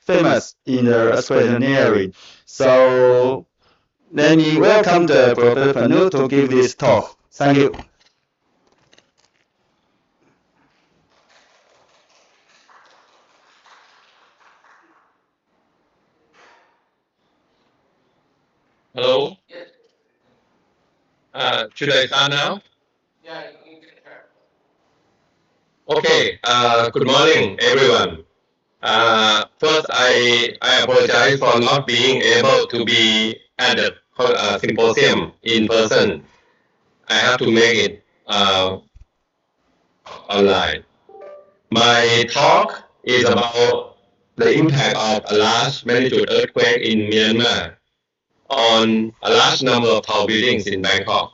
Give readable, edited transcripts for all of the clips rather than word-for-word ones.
famous in the Australian area. So let me welcome the Professor Panu to give this talk. Thank you. Hello. Should I start now? Yeah. Okay. Good morning, everyone. First, I apologize for not being able to be at the symposium in person. I have to make it online. My talk is about the impact of a large magnitude earthquake in Myanmar on a large number of tall buildings in Bangkok.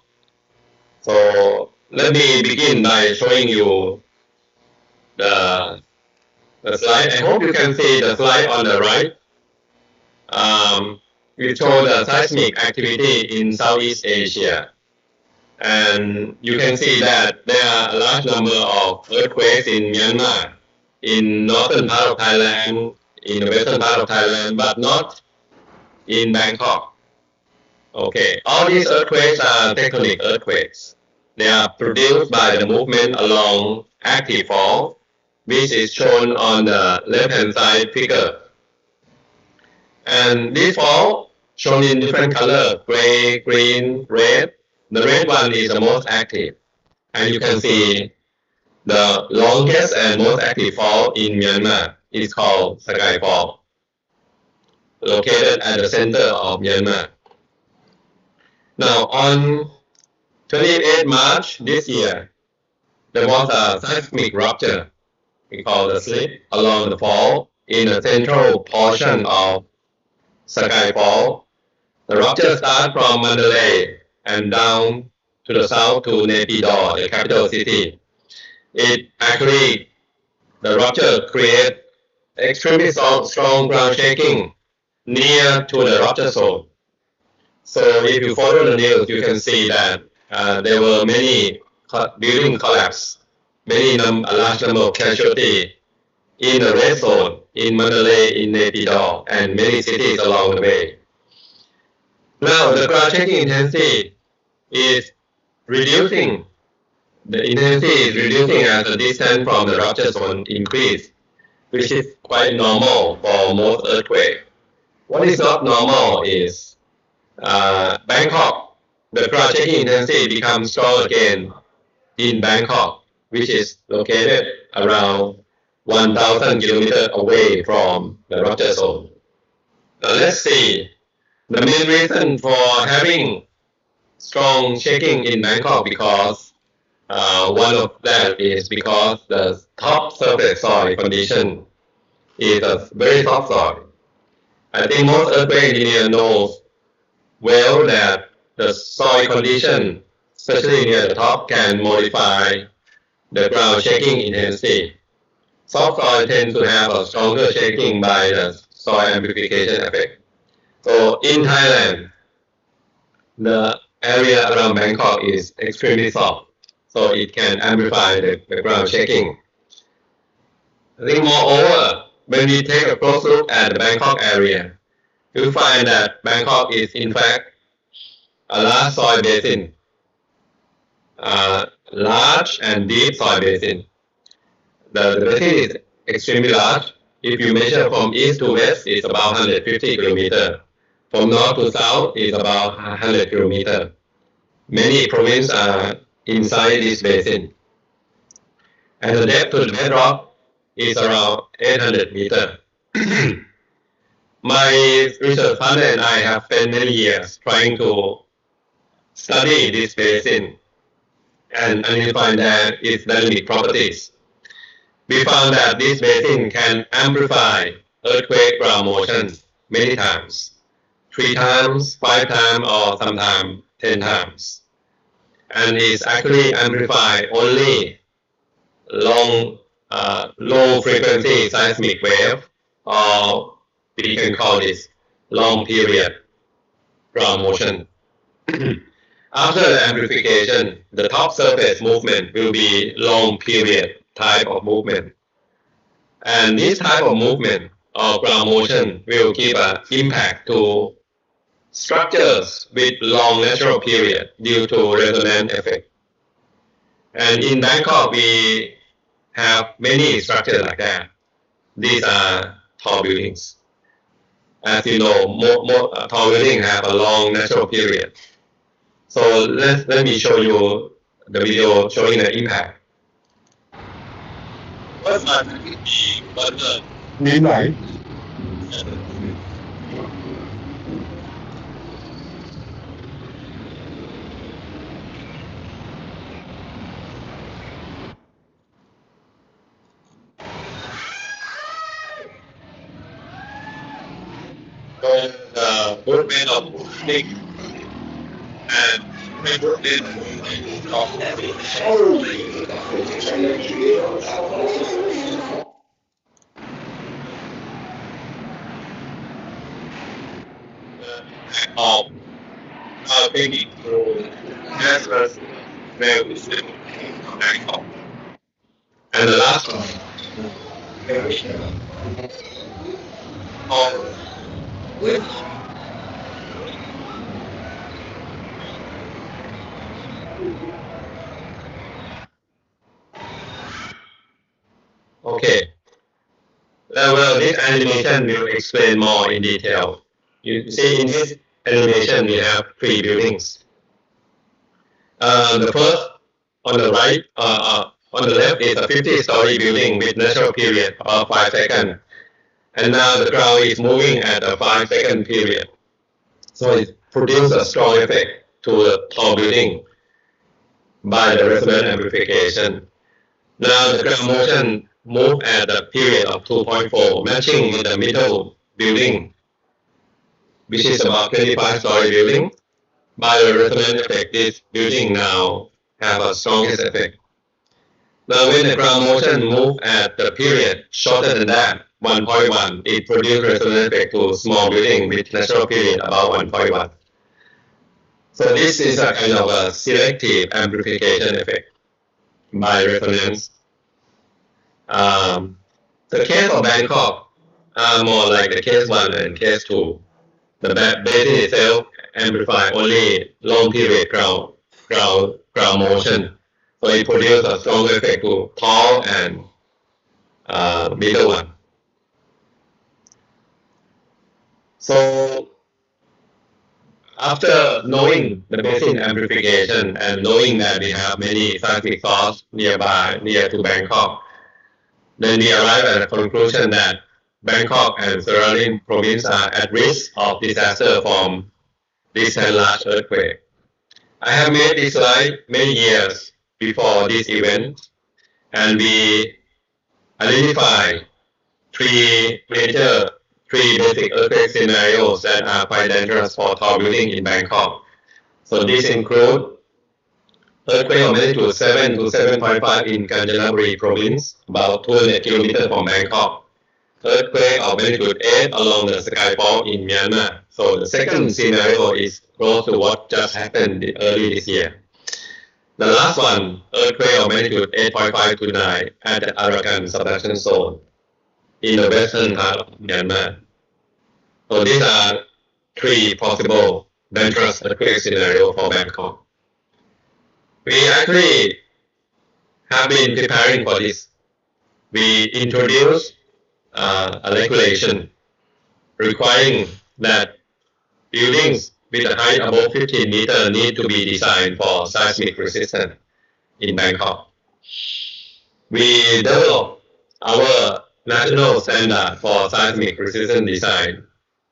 So let me begin by showing you the slide. I hope you can see the slide on the right. We show the seismic activity in Southeast Asia. And you can see that there are a large number of earthquakes in Myanmar, in northern part of Thailand, in the western part of Thailand, but not in Bangkok. Okay, all these earthquakes are tectonic earthquakes. They are produced by the movement along active fault, which is shown on the left-hand side figure. And this fault, shown in different colors, gray, green, red. The red one is the most active. And you can see the longest and most active fault in Myanmar is called Sakai Fault, located at the center of Myanmar. Now, on 28 March this year, there was a seismic rupture, we call the slip, along the fault in the central portion of Sakai Fault. The rupture starts from Mandalay and down to the south to Naypyidaw, the capital city. It actually, the rupture created extremely strong ground shaking near to the rupture zone. So if you follow the news, you can see that there were many building collapse, a large number of casualties in the red zone, in Mandalay, in Naypyidaw, and many cities along the way. Now, the ground shaking intensity is reducing. The intensity is reducing as the distance from the rupture zone increases, which is quite normal for most earthquakes. What is not normal is Bangkok. The ground shaking intensity becomes strong again in Bangkok, which is located around 1,000 kilometers away from the rupture zone. Now let's see. The main reason for having strong shaking in Bangkok because one of that is because the top surface soil condition is a very soft soil. I think most earthquake engineers know well that the soil condition, especially near the top, can modify the ground shaking intensity. Soft soil tends to have a stronger shaking by the soil amplification effect. So in Thailand, the area around Bangkok is extremely soft, so it can amplify the ground shaking. I think moreover, when we take a close look at the Bangkok area, you find that Bangkok is in fact a large soil basin, large and deep soil basin. The basin is extremely large. If you measure from east to west, it's about 150 kilometers. From north to south is about 100 kilometers. Many provinces are inside this basin. And the depth to the bedrock is around 800 meters. My research partner and I have spent many years trying to study this basin and identify its dynamic properties. We found that this basin can amplify earthquake ground motion many times. 3 times, 5 times, or sometimes 10 times. And it's actually amplified only low frequency seismic wave, or we can call this long period ground motion. After the amplification, the top surface movement will be long period type of movement. And this type of movement or ground motion will give an impact to structures with long natural period due to resonance effect. And in Bangkok, we have many structures like that. These are tall buildings. As you know, more tall buildings have a long natural period. So let me show you the video showing the impact. First one will be one ดินไหว the movement of big and movement of thinking through Tesla's value system of Bangkok. And the last one, which okay. Well, this animation will explain more in detail. You see in this animation we have 3 buildings. The first on the right, on the left is a 50-story building with natural period of 5 seconds. And now the ground is moving at a 5-second period. So it produces a strong effect to the tall building by the resonance amplification. Now the ground motion move at a period of 2.4, matching with the middle building, which is about 25-story building. By the resonance effect, this building now have a strongest effect. Now when the ground motion move at the period shorter than that, 1.1, it produces resonance effect to small building with natural period about 1.1. So this is a kind of a selective amplification effect by resonance. The case of Bangkok are more like the case 1 and case 2. The basin itself amplify only long period ground motion. So it produces a strong effect to tall and middle one. So after knowing the basin amplification and knowing that we have many seismic sources nearby, near to Bangkok, then we arrive at a conclusion that Bangkok and surrounding province are at risk of disaster from this and large earthquake. I have made this slide many years before this event, and we identify 3 basic earthquake scenarios that are quite dangerous for tall building in Bangkok. So these include earthquake of magnitude 7 to 7.5 in Kanchanaburi province, about 200 kilometers from Bangkok. Earthquake of magnitude 8 along the Sky Fault in Myanmar. So the second scenario is close to what just happened early this year. The last one, earthquake of magnitude 8.5 to 9 at the Arakan subduction zone in the western part of Myanmar. So these are 3 possible dangerous earthquake scenarios for Bangkok. We actually have been preparing for this. We introduced a regulation requiring that buildings with a height above 15 meters need to be designed for seismic resistance in Bangkok. We developed our national standard for seismic resistant design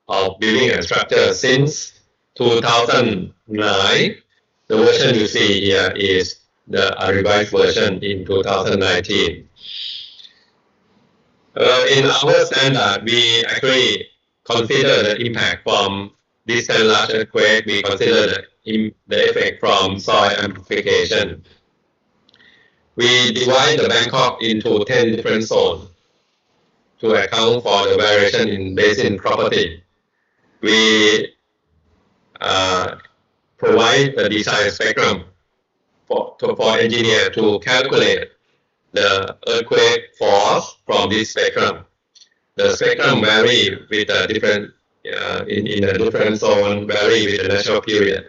of building and structure since 2009. The version you see here is the revised version in 2019. In our standard, we actually consider the impact from this kind of large earthquake. We consider the effect from soil amplification. We divide the Bangkok into 10 different zones to account for the variation in basin property. We provide the design spectrum for engineer to calculate the earthquake force from this spectrum. the spectrum vary with a different, in a different zone, vary with the natural period.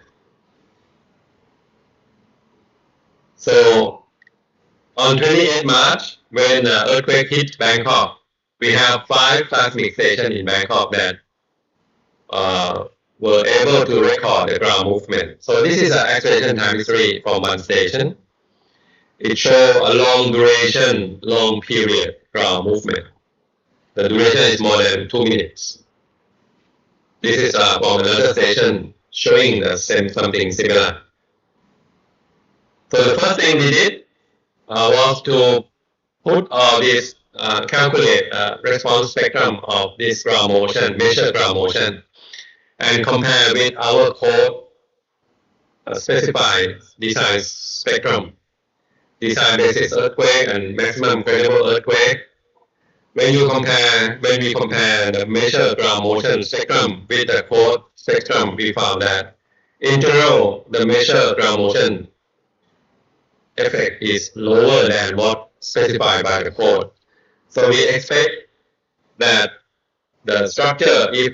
So on 28 March, when the earthquake hit Bangkok, we have 5 seismic stations in Bangkok that were able to record the ground movement. So this is an acceleration time history from one station. It shows a long duration, long period ground movement. The duration is more than 2 minutes. This is from another station showing the same something similar. So the first thing we did was to put all this, calculate response spectrum of this ground motion, measure ground motion, and compare with our code specified design spectrum, design basis earthquake and maximum credible earthquake. When we compare the measured ground motion spectrum with the code spectrum, we found that in general, the measured ground motion effect is lower than what specified by the code. So we expect that the structure, if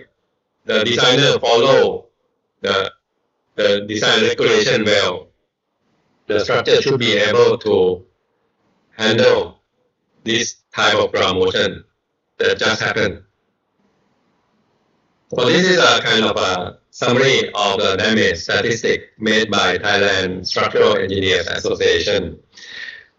the designer follow the design regulation well, the structure should be able to handle this type of ground motion that just happened. So this is a kind of a summary of the damage statistic made by Thailand Structural Engineers Association.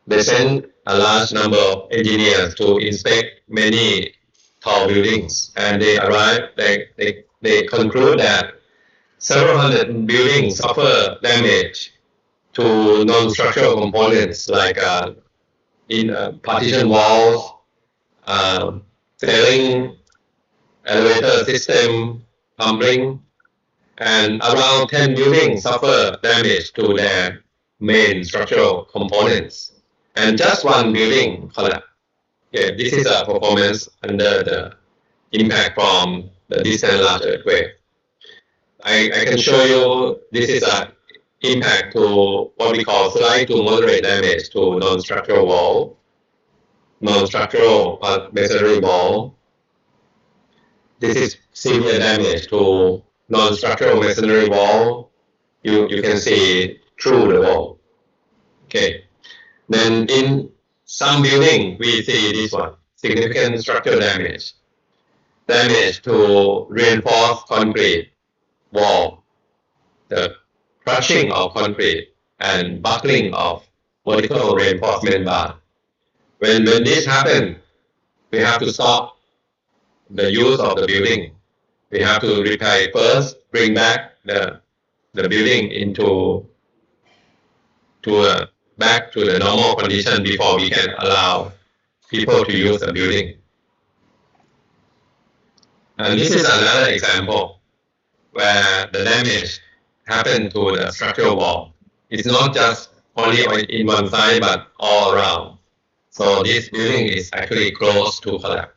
They sent a large number of engineers to inspect many tall buildings, and they conclude that several hundred buildings suffer damage to non-structural components like in partition walls, ceiling, elevator system, plumbing, and around 10 buildings suffer damage to their main structural components. And just one building collapsed. Okay, this is a performance under the impact from the distant large earthquake. I can show you this is an impact to what we call slight to moderate damage to non-structural wall, non-structural masonry wall. This is severe damage to non-structural masonry wall. You can see through the wall. Okay. Then in some building, we see this one, significant structural damage. Damage to reinforced concrete wall, the crushing of concrete and buckling of vertical reinforcement bar. When this happens, we have to stop the use of the building. We have to repair it first, bring back the building back to the normal condition before we can allow people to use the building. And this is another example where the damage happened to the structural wall. It's not just only in one side, but all around. So this building is actually close to collapse.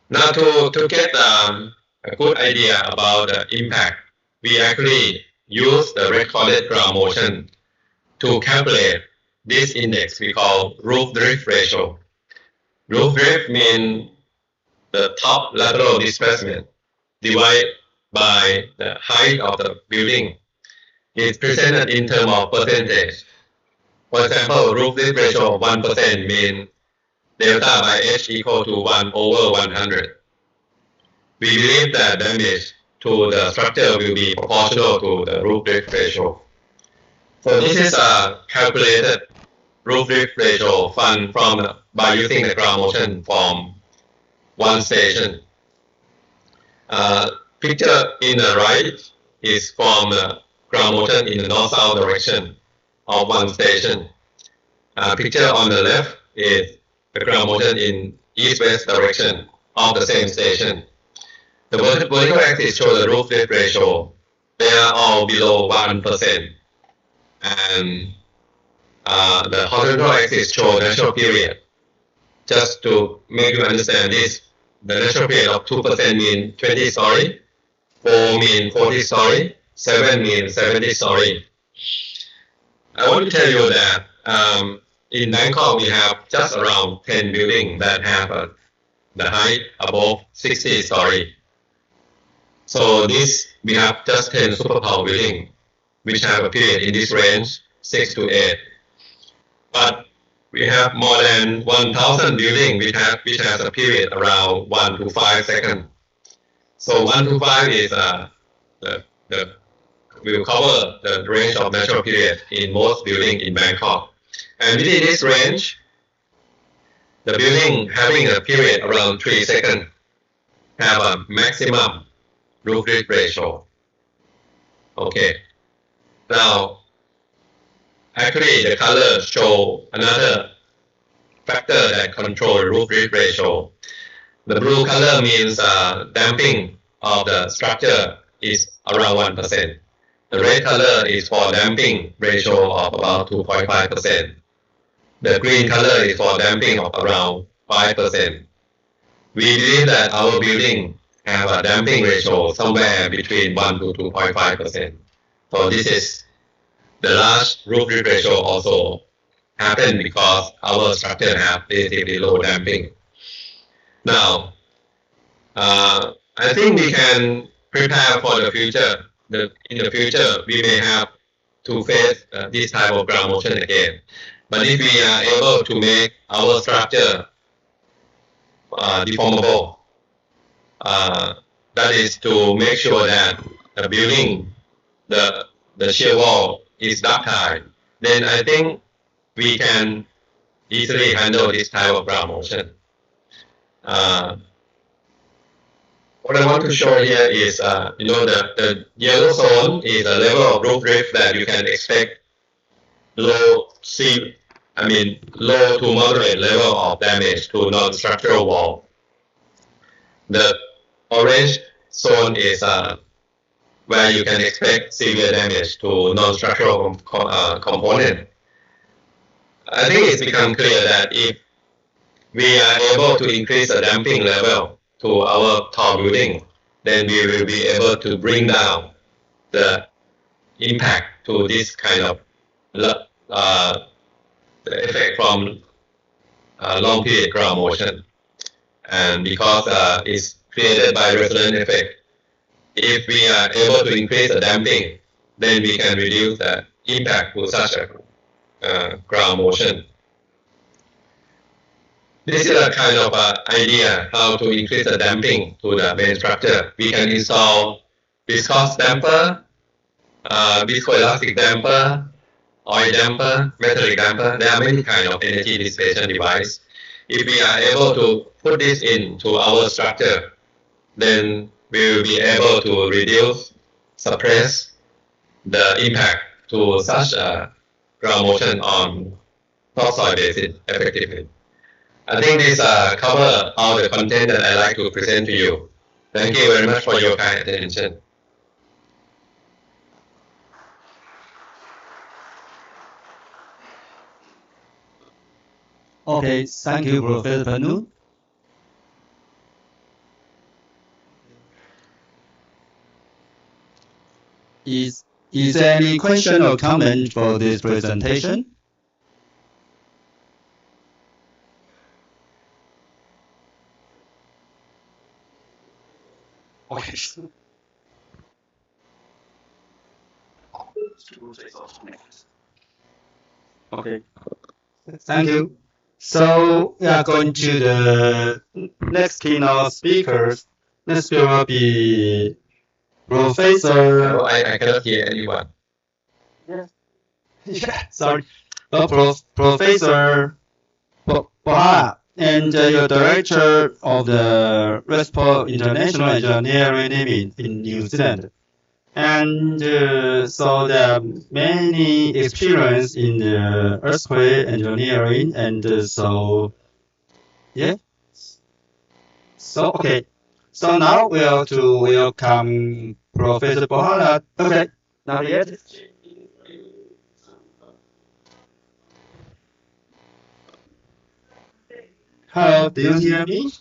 Now to get a good idea about the impact, we actually use the recorded ground motion to calculate this index we call roof drift ratio. Roof drift means the top lateral displacement divided by the height of the building. It's presented in terms of percentage. For example, roof drift ratio of 1% means delta by H equal to 1 over 100. We believe that damage to the structure will be proportional to the roof drift ratio. So this is a calculated roof drift ratio found by using the ground motion from one station. Picture in the right is from the ground motion in the north-south direction of one station. Picture on the left is the ground motion in east-west direction of the same station. The vertical axis shows the roof drift ratio. They are all below 1%. And the horizontal axis shows natural period. Just to make you understand this, the natural period of 2% means 20 story, 4 means 40 story, 7 means 70 story. I want to tell you that in Bangkok we have just around 10 buildings that have a the height above 60 story. So this, we have just 10 superpower building, which have a period in this range 6 to 8. But we have more than 1,000 building which has a period around 1 to 5 seconds. So 1 to 5 is the will cover the range of natural period in most building in Bangkok. And within this range, the building having a period around 3 seconds have a maximum roof leak ratio. Okay. Now, actually, the color show another factor that control roof leak ratio. The blue color means damping of the structure is around 1%. The red color is for damping ratio of about 2.5%. The green color is for damping of around 5%. We believe that our building have a damping ratio somewhere between 1 to 2.5%. So this is the large roof leak ratio also happen because our structure have relatively low damping. Now, I think we can prepare for the future. In the future, we may have to face this type of ground motion again. But if we are able to make our structure deformable, that is to make sure that the building, the shear wall is ductile, then I think we can easily handle this type of ground motion. What I want to show here is, the yellow zone is a level of roof drift that you can expect low to moderate level of damage to non-structural wall. The orange zone is where you can expect severe damage to non-structural component. I think it's become clear that if we are able to increase the damping level to our tall building, then we will be able to bring down the impact to this kind of the effect from long period ground motion. And because it's created by resonance effect, if we are able to increase the damping, then we can reduce the impact to such a ground motion. This is a kind of idea how to increase the damping to the main structure. We can install viscous damper, viscoelastic damper, oil damper, metallic damper. There are many kinds of energy dissipation device. If we are able to put this into our structure, then we will be able to reduce, suppress the impact to such a ground motion on topsoil basis effectively. I think this covers all the content that I like to present to you. Thank you very much for your kind attention. Okay, thank you, Professor Panu. Is there any question or comment for this presentation? Okay. Okay. Thank you. So we are going to the next keynote speakers. Next speaker will be Professor. I cannot hear anyone. Yeah, sorry. Professor Boha, and your director of the Respo International Engineering in New Zealand. And so there are many experience in the earthquake engineering, and so yeah. So okay. So now we are to welcome Professor Bohala. Okay, not yet. Hello, do you hear me?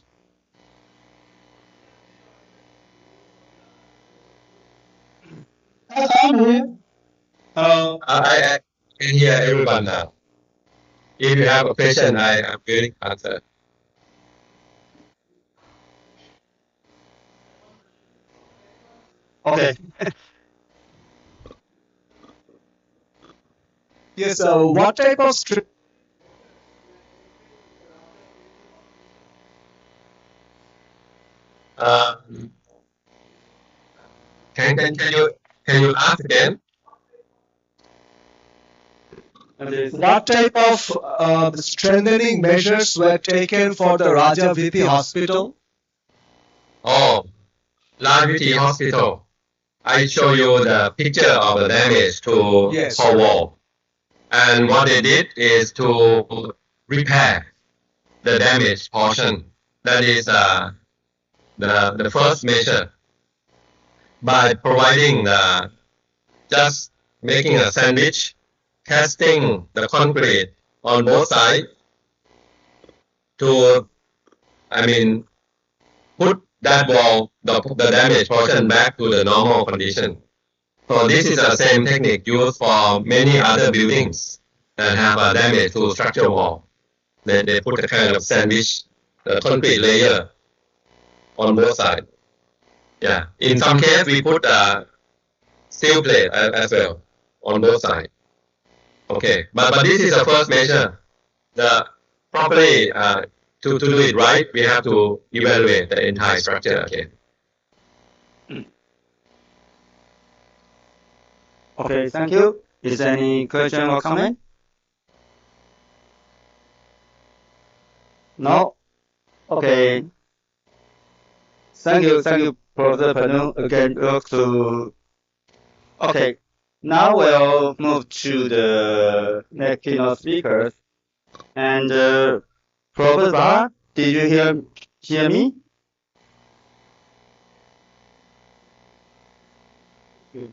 I'm here. Hello. I can hear everyone now. If you have a question, I am willing to answer. Okay. Yes, what type of strip? Uh, can you ask again? What type of strengthening measures were taken for the Raja VP hospital? Oh, Laviti Hospital. I show you the picture of the damage to Yes. whole wall. And what they did is to repair the damaged portion. That is the first measure by providing just making a sandwich, casting the concrete on both sides to, I mean, put that wall, the damaged portion back to the normal condition. So this is the same technique used for many other buildings that have a damage to structural wall. They put a kind of sandwich, concrete layer on both sides. Yeah. In some case, we put a steel plate as well on both sides. Okay. But this is the first measure. The properly to do it right, we have to evaluate the entire structure again. Okay, thank you. Is there any question or comment? No? Okay. Thank you, Professor Panu. Again, okay. Now we'll move to the next keynote speakers. And Professor Barr, did you hear me? Is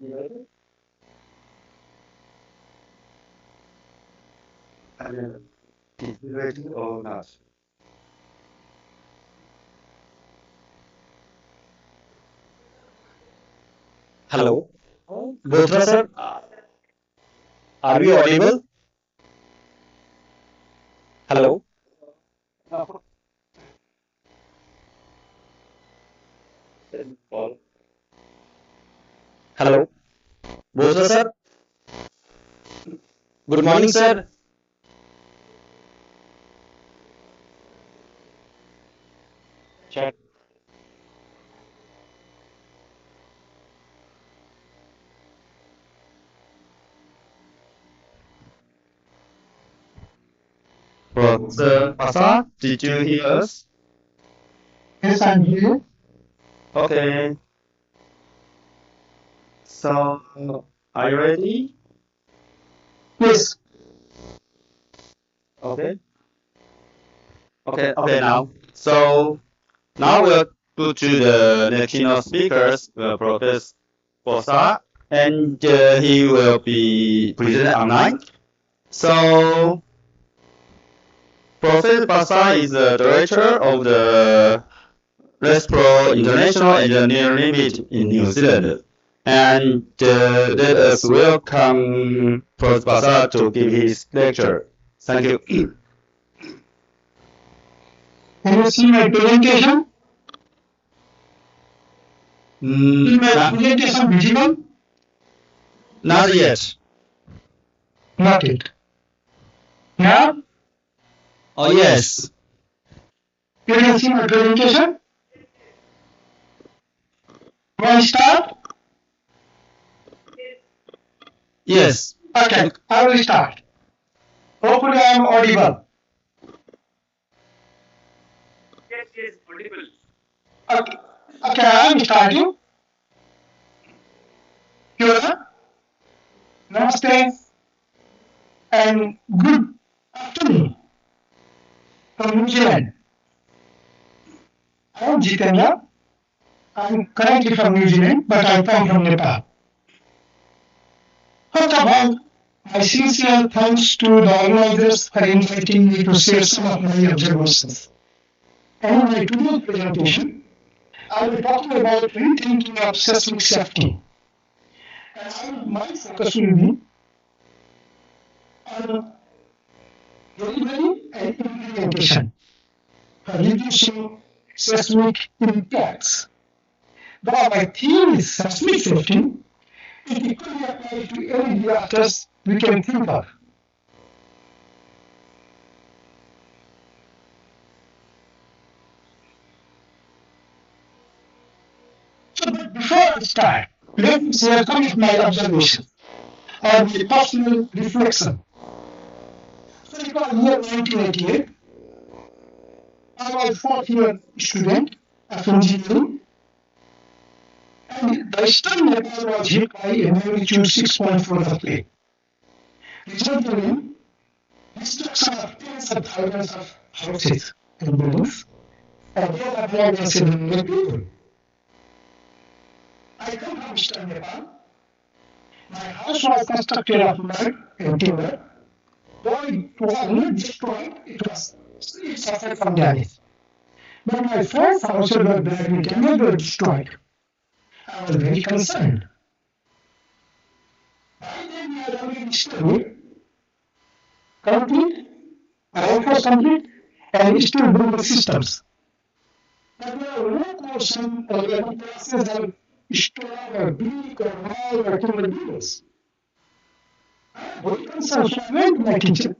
it ready or not? Hello. Bothra sir, are we audible? Hello. Hello. Bothra sir. Good morning, sir. Check. Professor Pasa, did you hear us? Yes, I'm here. Okay. So, are you ready? Yes. Okay. Okay, now. So, now we'll go to the keynote speakers, Professor Bosa, and he will be presented online. So, Professor Bosa is the director of the RESPRO International Engineering Meet in New Zealand. And let us welcome Professor Bosa to give his lecture. Thank you. Can you see my presentation? Is my presentation visible? Not yet. Not yet. Now, Oh, yes. you can see my presentation. Will I start? Yes. Okay, I will start. Hopefully I am audible. Yes, audible. Okay, I am starting. Here, namaste and good afternoon from New Zealand. I am Jitendra. I am currently from New Zealand, but I come from Nepal. First of all, my sincere thanks to the organizers for inviting me to share some of my observations. And in my today's presentation, I will be talking about rethinking of seismic safety. And my focus will be on delivery and implementation for reducing seismic impacts. While my theme is seismic safety, it equally applies to any disasters we can think of. So, but before I start, let me share some of my observations or my personal reflection. So, it was year 1988. I was fourth year student of engineering, and the eastern Nepal was hit by a magnitude 6.4 earthquake, resulting in destruction of tens of thousands of houses and buildings, and death of more than 700 people. I come from eastern Nepal. My house was constructed of mud and timber. Though it was not destroyed, it suffered from damage. But my friends' houses were badly damaged or destroyed. I was very concerned. By then we had already studied complete, reinforced complete, and still building systems. But there are no portion or any process of stone or brick or wall or timber buildings. I am very concerned, so I went to my teacher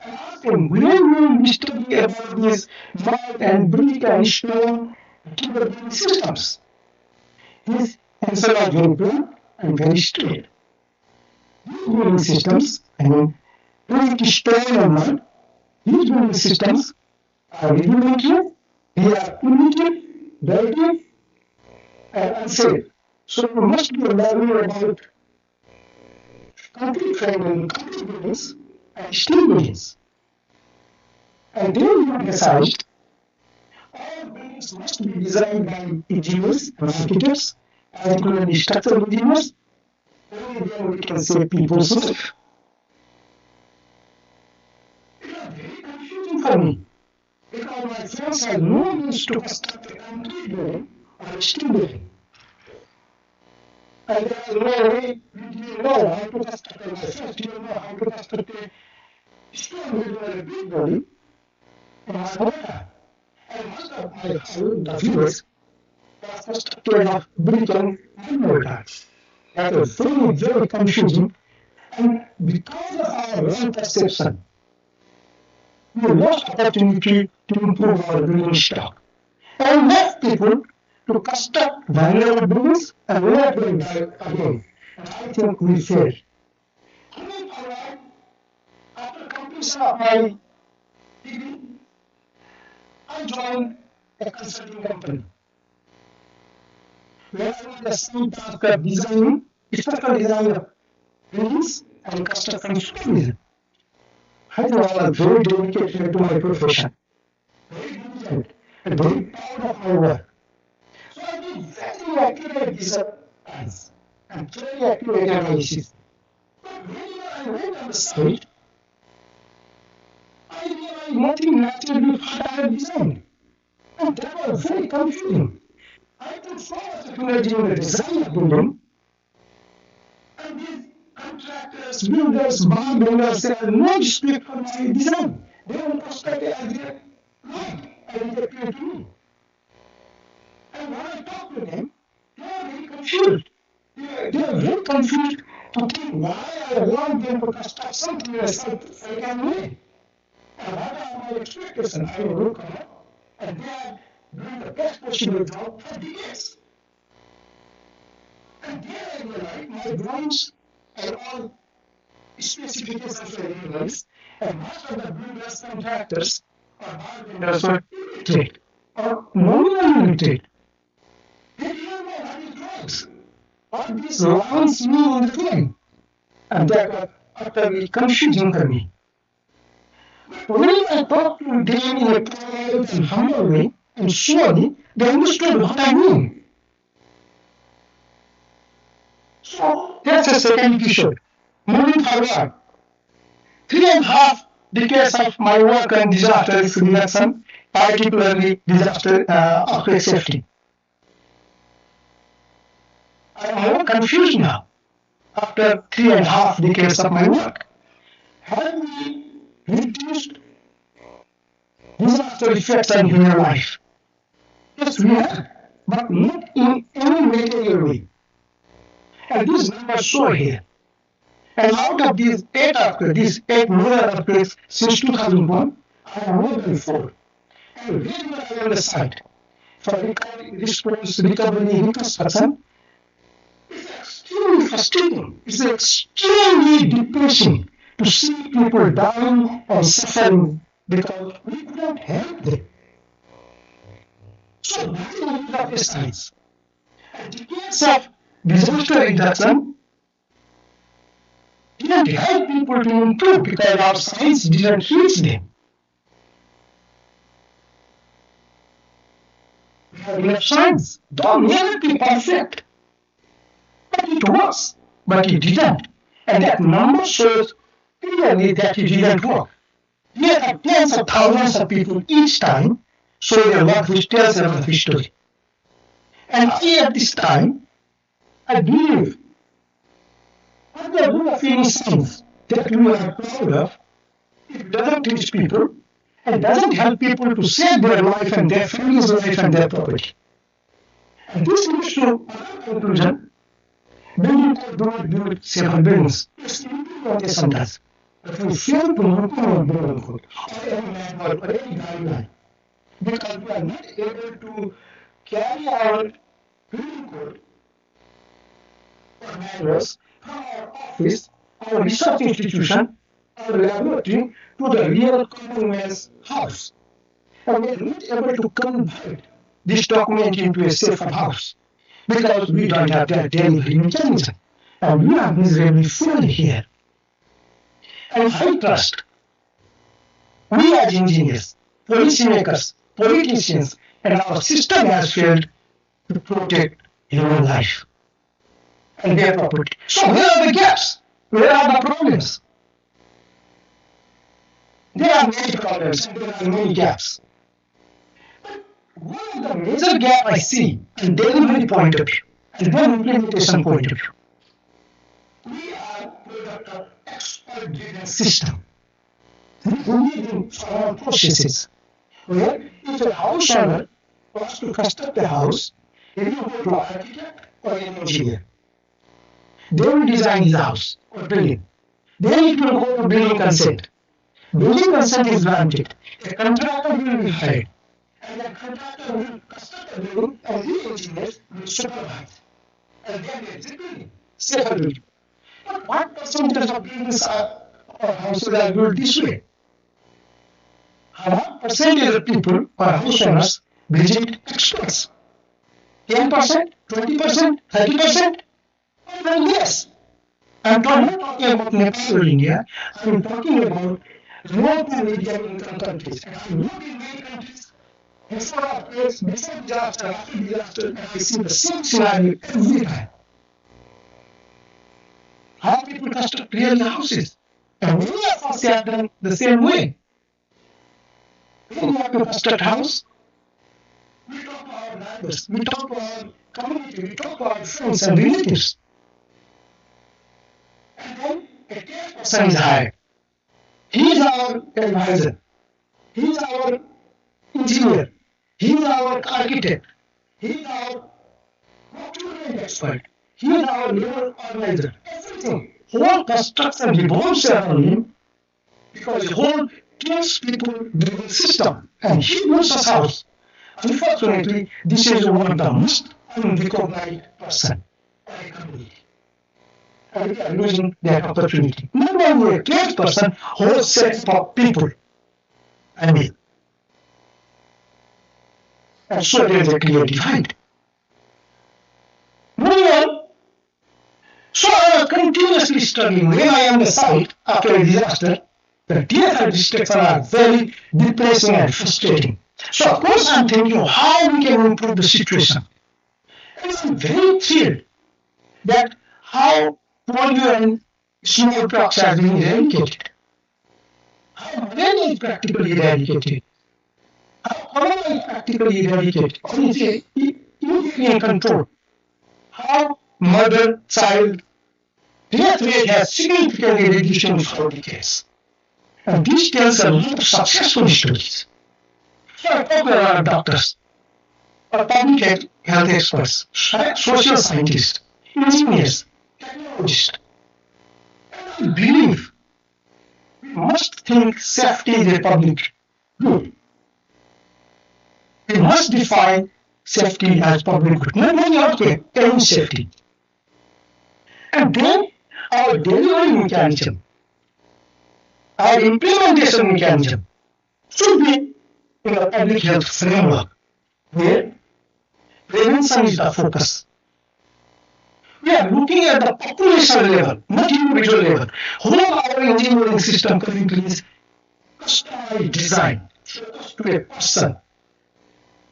and asked him, when will we study about these mud and brick and stone timber building systems? His answer was very blunt and very straight. These building systems, brick, stone, and mud, these building systems are rudimentary, they are primitive, dirty, and unsafe. So you must be learning about concrete framing, concrete buildings, and steel buildings. And then you emphasized all buildings must be designed by engineers and architects, particularly structural engineers. Only then we can save people's life. It was very confusing for me because my friends had no means to construct a concrete building or a steel building. And there was no way we didn't know how to construct my friends didn't know how to construct a stone building or a brick building in Alberta. And most of my house, the viewers, was constructed of brick and mortar. That was very, very confusing. And because of our wrong perception, we lost opportunity to improve our building stock and left people to construct vulnerable buildings and let them die again. And I think we failed. After completion of my degree, I joined a consulting company where I was the same task of designing, structural design of buildings and construction supervision. I think I was very dedicated to my profession, very diligent, and very proud of my work. So I did very accurate designs and very accurate analysis. But whenever I went on the site, I realized nothing naturally what I had designed. And that was very confusing. I put so much technology in the design of building, and these contractors, builders, bomb builders, they had no respect for my design. They will construct it as they like, as they appear to me. And when I talk to them, they are very confused. They are very confused to think why I want them to construct something in a certain way. And what are my expectations? I will look up, and they are doing the best possible job for decades. And there I realized my drawings and all specifications were realized, and most of the builders, contractors, or bar builders were illiterate or nominally illiterate. They didn't know what is drawings, what these lines mean in the drawing. And that was utterly confusing for me. When I talked to them in a polite and humble way, and slowly, they understood what I mean. So that's the second episode. Moving forward, 3.5 decades of my work on disaster risk reduction, particularly disaster earthquake safety. I am more confused now after 3.5 decades of my work. Have we reduced disaster effects on human life? Yes, we have, but not in any material way. And these numbers show here. And out of these these 8 major earthquakes since 2001, I have more than 4. And wherever I am on the site for recovery, response, recovery, reconstruction, it's extremely frustrating. It's extremely depressing to see people dying and suffering because we couldn't help them. So what is the need of the science? And decades of disaster reduction didn't help people to improve because our science didn't reach them. We have enough science. Don't never be perfect. But it was. But it didn't. And that number shows clearly that it didn't work. Here are tens of thousands of people each time showing a work which tells a lot of history. And I, at this time, I believe what we are doing of any science that we are proud of, it doesn't reach people and doesn't help people to save their life and their family's life and their property. And this leads to another conclusion. Building code do not build safer buildings. Yes, implementation does. But we fail to implement building code or any manual or any guideline because we are not able to carry our building code or manuals from our office, our research institution, our laboratory to the real common man's house. And we are not able to convert this document into a safer house because we don't have that delivery mechanism. And we are miserably failed here. And I trust we as engineers, policymakers, politicians, and our system has failed to protect human life and their property. So where are the gaps? Where are the problems? There are many problems and there are many gaps. But one of the major gaps I see in delivery point of view and then implementation point of view. We are product of expert-driven system. We believe in our processes. Where if a house owner wants to construct a house, he will go to an architect or an engineer. They will design his house or building. Then it will go to building consent. Building consent is granted. A contractor will be hired. And the contractor will construct a building and the engineers will supervise. And then they execute safer building. But what percentage of buildings or houses are built this way? What percentage of people or house owners visit experts? 10%, 20%, 30%? Well, yes. I'm not talking about Nepal or India. I'm talking about low to medium income countries. And I look in many countries, before earthquakes, before disaster, after disaster, and I see the same scenario every time. How people construct real houses. And many of us have done the same way. When we have to construct a house, we talk to our neighbors, we talk to our community, we talk to our friends and relatives. And then a third person is hired. He is our advisor. He is our engineer. He is our architect. He is our procurement expert. He is our labor organizer. Everything. Whole construction revolves around him because the whole kills people driven system. And he builds a house. Unfortunately, this is one of the most unrecognized person in the community. And we are losing that opportunity. Not only a clear person, whole set of people. I mean. And so there is a clear divide. Moving on. So I was continuously studying when I am on the site after a disaster. The DFI restrictions are very depressing and frustrating. So of course I'm thinking of how we can improve the situation. And I'm very thrilled that how polio and smallpox are being eradicated. How malaria is practically eradicated. How corona is practically eradicated. Or is immediately in control. How murder, child, death rate has significantly reduced in 4 decades. And this tells a lot of successful stories. So I talk to a lot of doctors. public health experts, social scientists, engineers, technologists. And I believe we must think safety is a public good. We must define safety as public good, not only earthquake, any safety. And then our delivery mechanism, our implementation mechanism should be in a public health framework where prevention is the focus. We are looking at the population level, not individual level. Whole our engineering system currently is customized design, focused to a person.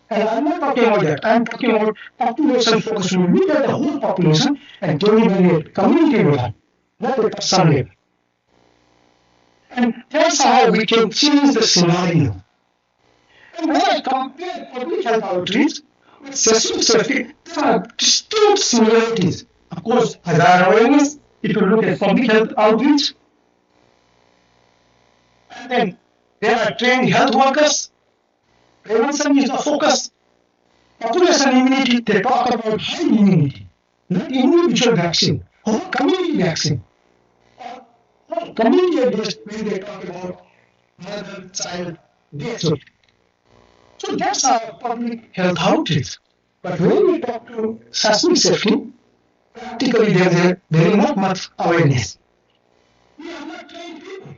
And I'm not talking about that. I'm talking about population focus. We look at the whole population and deliver at community level, not a person level. And that's how we can change the scenario. And when I compare public health outreach with seismic safety, there are distinct similarities. Of course, as our awareness, if you look at public health outreach, and then there are trained health workers, prevention is the focus. Population immunity, they talk about high immunity, not individual vaccine, or community vaccine. Or community based when they talk about mother child death rate. So that's our public health outreach. But when we talk to seismic safety, practically there is not much awareness. We are not trained people.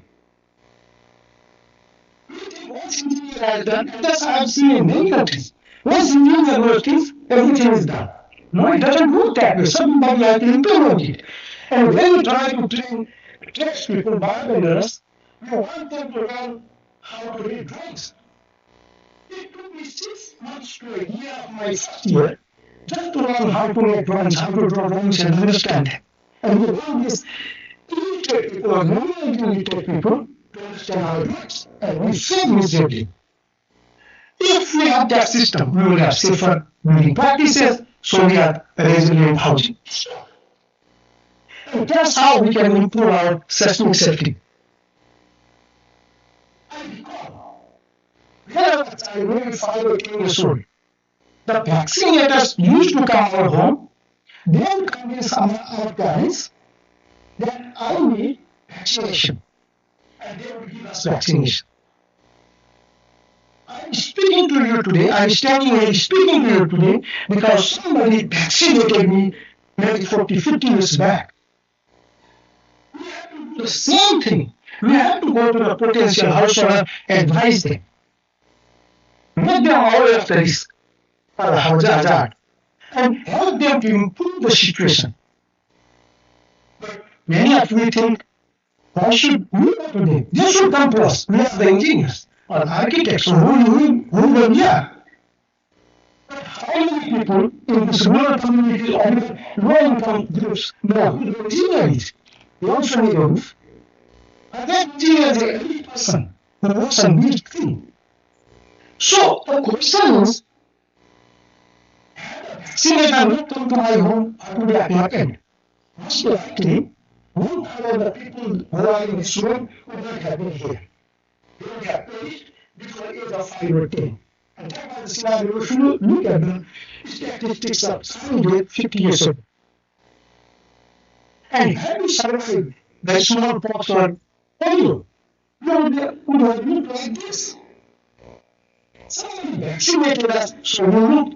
We think once engineer has done, and that's I have seen in many countries. Once engineer knows things, everything is done. No, it doesn't work that way. Somebody has to implement it. And when we try to test people, bioengineers, we want them to learn how to read drawings. It took me 6 months to a year of my first year just to learn how to make drawings, how to draw drawings and understand them. And we want this illiterate people or non-illiterate people to understand how it works. And we fail miserably. If we have that system, we will have safer building practices, so we have resilient housing. And that's how we can improve our seismic safety. I recall, when I was a child, maybe 5 or 10 years old, the vaccinators used to come our home. They would convince our parents that I need vaccination. And they would give us vaccination. I'm speaking to you today, I'm standing here speaking to you today because somebody vaccinated me maybe 40, 50 years back. We have to do the same thing. We have to go to the potential householder and advise them. Make them aware of the risk or the hazard and help them to improve the situation. But many of you think, why should we go to them? They should come to us. We are the engineers or architects or who we are. But how many people in this rural communities or low-income groups know who the engineer is? They also need a roof. And that engineer is the only person who works on these things. So the question is, vaccinator will come to my home or to the market. Most likely, one third of the people who are in this room would not have been here. They would have perished before the age of 5 or 10. And that was the scenario. If you look at the statistics of some 50 years ago. And had we survived the smallpox or polio, we would have looked like this. Somebody vaccinated us, so we look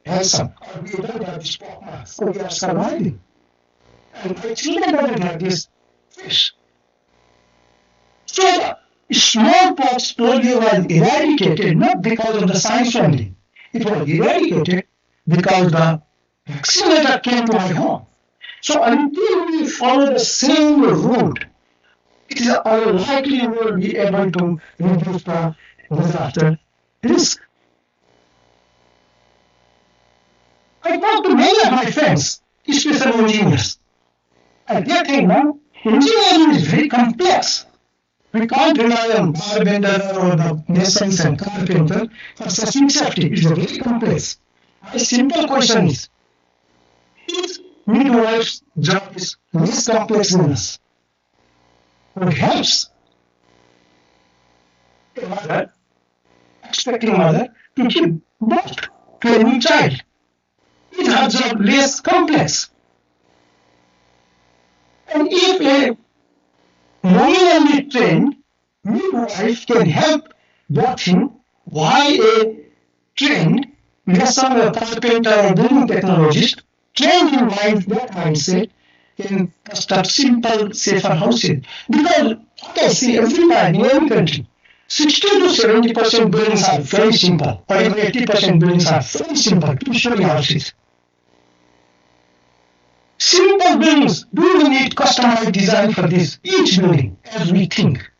handsome. Or we don't have this pockmarks, so we are surviving. And my children don't have this fish. So the smallpox polio was eradicated not because of the science only. It was eradicated because the vaccinator came to my home. So until we follow the same route, it is unlikely we will be able to reduce the disaster risk. I talk to many of my friends, especially engineers, and they think now engineering is very complex. We can't rely on barbender or the masons and carpenter for seismic safety. It's very complex. My simple question is midwife's job is less complex than us. What helps a mother, expecting mother, to keep birth, to a new child. It absorbs less complex. And if a nominally trained midwife can help birthing, while a trained mason or carpenter or building technologist trained in that mindset can construct simple, safer houses. Because what I see every time in any country, 60 to 70% buildings are very simple, or even 80% buildings are very simple, two-story houses. Simple buildings, do we need customized design for this, each building, as we think?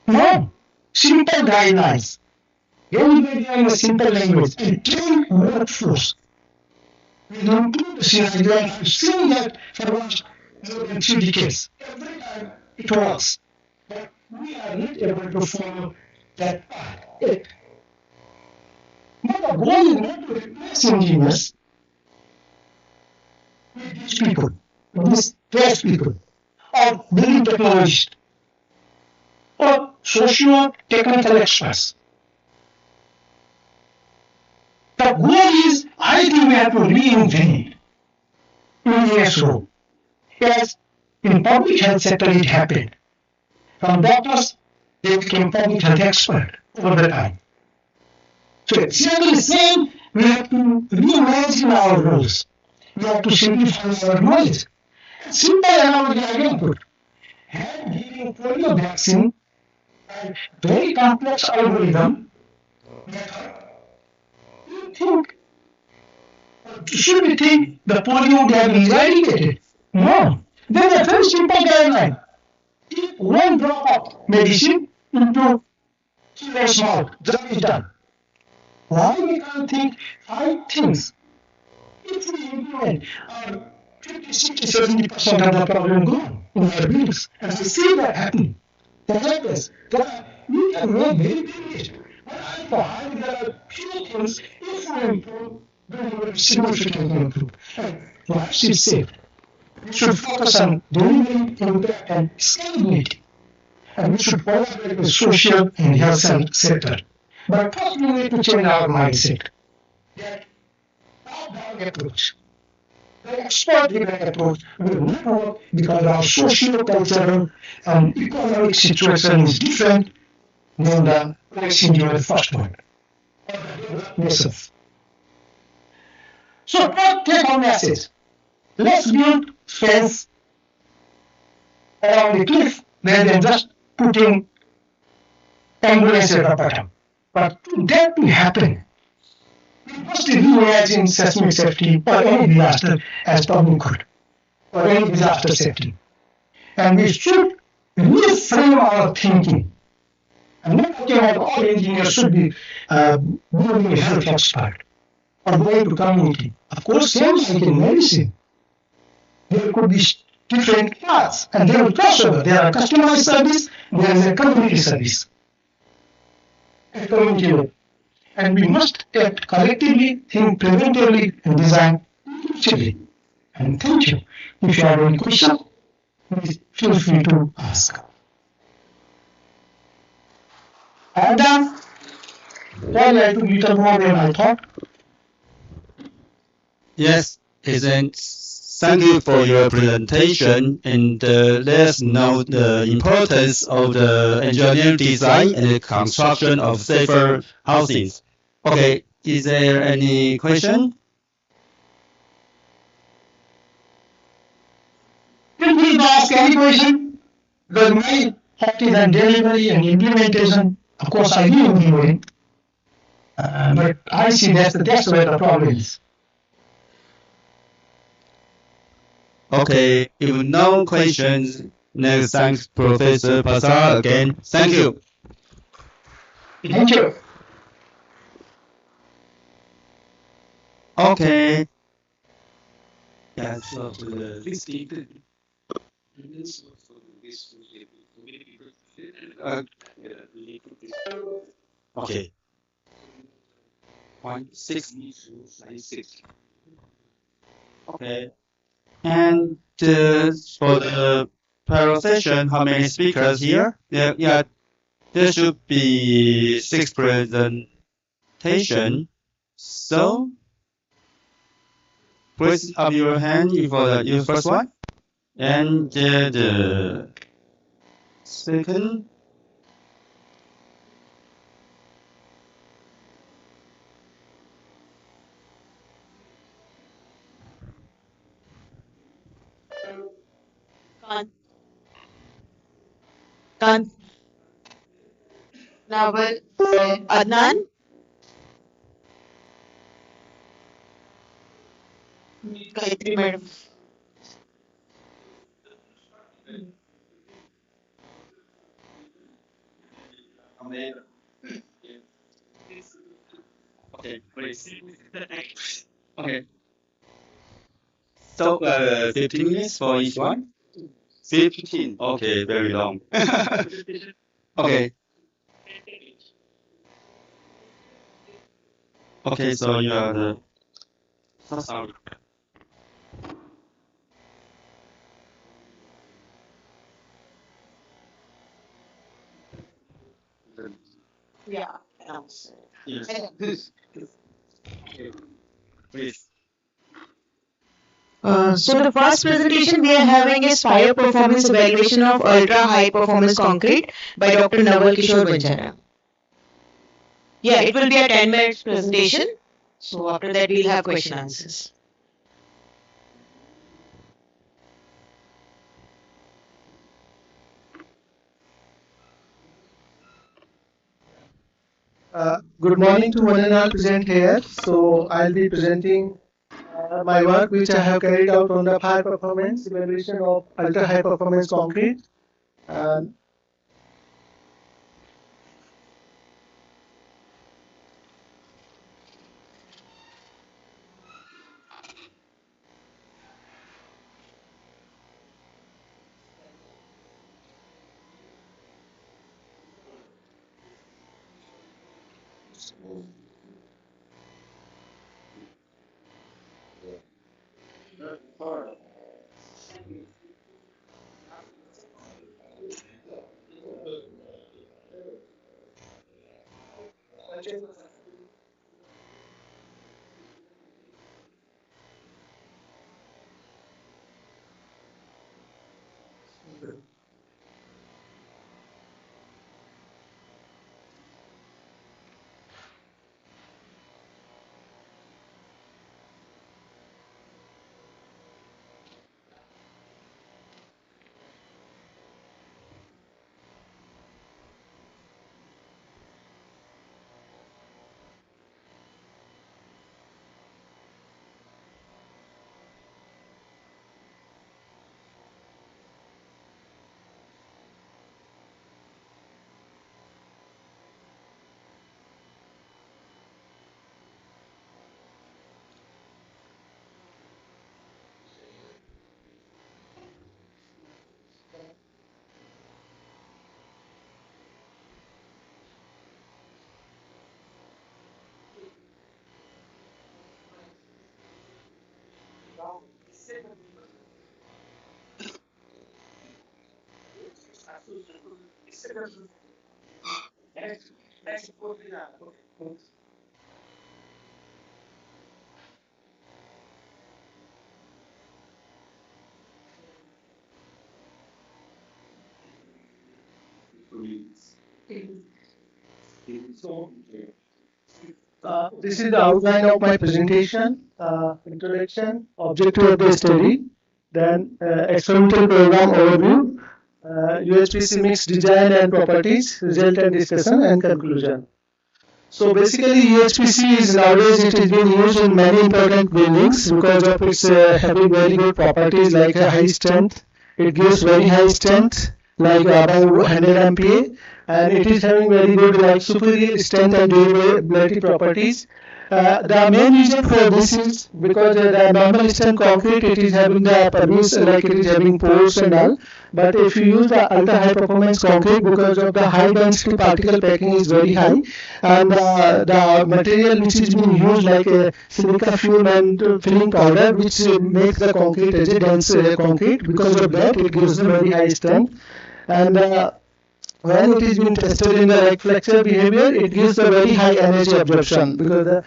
No. Simple guidelines. Everybody in a simple language, and trained workforce. We don't do the scenario. I've seen that for the last more than 3 decades. Every time it works. But we are not able to follow that path. But the goal is not to replace engineers with these people, with these best people, or building technologists, or socio-technical experts. The goal is, I think we have to reinvent engineers' role. As in public health sector it happened. From doctors, they became public health expert over the time. So exactly the same, we have to reimagine our roles. We have to simplify our knowledge. Simple analogy I can put. Had giving polio vaccine a very complex algorithm method, should we think the polio would have been eradicated? No. There's a very simple guideline. If one drop of medicine into children's mouth, job is done. Why we can't think 5 things? If we implement 50, 60, 70% of the problem gone in our buildings, and I see that happening. We can make very big list. But I find there are few things, if we improve, then we will significantly improve. And perhaps it's safe. We should focus on delivering impact and scalability. And we should collaborate with social and health sector. But first we need to change our mindset. That top-down approach, the expert-driven approach will not work because our socio-cultural and economic situation is different than the place in the first one. So take home message. Let's build fence around the cliff rather than just putting ambulance at the bottom. But for that to happen, we must reimagine seismic safety or any disaster as public good, or any disaster safety. And we should reframe our thinking. I'm not talking about all engineers should be building a health expert or going to community. Of course, same like in medicine. There could be different paths and they will cross over. There are customized service, there is a community service. A community level. And we must act collectively, think preventively, and design inclusively. And thank you. If you have any question, please feel free to ask. I am done. Probably I took a little more than I thought. Yes, thank you for your presentation and let us know the importance of the engineering design and the construction of safer housings. Okay, is there any question? Feel free to ask any question. Because my part is on delivery and implementation. Of course, I do engineering. But I see that's where the problem is. Okay, if no questions, next thanks Professor Pasar again. Thank you. Thank you. Okay. Yeah, so the okay. 1.6. Okay. And for the parallel session, how many speakers here? Yeah, there should be 6 presentation. So place up your hand for the first one, and the second. Kan Naval Adnan. Gayatri madam. Okay, please. Okay. So 15 minutes for each one. 15. Okay, very long. Okay. Okay, so you are the. So sorry. Yeah. Yes. Please. So the first presentation we are having is fire performance evaluation of ultra high performance concrete by Dr. Naval Kishore Banjara. Yeah, it will be a 10 minutes presentation. So after that we'll have question answers. Good morning to one and all present here. So I'll be presenting my work which I have carried out on the fire performance evaluation of ultra high performance concrete. And this is the outline of my presentation. Introduction, objective of the study, then experimental program overview, UHPC mix design and properties, result and discussion, and conclusion. So basically, UHPC is nowadays it is being used in many important buildings because of its having very good properties like a high strength. It gives very high strength like above 100 MPa, and it is having very good like superior strength and durability properties. The main reason for this is because the normal strength concrete it is having the permeance like it is having pores and all. But if you use the ultra high performance concrete because of the high density particle packing is very high, and the material which is being used like silica fuel and filling powder which makes the concrete as a dense concrete. Because of that it gives a very high strength, and when it is being tested in the leg flexure behavior, it gives a very high energy absorption because the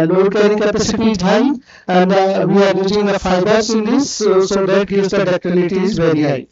load carrying capacity is high, and we are using the fibers in this, so that gives the ductility is very high.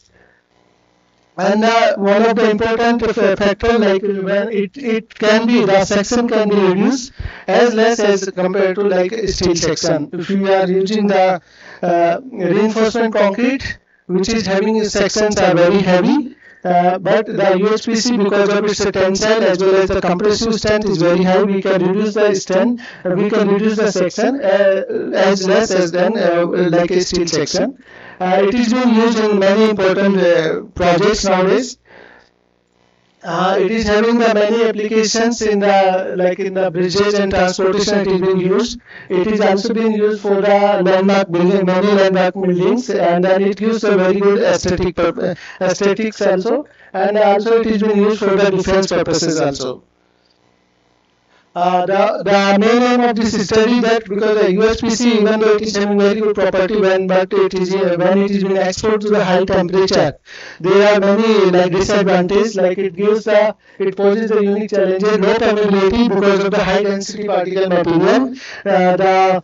And one of the important factor, like when it can be, the section can be reduced as less as compared to like steel section. If you are using the reinforcement concrete, which is having sections are very heavy, but the UHPC, because of its tensile as well as the compressive strength is very high, we can reduce the strength, we can reduce the section as less as than like a steel section. It is being used in many important projects nowadays. It is having the many applications in the like in the bridges and transportation. It is being used. It is also being used for the landmark building, many landmark buildings, and then it gives a very good aesthetics also, and also it is being used for the defense purposes also. The main aim of this study that because the USPC, even though it is having very good property but it is when it is being exposed to the high temperature, there are many like disadvantages. Like it poses the unique challenges, low permeability because of the high density particle material, the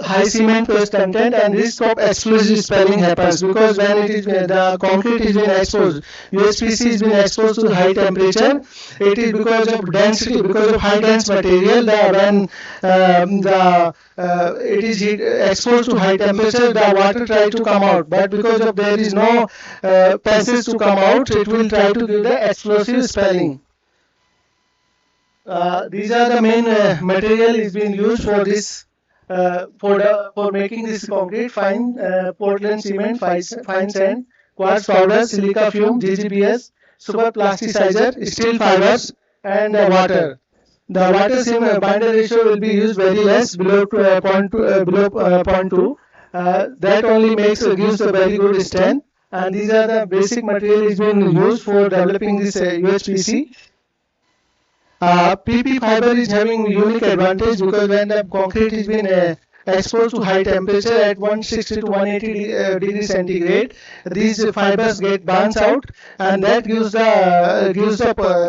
high cement paste content, and risk of explosive spalling happens because when it is the concrete is being exposed, USPC is being exposed to high temperature. It is because of density, because of high dense material. When it is exposed to high temperature, the water try to come out, but because of there is no passage to come out, it will try to give the explosive spalling. These are the main material is being used for this for making this concrete: fine Portland cement, fine sand, quartz powder, silica fume, GGBS, super plasticizer, steel fibers, and water. The water cement binder ratio will be used very less, below 0.2. That only gives a very good strength. And these are the basic material is being used for developing this UHPC. PP fiber is having unique advantage because when the concrete is being exposed to high temperature at 160 to 180 degrees centigrade, these fibers get burns out, and that gives the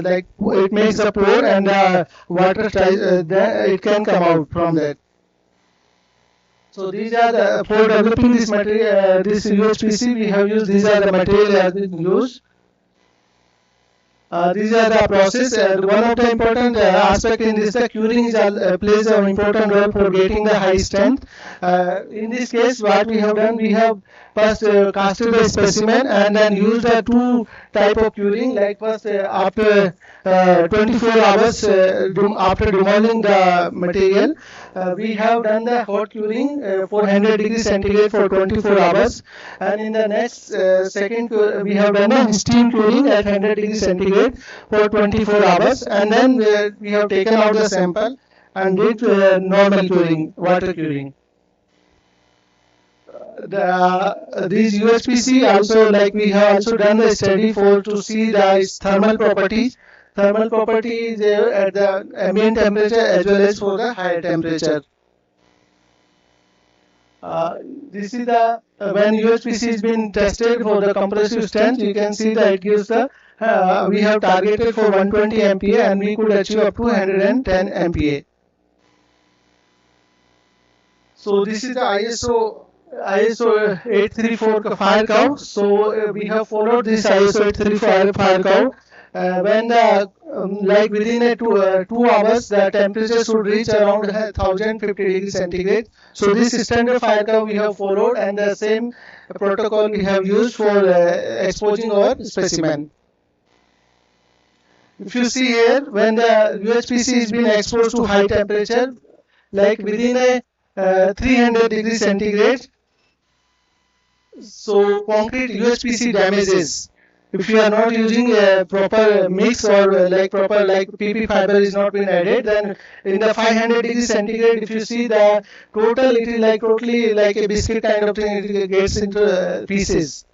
like it makes the pore, and water it can come out from that. So these are the for developing this material, this UHPC we have used. These are the material that has been used. These are the process, and one of the important aspect in this, the curing plays an important role for getting the high strength. In this case, what we have done, we have first casted the specimen and then used the two type of curing. Like first after 24 hours after demoling the material, we have done the hot curing 400 degrees centigrade for 24 hours, and in the next second we have done the steam curing at 100 degrees centigrade for 24 hours, and then we have taken out the sample and did normal curing, water curing. These USPC also, like we have also done the study to see the thermal properties. Thermal properties at the ambient temperature as well as for the higher temperature. This is the when USPC has been tested for the compressive strength. You can see that it gives the we have targeted for 120 MPa and we could achieve up to 110 MPa. So this is the ISO 834 fire curve. So we have followed this ISO 834 fire curve. When the like within 2 hours, the temperature should reach around 1050 degrees centigrade. So this standard fire curve we have followed, and the same protocol we have used for exposing our specimen. If you see here, when the UHPC is being exposed to high temperature, like within 300 degrees centigrade, so concrete UHPC damages. If you are not using a proper mix or like PP fiber is not been added, then in the 500 degrees centigrade, if you see the total, it is like totally like a biscuit kind of thing. It gets into pieces.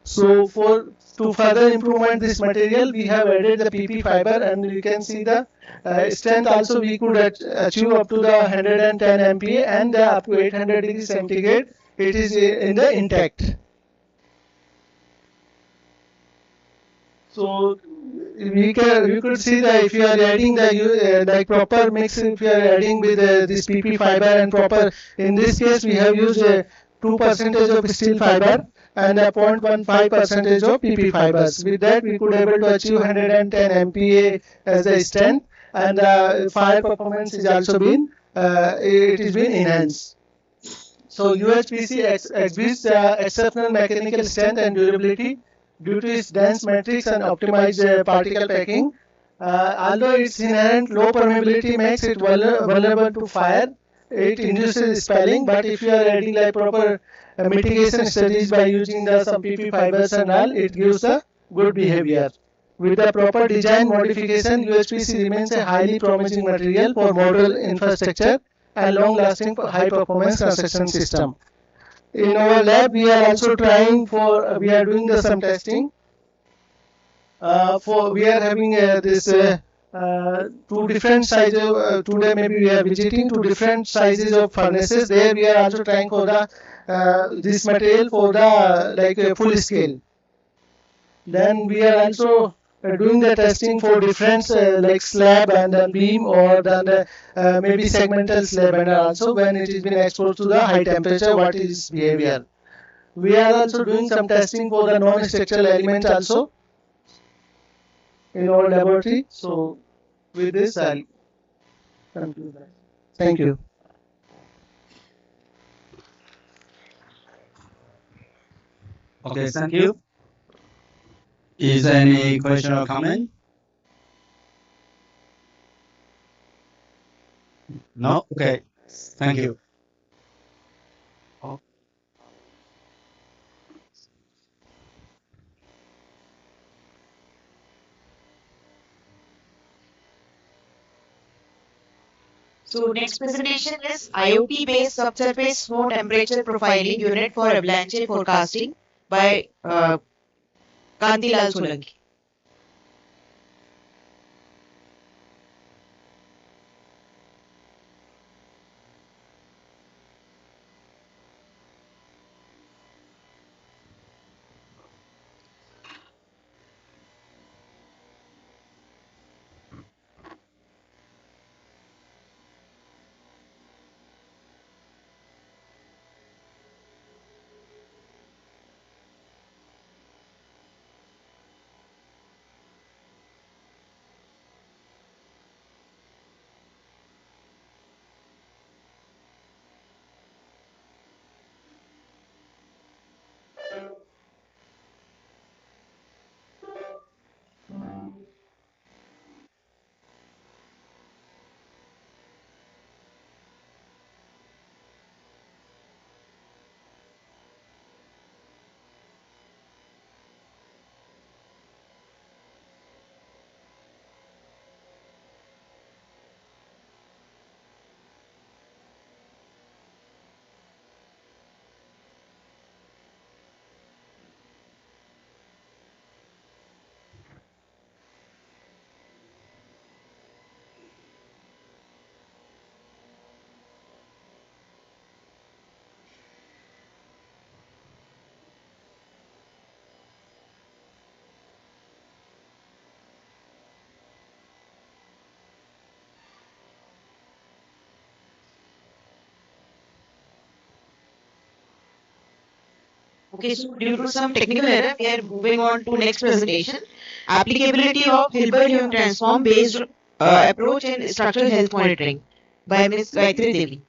So to further improvement this material, we have added the PP fiber, and you can see the strength also we could achieve up to the 110 MPa and up to 800 degrees centigrade. It is in the intact. So we could see that if you are adding the like proper mix, if you are adding with this PP fiber and proper, in this case we have used 2% of steel fiber and a 0.15% of PP fibers. With that we could able to achieve 110 MPa as the strength, and fire performance is also been it is been enhanced. So UHPC exhibits exceptional mechanical strength and durability due to its dense matrix and optimized particle packing. Although its inherent low permeability makes it vulnerable to fire, it induces spalling. But if you are adding like proper mitigation studies by using the some PP fibers and all, it gives a good behavior. With the proper design modification, UHPC remains a highly promising material for model infrastructure and long-lasting high-performance construction system. In our lab, we are also trying for, we are doing some testing. We are having this two different sizes. Today maybe we are visiting two different sizes of furnaces. There we are also trying for the this material for the like full scale. Then we are also doing the testing for different like slab and then beam, or then maybe segmental slab, and also when it is been exposed to the high temperature, what is behavior. We are also doing some testing for the non-structural elements also in our laboratory. So with this I'll conclude that. Thank you. Okay, thank you. Is there any question or comment? No? Okay. Thank you. So next presentation is IoT-based subsurface snow temperature profiling unit for avalanche forecasting by Kantilal Solanki. Okay, so due to some technical error, we are moving on to next presentation. Applicability of Hilbert-Hume transform based approach in structural health monitoring by Ms. Gayatri Devi.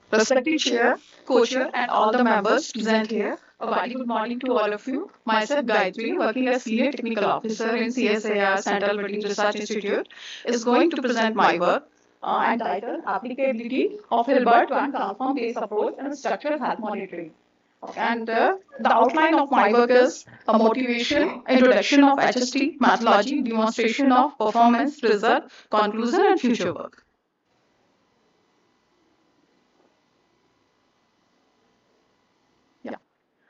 Respected Chair, Co-Chair, and all the members present here, a very good morning to all of you. Myself, Gayatri, working as Senior Technical Officer in CSIR-Central Research Institute, is going to present my work and titled Applicability of Hilbert and Transform-Based Approach in Structural Health Monitoring. And the outline of my work is a motivation, introduction of HST, methodology, demonstration of performance, result, conclusion, and future work.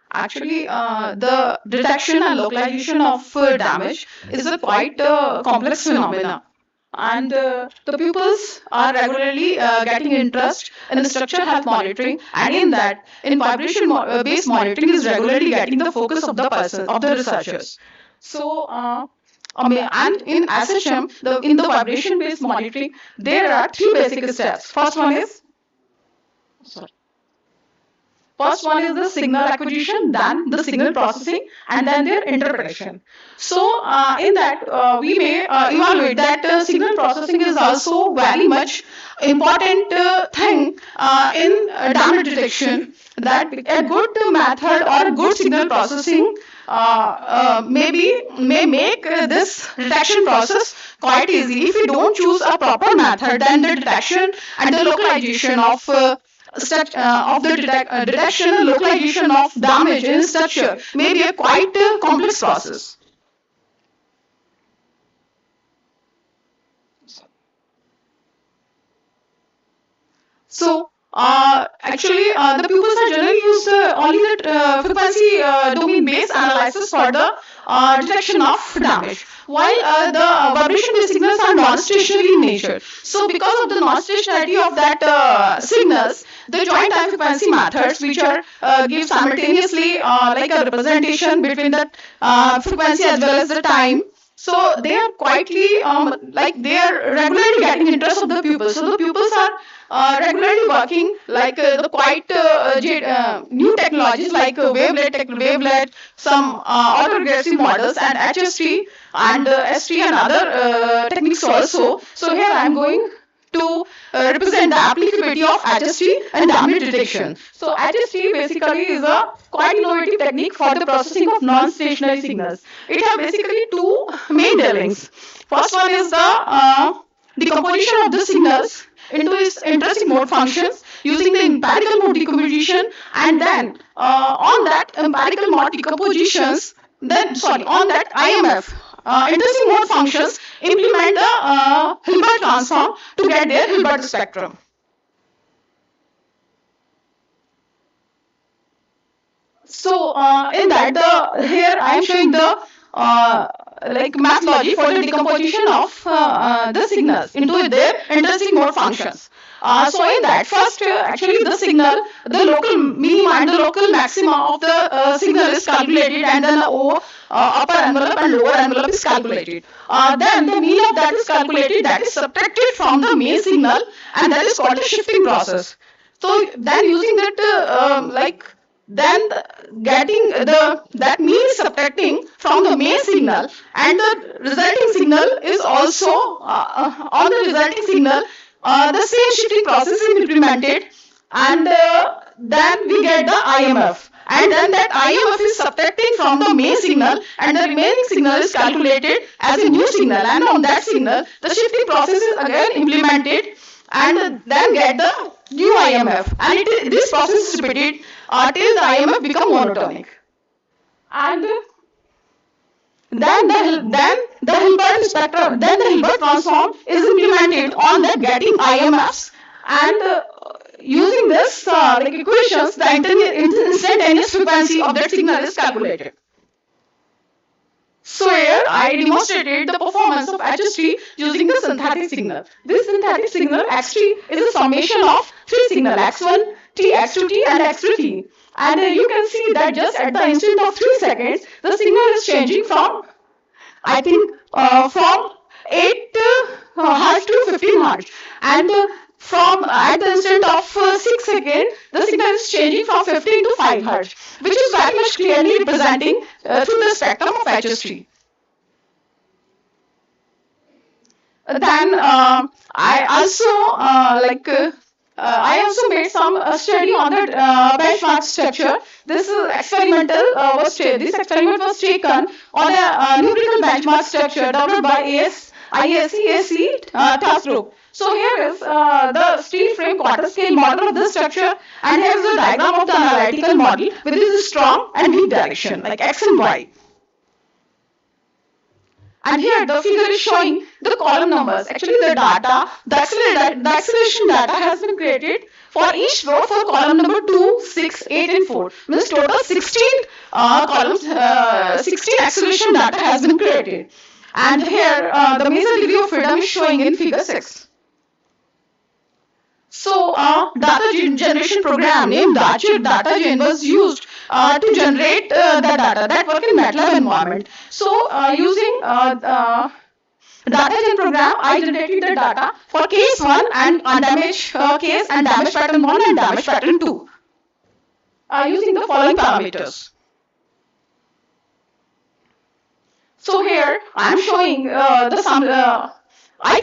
Actually, the detection and localization of damage is a quite complex phenomena. And the pupils are regularly getting interest in structural health monitoring, and in that, in vibration-based monitoring is regularly getting the focus of the researchers. So, and in SHM, in the vibration-based monitoring, there are three basic steps. First one is the signal acquisition, then the signal processing, and then their interpretation. So, in that, we may evaluate that signal processing is also very much important thing in damage detection. That a good method or a good signal processing may make this detection process quite easy. If you don't choose a proper method, then the detection and the localization of detection and localization of damage in structure may be a quite complex process. So, actually, the pupils are generally use only the frequency domain-based analysis for the detection of damage, while the vibration-based signals are non-stationary in nature. So, because of the non-stationarity of that signals, the joint time frequency methods, which are give simultaneously like a representation between the frequency as well as the time. So they are quietly like they are regularly getting interest of the pupils. So the pupils are regularly working like the quite new technologies like wavelet, some autoregressive models and HST and ST and other techniques also. So here I am going to represent the applicability of HST and damage detection. So HST basically is a quite innovative technique for the processing of non-stationary signals. It has basically two main dealings. First one is the decomposition of the signals into its intrinsic mode functions using the empirical mode decomposition, and then on that empirical mode decompositions, on that IMF. Intrinsic mode functions implement the Hilbert transform to get their Hilbert spectrum. So in that, here I am showing the like methodology for the decomposition of the signals into their intrinsic mode functions. So in that, first actually the signal, the local minima and the local maxima of the signal is calculated, and then the upper envelope and lower envelope is calculated. Then the mean of that is calculated, that is subtracted from the main signal, and that is called a shifting process. So then using that getting that mean is subtracting from the main signal, and the resulting signal is also on the resulting signal the same shifting process is implemented, and then we get the IMF, and then that IMF is subtracting from the main signal, and the remaining signal is calculated as a new signal, and on that signal the shifting process is again implemented, and then get the new IMF, and this process is repeated till the IMF become monotonic. And then the Hilbert spectrum, then the Hilbert transform is implemented on the getting IMFs, and using this like equations, the instantaneous frequency of that signal is calculated. So here I demonstrated the performance of HST using the synthetic signal. This synthetic signal X3 is a summation of three signals X1, T, X2T and X3T. And you can see that just at the instant of 3 seconds, the signal is changing from, I think, from 8 Hz to 15 Hz. And from at the instant of 6 seconds, the signal is changing from 15 to 5 Hz, which is very much clearly representing through the spectrum of HST. Then I also made some study on the benchmark structure. This experiment was taken on a numerical benchmark structure developed by IAC task group. So here is the steel frame quarter scale model of this structure, and here is the diagram of the analytical model with this strong and weak direction like X and Y. And here the figure is showing the column numbers. Actually the data, the acceleration data has been created for each row for column number 2, 6, 8 and 4. Means total 16 columns, 16 acceleration data has been created. And here the major degree of freedom is showing in figure 6. So, data generation program named DataGen was used to generate the data that work in MATLAB environment. So, using DataGen program, I generated the data for case 1 and undamaged case and damage pattern 1 and damage pattern 2 using the following parameters. So here I am showing the sum. I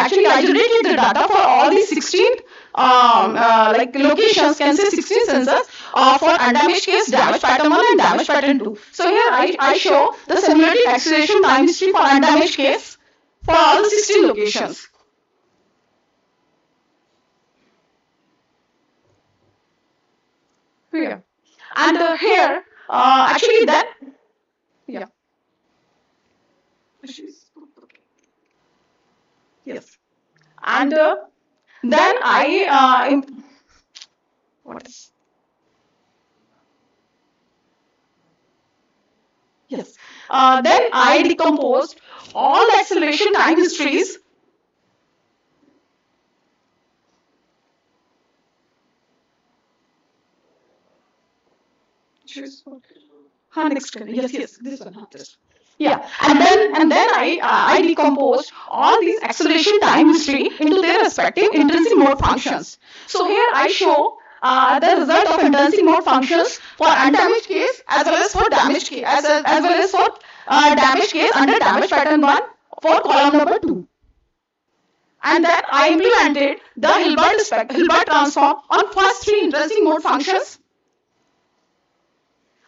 generated the data for all these 16 like locations, can say 16 sensors for undamaged case, damage pattern 1 and damage pattern 2. So here I show the simulated acceleration time history for undamaged case for all the 16 locations. Here. And here actually then, yeah. Yes. And then what is? Yes. Then I decomposed all the acceleration time histories. Next. Yes, this one. This. Yeah, and then I decomposed all these acceleration time history into their respective intrinsic mode functions. So here I show the result of intrinsic mode functions for undamaged case as well as for damaged case as well as for damaged case under damage pattern 1 for column number 2. And then I implemented the Hilbert transform on first 3 intrinsic mode functions.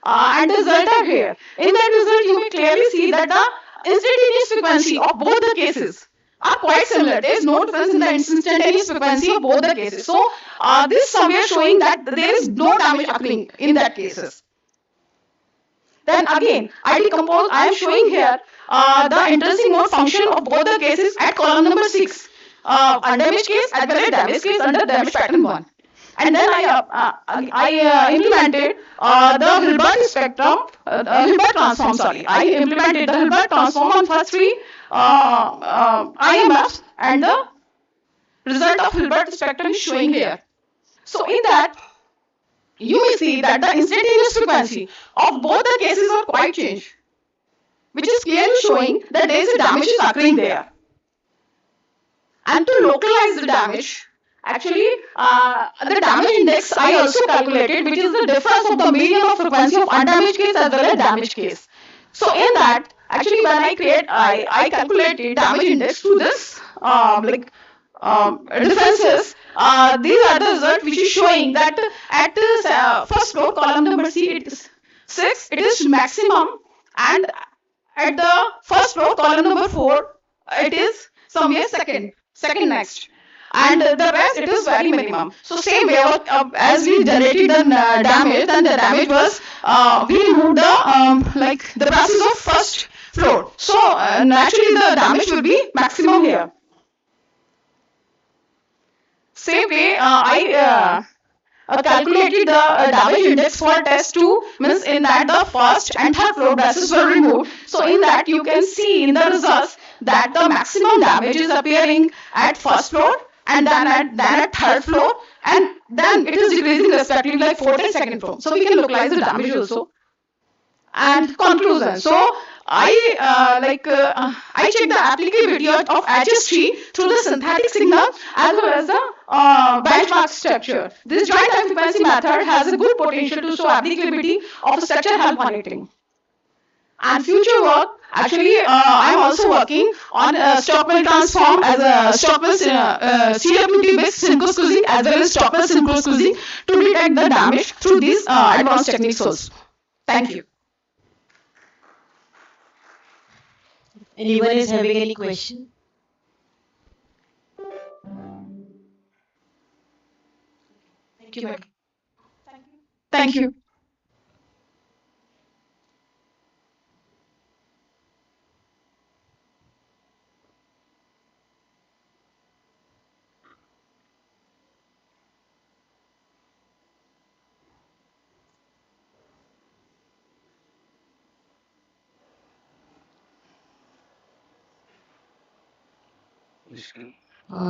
And the result are here. In that result, you may clearly see that the instantaneous frequency of both the cases are quite similar. There is no difference in the instantaneous frequency of both the cases. So, this somewhere showing that there is no damage occurring in that cases. Then again, I am showing here the intrinsic mode function of both the cases at column number 6. Undamaged case as well as damaged case under damage pattern 1. And then I implemented the Hilbert transform. I implemented the Hilbert transform on first 3 IMFs, and the result of Hilbert spectrum is showing here. So in that, you may see that the instantaneous frequency of both the cases are quite changed, which is clearly showing that there is a damage is occurring there. And to localize the damage, actually, the damage index I also calculated, which is the difference of the median of frequency of undamaged case as well as damaged case. So in that, actually, when I calculated damage index through this differences. These are the results which is showing that at the first floor column number C, it is 6, it is maximum, and at the first floor column number 4, it is somewhere second next. And the rest, it is very minimum. So same way, as we generated the damage, then the damage was, we removed the process of first floor. So naturally the damage will be maximum here. Same way, I calculated the damage index for test 2, means in that the first and third floor brushes were removed. So in that you can see in the results that the maximum damage is appearing at first floor, and then at third floor, and then it is decreasing respectively like fourth and second floor. So we can localize the damage also. And conclusion. So I check the applicability of HST through the synthetic signal as well as the benchmark structure. This joint time frequency method has a good potential to show applicability of structure health monitoring. And future work, actually, I am also working on Stockwell transform as a Stockwell CWT based synchro-squeezing as well as Stockwell synchro-squeezing to detect the damage through these advanced techniques also. Thank you. Anyone is having any question? Thank you, madam. Thank you.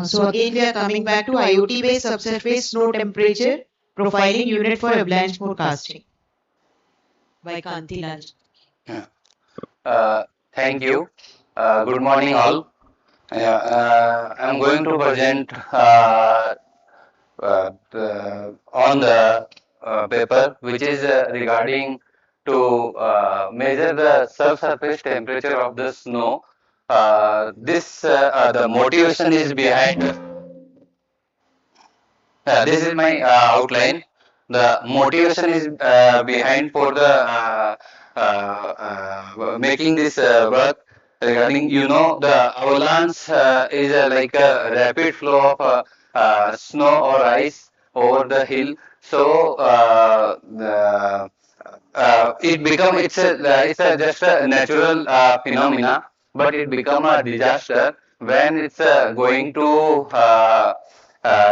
So again, we are coming back to IoT-based subsurface snow temperature profiling unit for avalanche forecasting by Kantilal. Yeah. Thank you. Good morning, all. Yeah, I'm going to present on the paper which is regarding to measure the subsurface temperature of the snow. The motivation is behind. This is my outline. The motivation is behind for the making this work regarding, the avalanche is like a rapid flow of snow or ice over the hill. So it's a just a natural phenomena, but it become a disaster when it's going to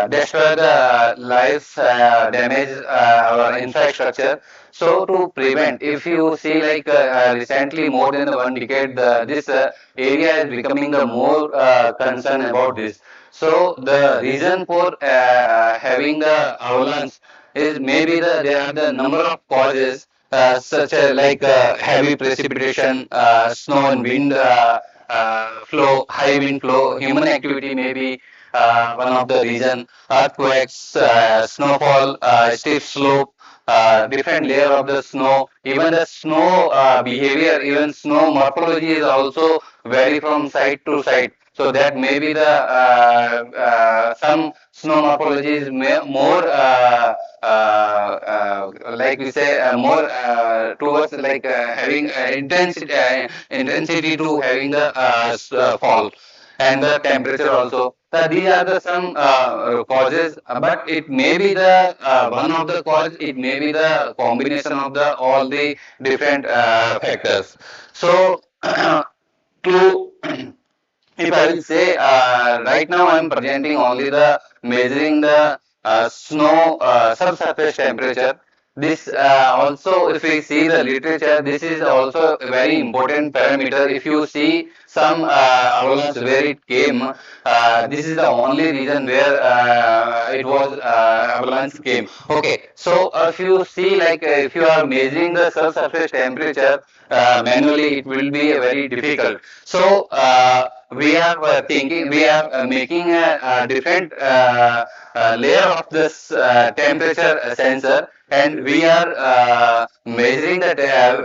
destroy the lives, damage our infrastructure. So to prevent, if you see like recently more than 1 decade, this area is becoming the more concern about this. So the reason for having the avalanche is maybe there are the number of causes such as like heavy precipitation, snow and wind flow, high wind flow, human activity may be one of the reason, earthquakes, snowfall, steep slope, different layer of the snow, even the snow behavior, even snow morphology is also vary from site to site. So that may be the some snow morphology is more like we say more towards like having intensity to having the fall and the temperature also. So these are the some causes, but it may be the one of the cause. It may be the combination of the all the different factors. So to if I will say right now I am presenting only the measuring the snow subsurface temperature. This also, if we see the literature, this is also a very important parameter. If you see some avalanche where it came, this is the only reason where it was avalanche came. Okay, so if you see like if you are measuring the subsurface temperature manually, it will be very difficult. So we are thinking, we are making a different layer of this temperature sensor, and we are measuring the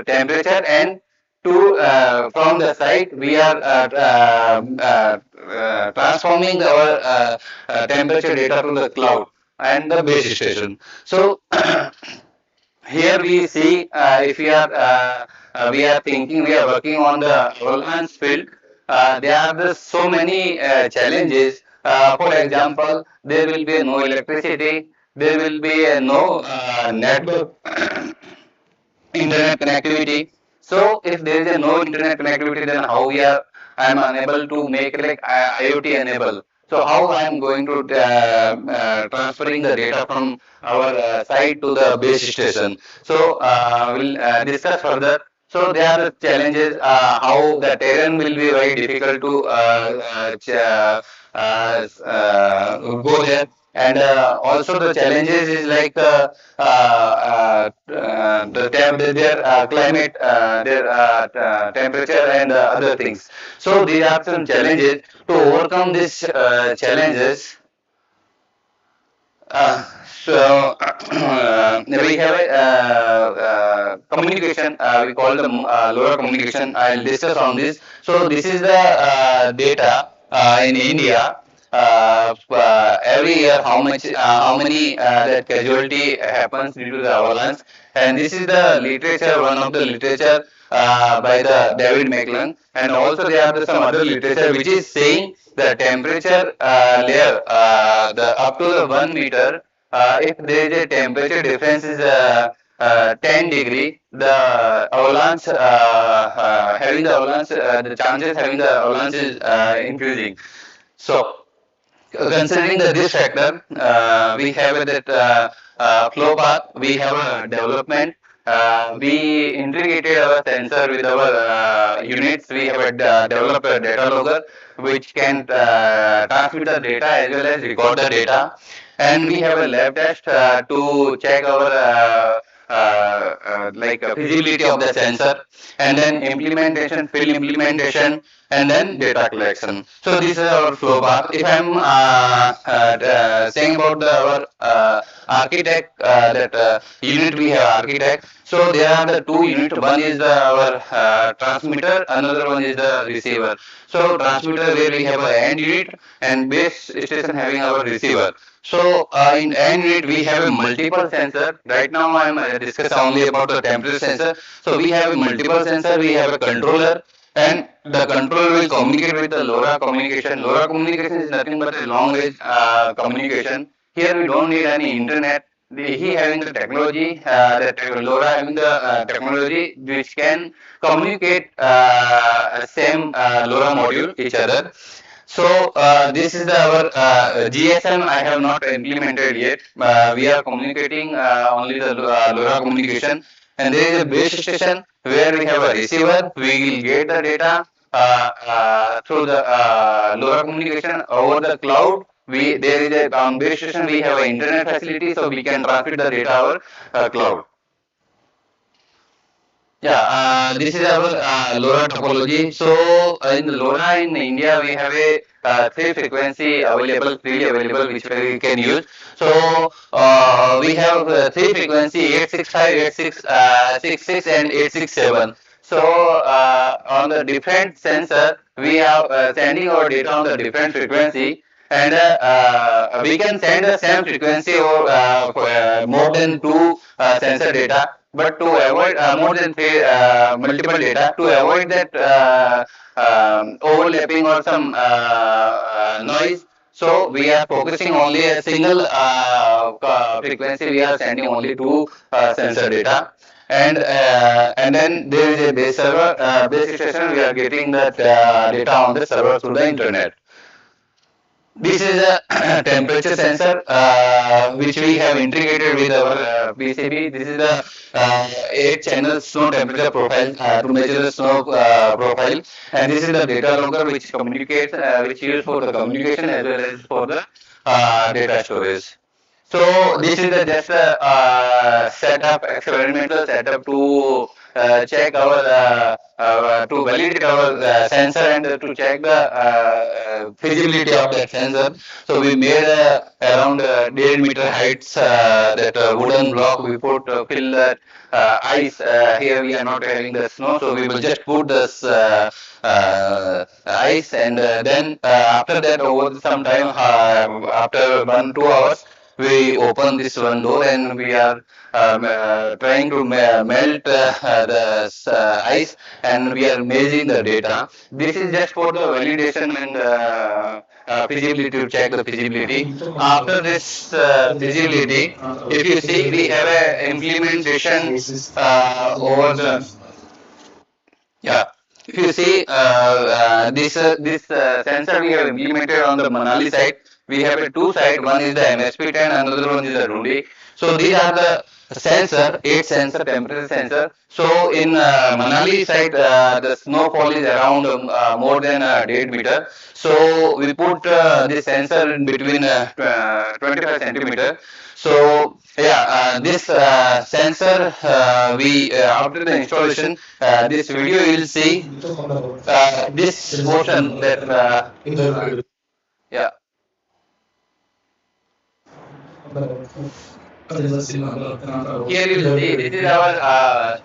temperature, and to from the site we are transforming our temperature data to the cloud and the base station. So here we see if we are thinking, we are working on the avalanche field. There are so many challenges. For example, there will be no electricity, there will be no network internet connectivity. So if there is a no internet connectivity, then how we are I am unable to make like IoT enable. So how I am going to transferring the data from our site to the base station. So we'll discuss further. So there are the challenges, how the terrain will be very difficult to go there, and also the challenges is like their climate, their temperature and other things. So these are some challenges. To overcome these challenges, so we have a communication. We call the lower communication. I'll discuss on this. So this is the data in India. Every year, how many that casualty happens due to the avalanche, and this is the literature. One of the literature by the David Macklen, and also there are some other literature which is saying the temperature layer, the up to the 1 meter if there is a temperature difference is 10 degree, the avalanche having the avalanche, the chances having the avalanche is increasing. So considering the this factor, we have that flow path, we have a development. We integrated our sensor with our units. We have developed a data logger which can transmit the data as well as record the data. And we have a lab test to check our feasibility of the sensor, and then implementation, field implementation, and then data collection. So this is our flow path. If I'm saying about our architect, that unit we have architect. So there are the two units. One is our transmitter, another one is the receiver. So transmitter where we have a end unit, and base station having our receiver. So in end unit we have a multiple sensor. Right now I am discuss only about the temperature sensor. So we have a multiple sensor. We have a controller, and the controller will communicate with the LoRa communication. LoRa communication is nothing but a long range communication. Here we don't need any internet. He having the technology, LoRa having the technology which can communicate same LoRa module each other. So this is our GSM. I have not implemented yet. We are communicating only the LoRa communication, and there is a base station where we have a receiver. We will get the data through the LoRa communication over the cloud. We there is a on base station we have an internet facility, so we can transmit the data over cloud. Yeah, this is our LoRa topology. So in LoRa in India, we have a three frequency available, freely available, which we can use. So we have three frequency 865, 866, and 867. So on the different sensor, we are sending our data on the different frequency, and we can send the same frequency or more than two sensor data, but to avoid more than three multiple data, to avoid that overlapping or some noise. So we are focusing only a single frequency. We are sending only two sensor data, and then there is a base server, base station. We are getting that data on the server through the internet. This is a temperature sensor which we have integrated with our PCB. This is the 8-channel snow temperature profile to measure the snow profile, and this is the data logger which communicates, which is used for the communication as well as for the data storage. So this is the just a setup, experimental setup to check our to validate our sensor and to check the feasibility of that sensor. So we made around 1.5 meter heights that wooden block. We put fill that ice. Here we are not having the snow, so we will just put this ice, and then after that over some time, after 1 2 hours, we open this one door, and we are trying to melt the ice, and we are measuring the data. This is just for the validation and feasibility, to check the feasibility. After this feasibility, if you see, we have a implementation over the, yeah. If you see this sensor we have implemented on the Manali side, we have a two side. One is the MSP10, another one is the Roorkee. So these are the sensor, 8 sensor, temperature sensor. So in Manali side, the snowfall is around more than 1.5 meter. So we put this sensor in between 25 centimeter. So yeah, this sensor, we after the installation, this video you will see this motion that yeah. Here you will see, this is our our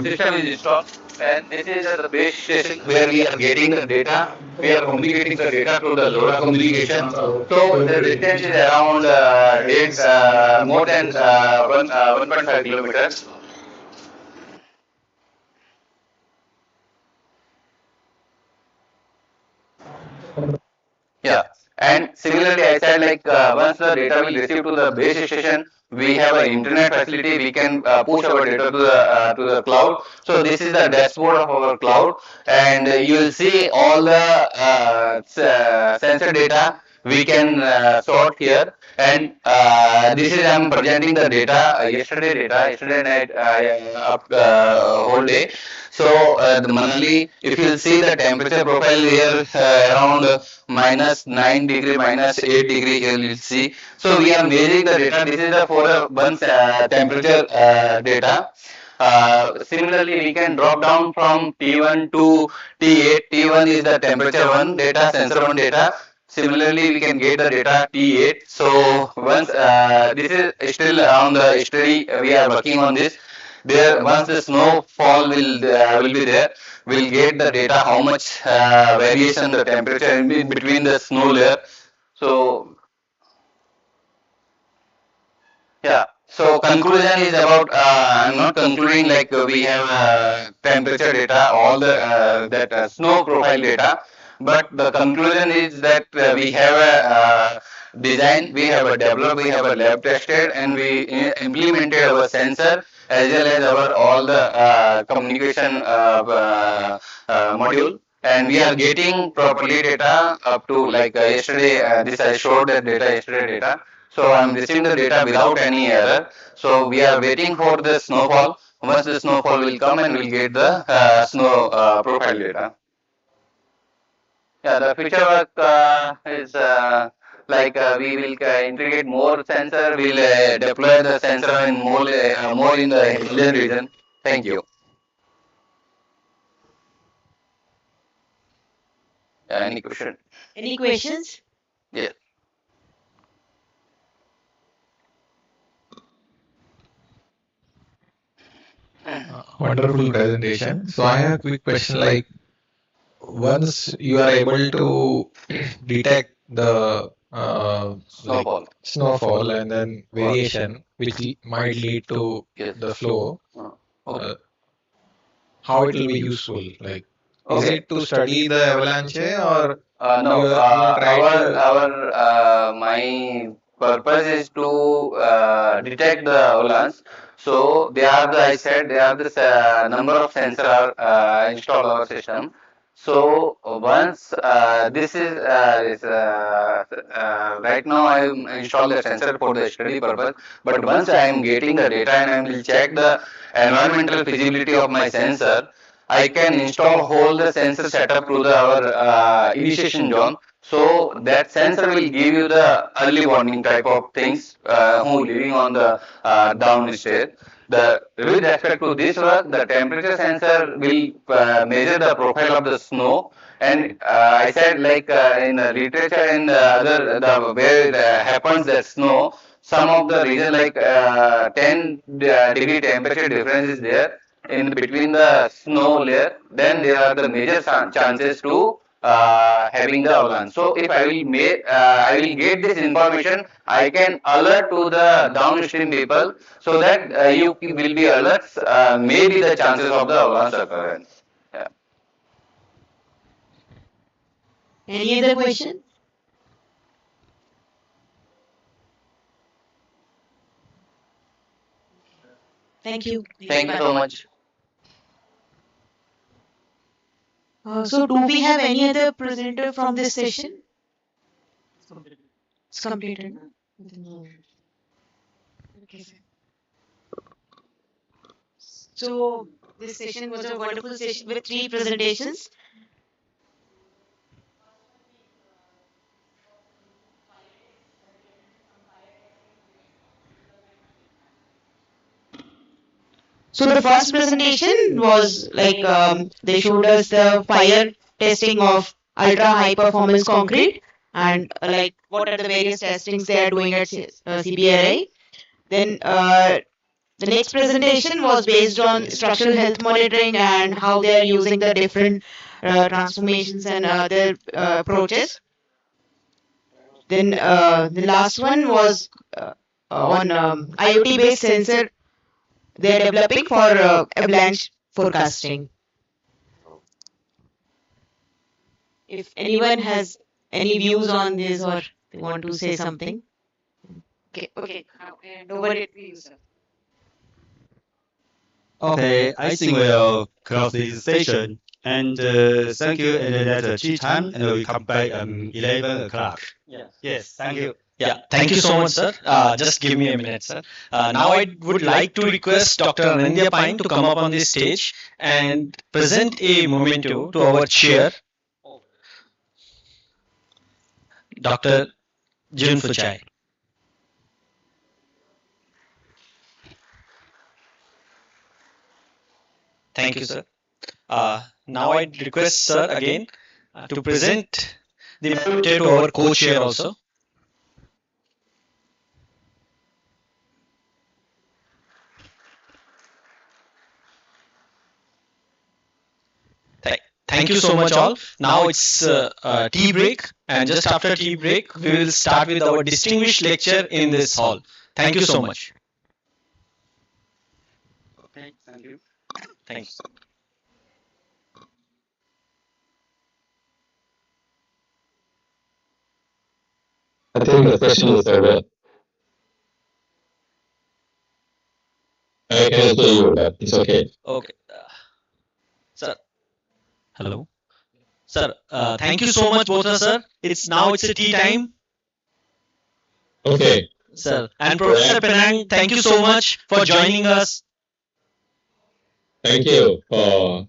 system is installed, and this is the base station where we are getting the data. We are communicating the data through the LoRa communication. So the distance is around more than 1.5 kilometers. Yeah. And similarly, I said like once the data will receive to the base station, we have an internet facility. We can push our data to the cloud. So this is the dashboard of our cloud, and you will see all the sensor data we can sort here. And this is I'm presenting the data yesterday night up whole day. So the Manali, if you see the temperature profile here around minus 9 degree, minus 8 degree here you'll see. So we are measuring the data. This is the for one temperature data. Similarly, we can drop down from T1 to T8. T1 is the temperature one data, sensor one data. Similarly, we can get the data T8. So once this is still on the study, we are working on this. There, once the snowfall will be there, we'll get the data how much variation the temperature in between the snow layer. So yeah. So conclusion is about I'm not concluding like we have temperature data, all the that snow profile data, but the conclusion is that we have a design, we have a developed, we have a lab tested, and we implemented our sensor as well as our all the communication module. And we are getting properly data up to like yesterday. This I showed that data yesterday data. So I'm receiving the data without any error. So we are waiting for the snowfall. Once the snowfall will come and we'll get the snow profile data. Yeah, the future work is like we will integrate more sensor. We'll deploy the sensor in more in the Himalayan region. Thank you. Any question? Any questions? Yeah. Wonderful presentation. So I have a quick question like once you are able to detect the like Snowfall. snowfall and then variation which might lead to Yes. the flow, Okay. how it will be useful? Like is Okay. it to study the avalanche or No, you will try to our my purpose is to detect the avalanche. So they are the I said they are the number of sensor are installed our system. So once right now I install the sensor for the study purpose. But once I am getting the data and I will check the environmental feasibility of my sensor, I can install whole the sensor setup to the our initiation zone. So that sensor will give you the early warning type of things who living on the downstairs. The with respect to this work, the temperature sensor will measure the profile of the snow. And I said like in the literature and the other the where it happens that snow, some of the region like 10 degree temperature difference is there in between the snow layer, then there are the major chances to having the avalanche. So if I will get this information, I can alert to the downstream people so that you will be alert. Maybe the chances of the avalanche occurrence. Yeah. Any other question? Thank you. Thank you so much. So do we have any other presenter from this session? It's completed. No? Okay. So this session was a wonderful session with 3 presentations. So the first presentation was like they showed us the fire testing of ultra high performance concrete and like what are the various testings they are doing at CBRI. Then the next presentation was based on structural health monitoring and how they are using the different transformations and other approaches. Then the last one was on IoT based sensor they are developing for avalanche forecasting. If anyone has any views on this or they want to say something? Okay. And over it to you, sir. Okay, I think we'll close this session. And thank you. And that's the tea time. And we come back 11 o'clock. Yes, thank you. Yeah, thank you so much, sir. Just give me a minute, sir. Now I would like to request Dr. Anindya Pine to come up on this stage and present a memento to our chair, Dr. Jun Fuchai. Thank you, sir. Now I request sir again to present the memento to our co-chair also. Thank you so much all. Now it's tea break, and just after tea break we will start with our distinguished lecture in this hall. Thank you so much. Okay, thank you. Thanks. I think the question is over. I can hear you, but it's okay. Okay. Sir. Hello. Sir, thank you so much both of us, sir. It's a tea time. Okay. Sir. And Professor Penang, thank you so much for joining us. Thank you for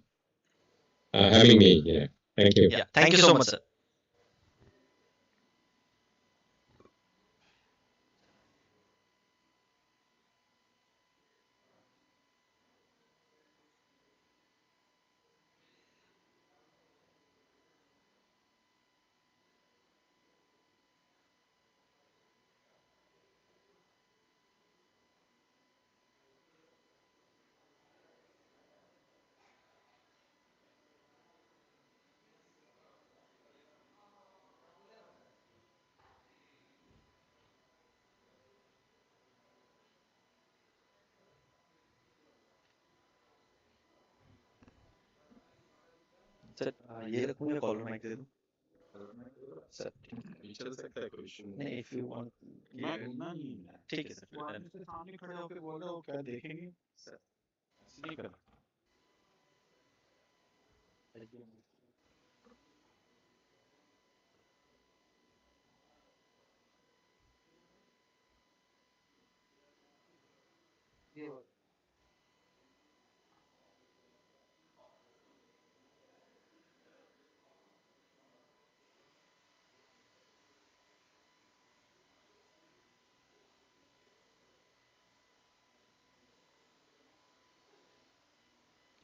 having me here. Thank you. Yeah, thank you so much, sir. Sir ये रखूँ या collar mic दे दूँ sir नहीं if you want ठीक है sir आदमी से सामने खड़े होकर बोल रहा हो क्या देखेंगे सर ऐसे नहीं करना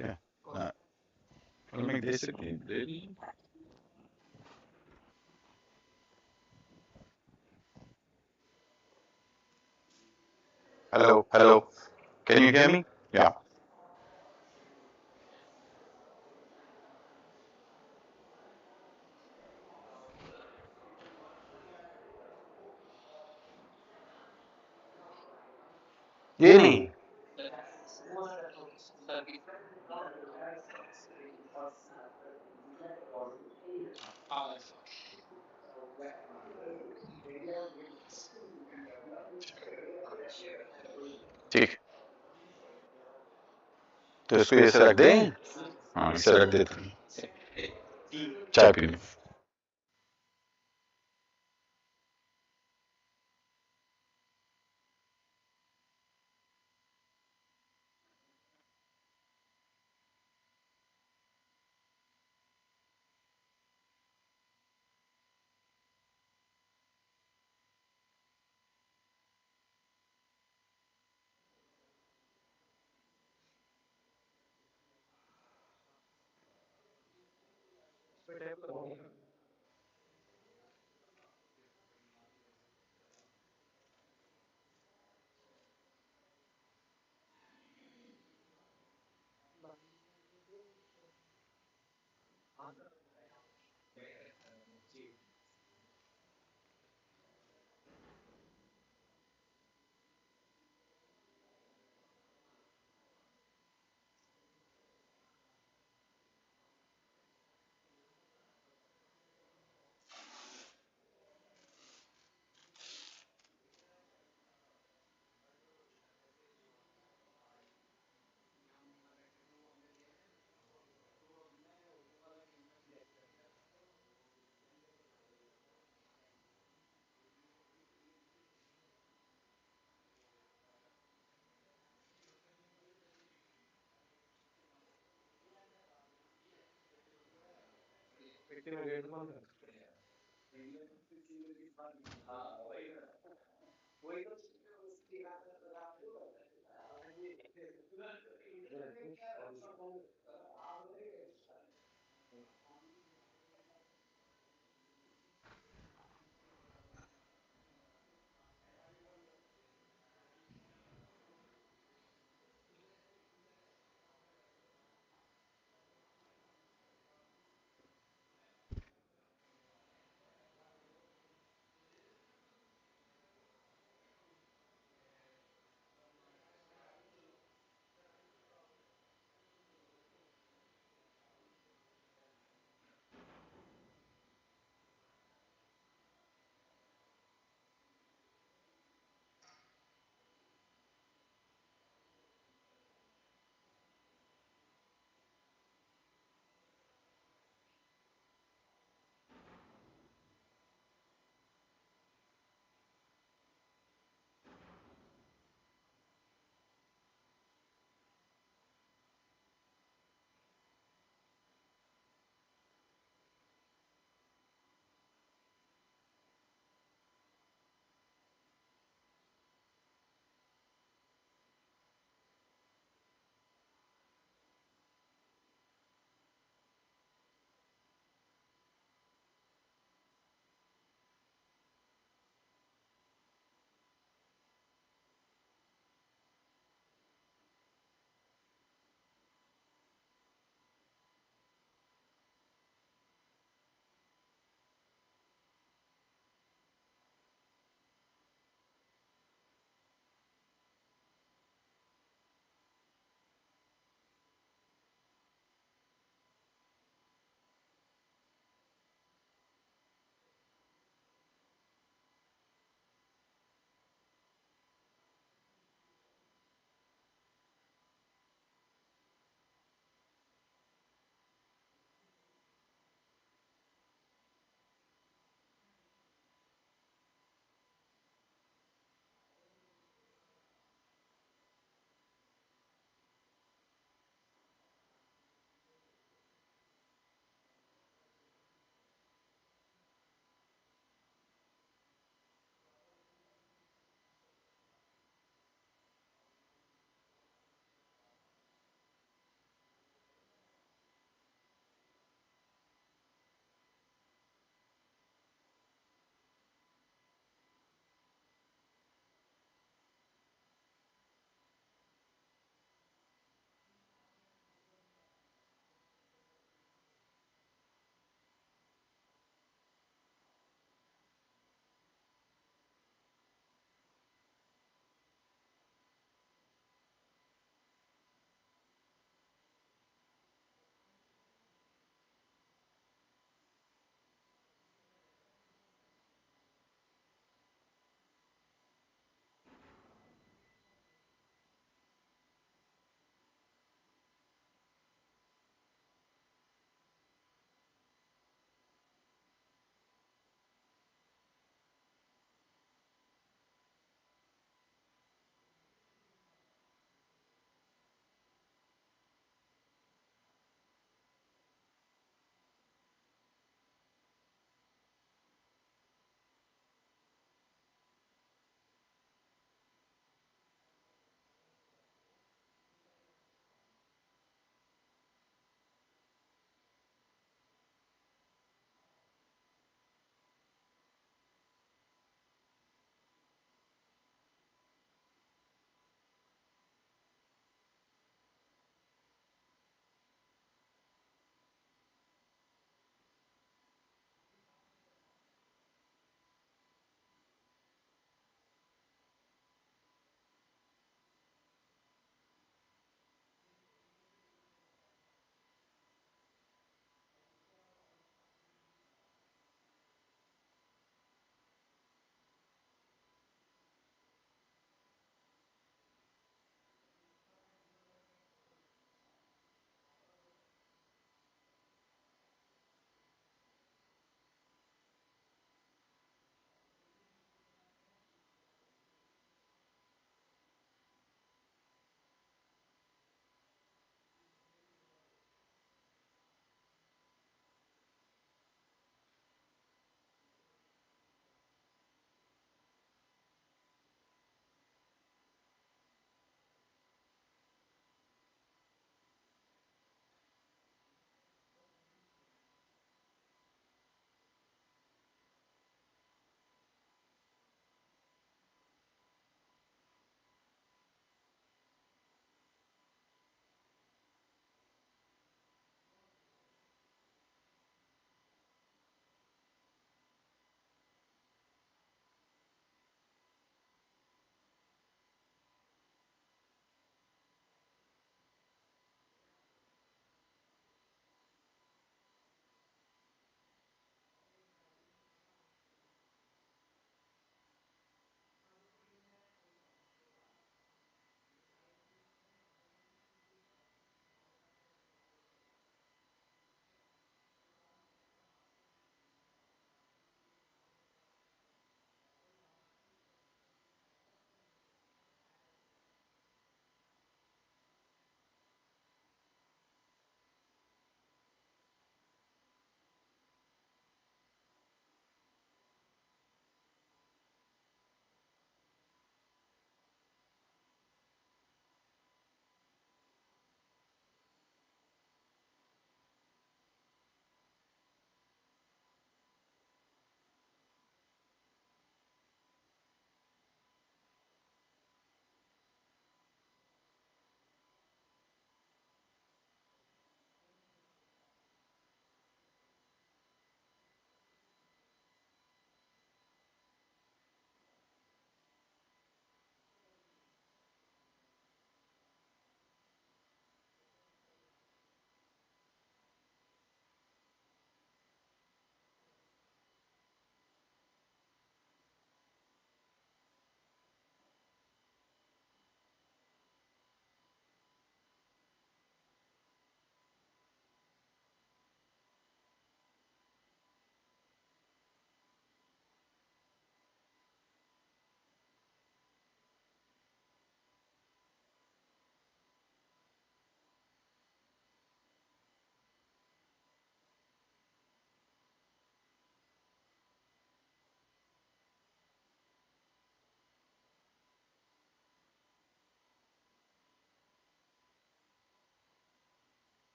क्या कॉलर माइक दे सकते हैं दे दीजिए Hello, hello. Can you hear me? Yeah. ये नहीं ठीक तो इसको ऐसे रख दें हाँ इसे रख देते हैं चाय पीने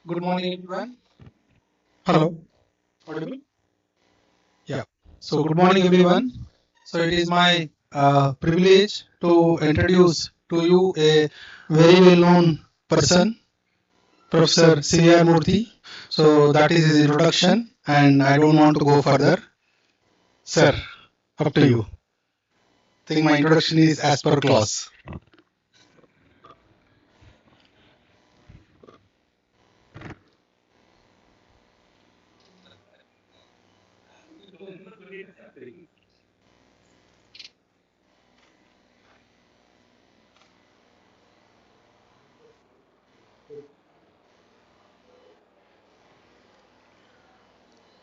Good morning, everyone. Hello. Audible? Yeah. So, good morning, everyone. So, it is my privilege to introduce to you a very well-known person, Professor C.R. Murthy. So, that is his introduction, and I don't want to go further. Sir, up to you. I think my introduction is as per clause.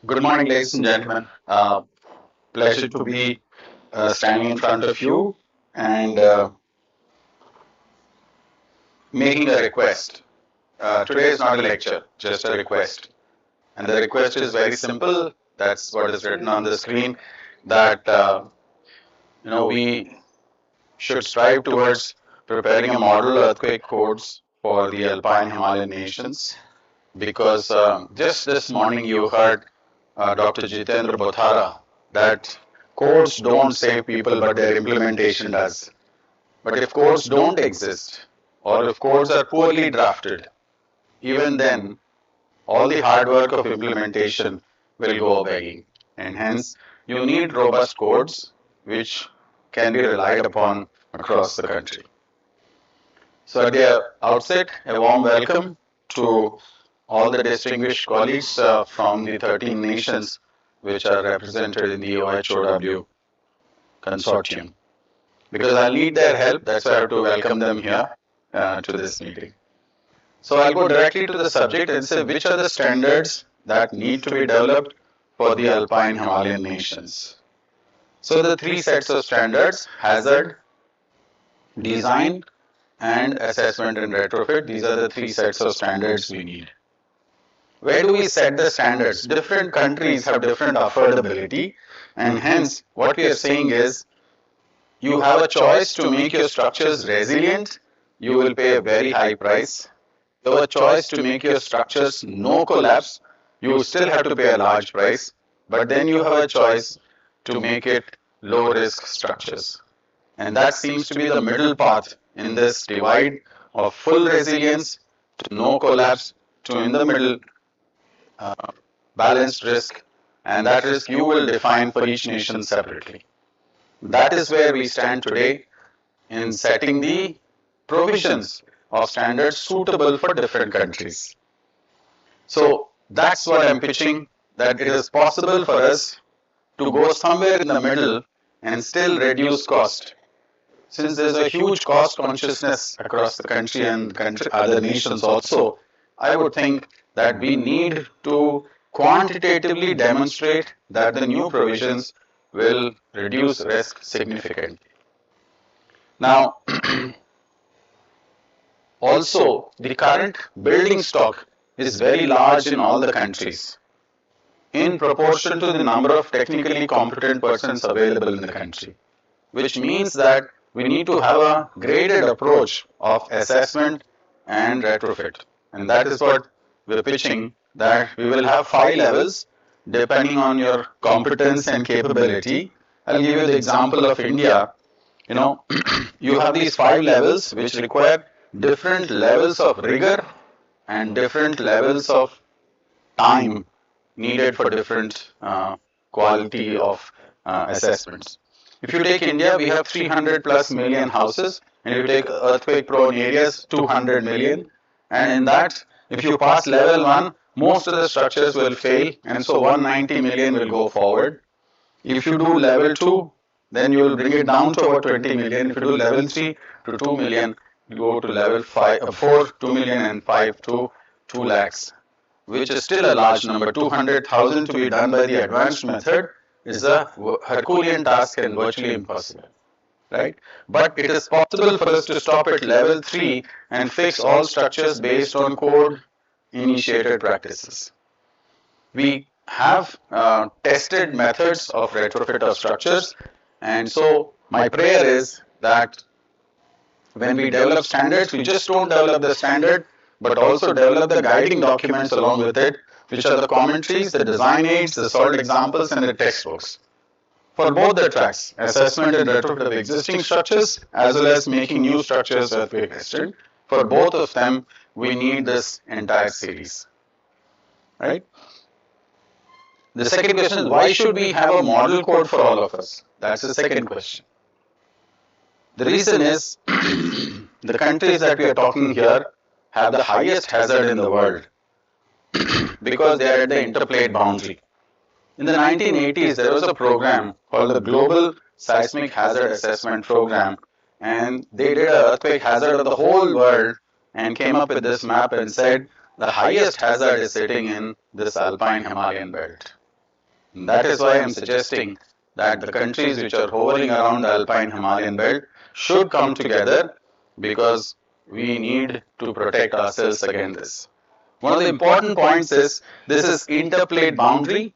Good morning, ladies and gentlemen. Pleasure to be standing in front of you and making a request. Today is not a lecture, just a request. And the request is very simple. That's what is written on the screen. That we should strive towards preparing a model earthquake codes for the Alpine Himalayan nations. Because just this morning you heard Dr. Jitendra Bothara that codes don't save people, but their implementation does. But if codes don't exist, or if codes are poorly drafted, even then, all the hard work of implementation will go begging. And hence, you need robust codes which can be relied upon across the country. So, at the outset, a warm welcome to all the distinguished colleagues from the 13 nations which are represented in the OHOW consortium. Because I'll need their help, that's why I have to welcome them here to this meeting. So I'll go directly to the subject and say which are the standards that need to be developed for the Alpine Himalayan nations. So the three sets of standards: hazard, design, and assessment and retrofit. These are the three sets of standards we need. Where do we set the standards? Different countries have different affordability, and hence what we are saying is you have a choice to make your structures resilient, you will pay a very high price. You have a choice to make your structures no collapse, you still have to pay a large price, but then you have a choice to make it low risk structures. And that seems to be the middle path in this divide of full resilience to no collapse to in the middle balanced risk, and that risk you will define for each nation separately. That is where we stand today in setting the provisions of standards suitable for different countries. So that's what I'm pitching, that it is possible for us to go somewhere in the middle and still reduce cost. Since there's a huge cost consciousness across the country and other nations also, I would think that we need to quantitatively demonstrate that the new provisions will reduce risk significantly. Now, also, the current building stock is very large in all the countries in proportion to the number of technically competent persons available in the country, which means that we need to have a graded approach of assessment and retrofit. And that is what we're pitching, that we will have 5 levels depending on your competence and capability. I'll give you the example of India. You have these 5 levels which require different levels of rigor and different levels of time needed for different quality of assessments. If you take India, we have 300 plus million houses, and if you take earthquake prone areas, 200 million, and in that, if you pass level 1, most of the structures will fail, and so 190 million will go forward. If you do level 2, then you will bring it down to about 20 million. If you do level 3 to 2 million, you go to level 4, 2 million, and 5 to 2 lakhs, which is still a large number. 200,000 to be done by the advanced method is a Herculean task and virtually impossible, right? But it is possible for us to stop at level 3 and fix all structures based on code initiated practices. We have tested methods of retrofit of structures, and so my prayer is that when we develop standards, we just don't develop the standard, but also develop the guiding documents along with it, which are the commentaries, the design aids, the solved examples, and the textbooks. For both the tracks, assessment and retrofit of existing structures, as well as making new structures earthquake resistant, for both of them, we need this entire series, right? The second question is, why should we have a model code for all of us? That's the second question. The reason is, the countries that we are talking here have the highest hazard in the world because they are at the interplate boundary. In the 1980s, there was a program called the Global Seismic Hazard Assessment Program, and they did an earthquake hazard of the whole world and came up with this map and said the highest hazard is sitting in this alpine Himalayan belt. And that is why I am suggesting that the countries which are hovering around the alpine Himalayan belt should come together because we need to protect ourselves against this. One of the important points is this is interplate boundary,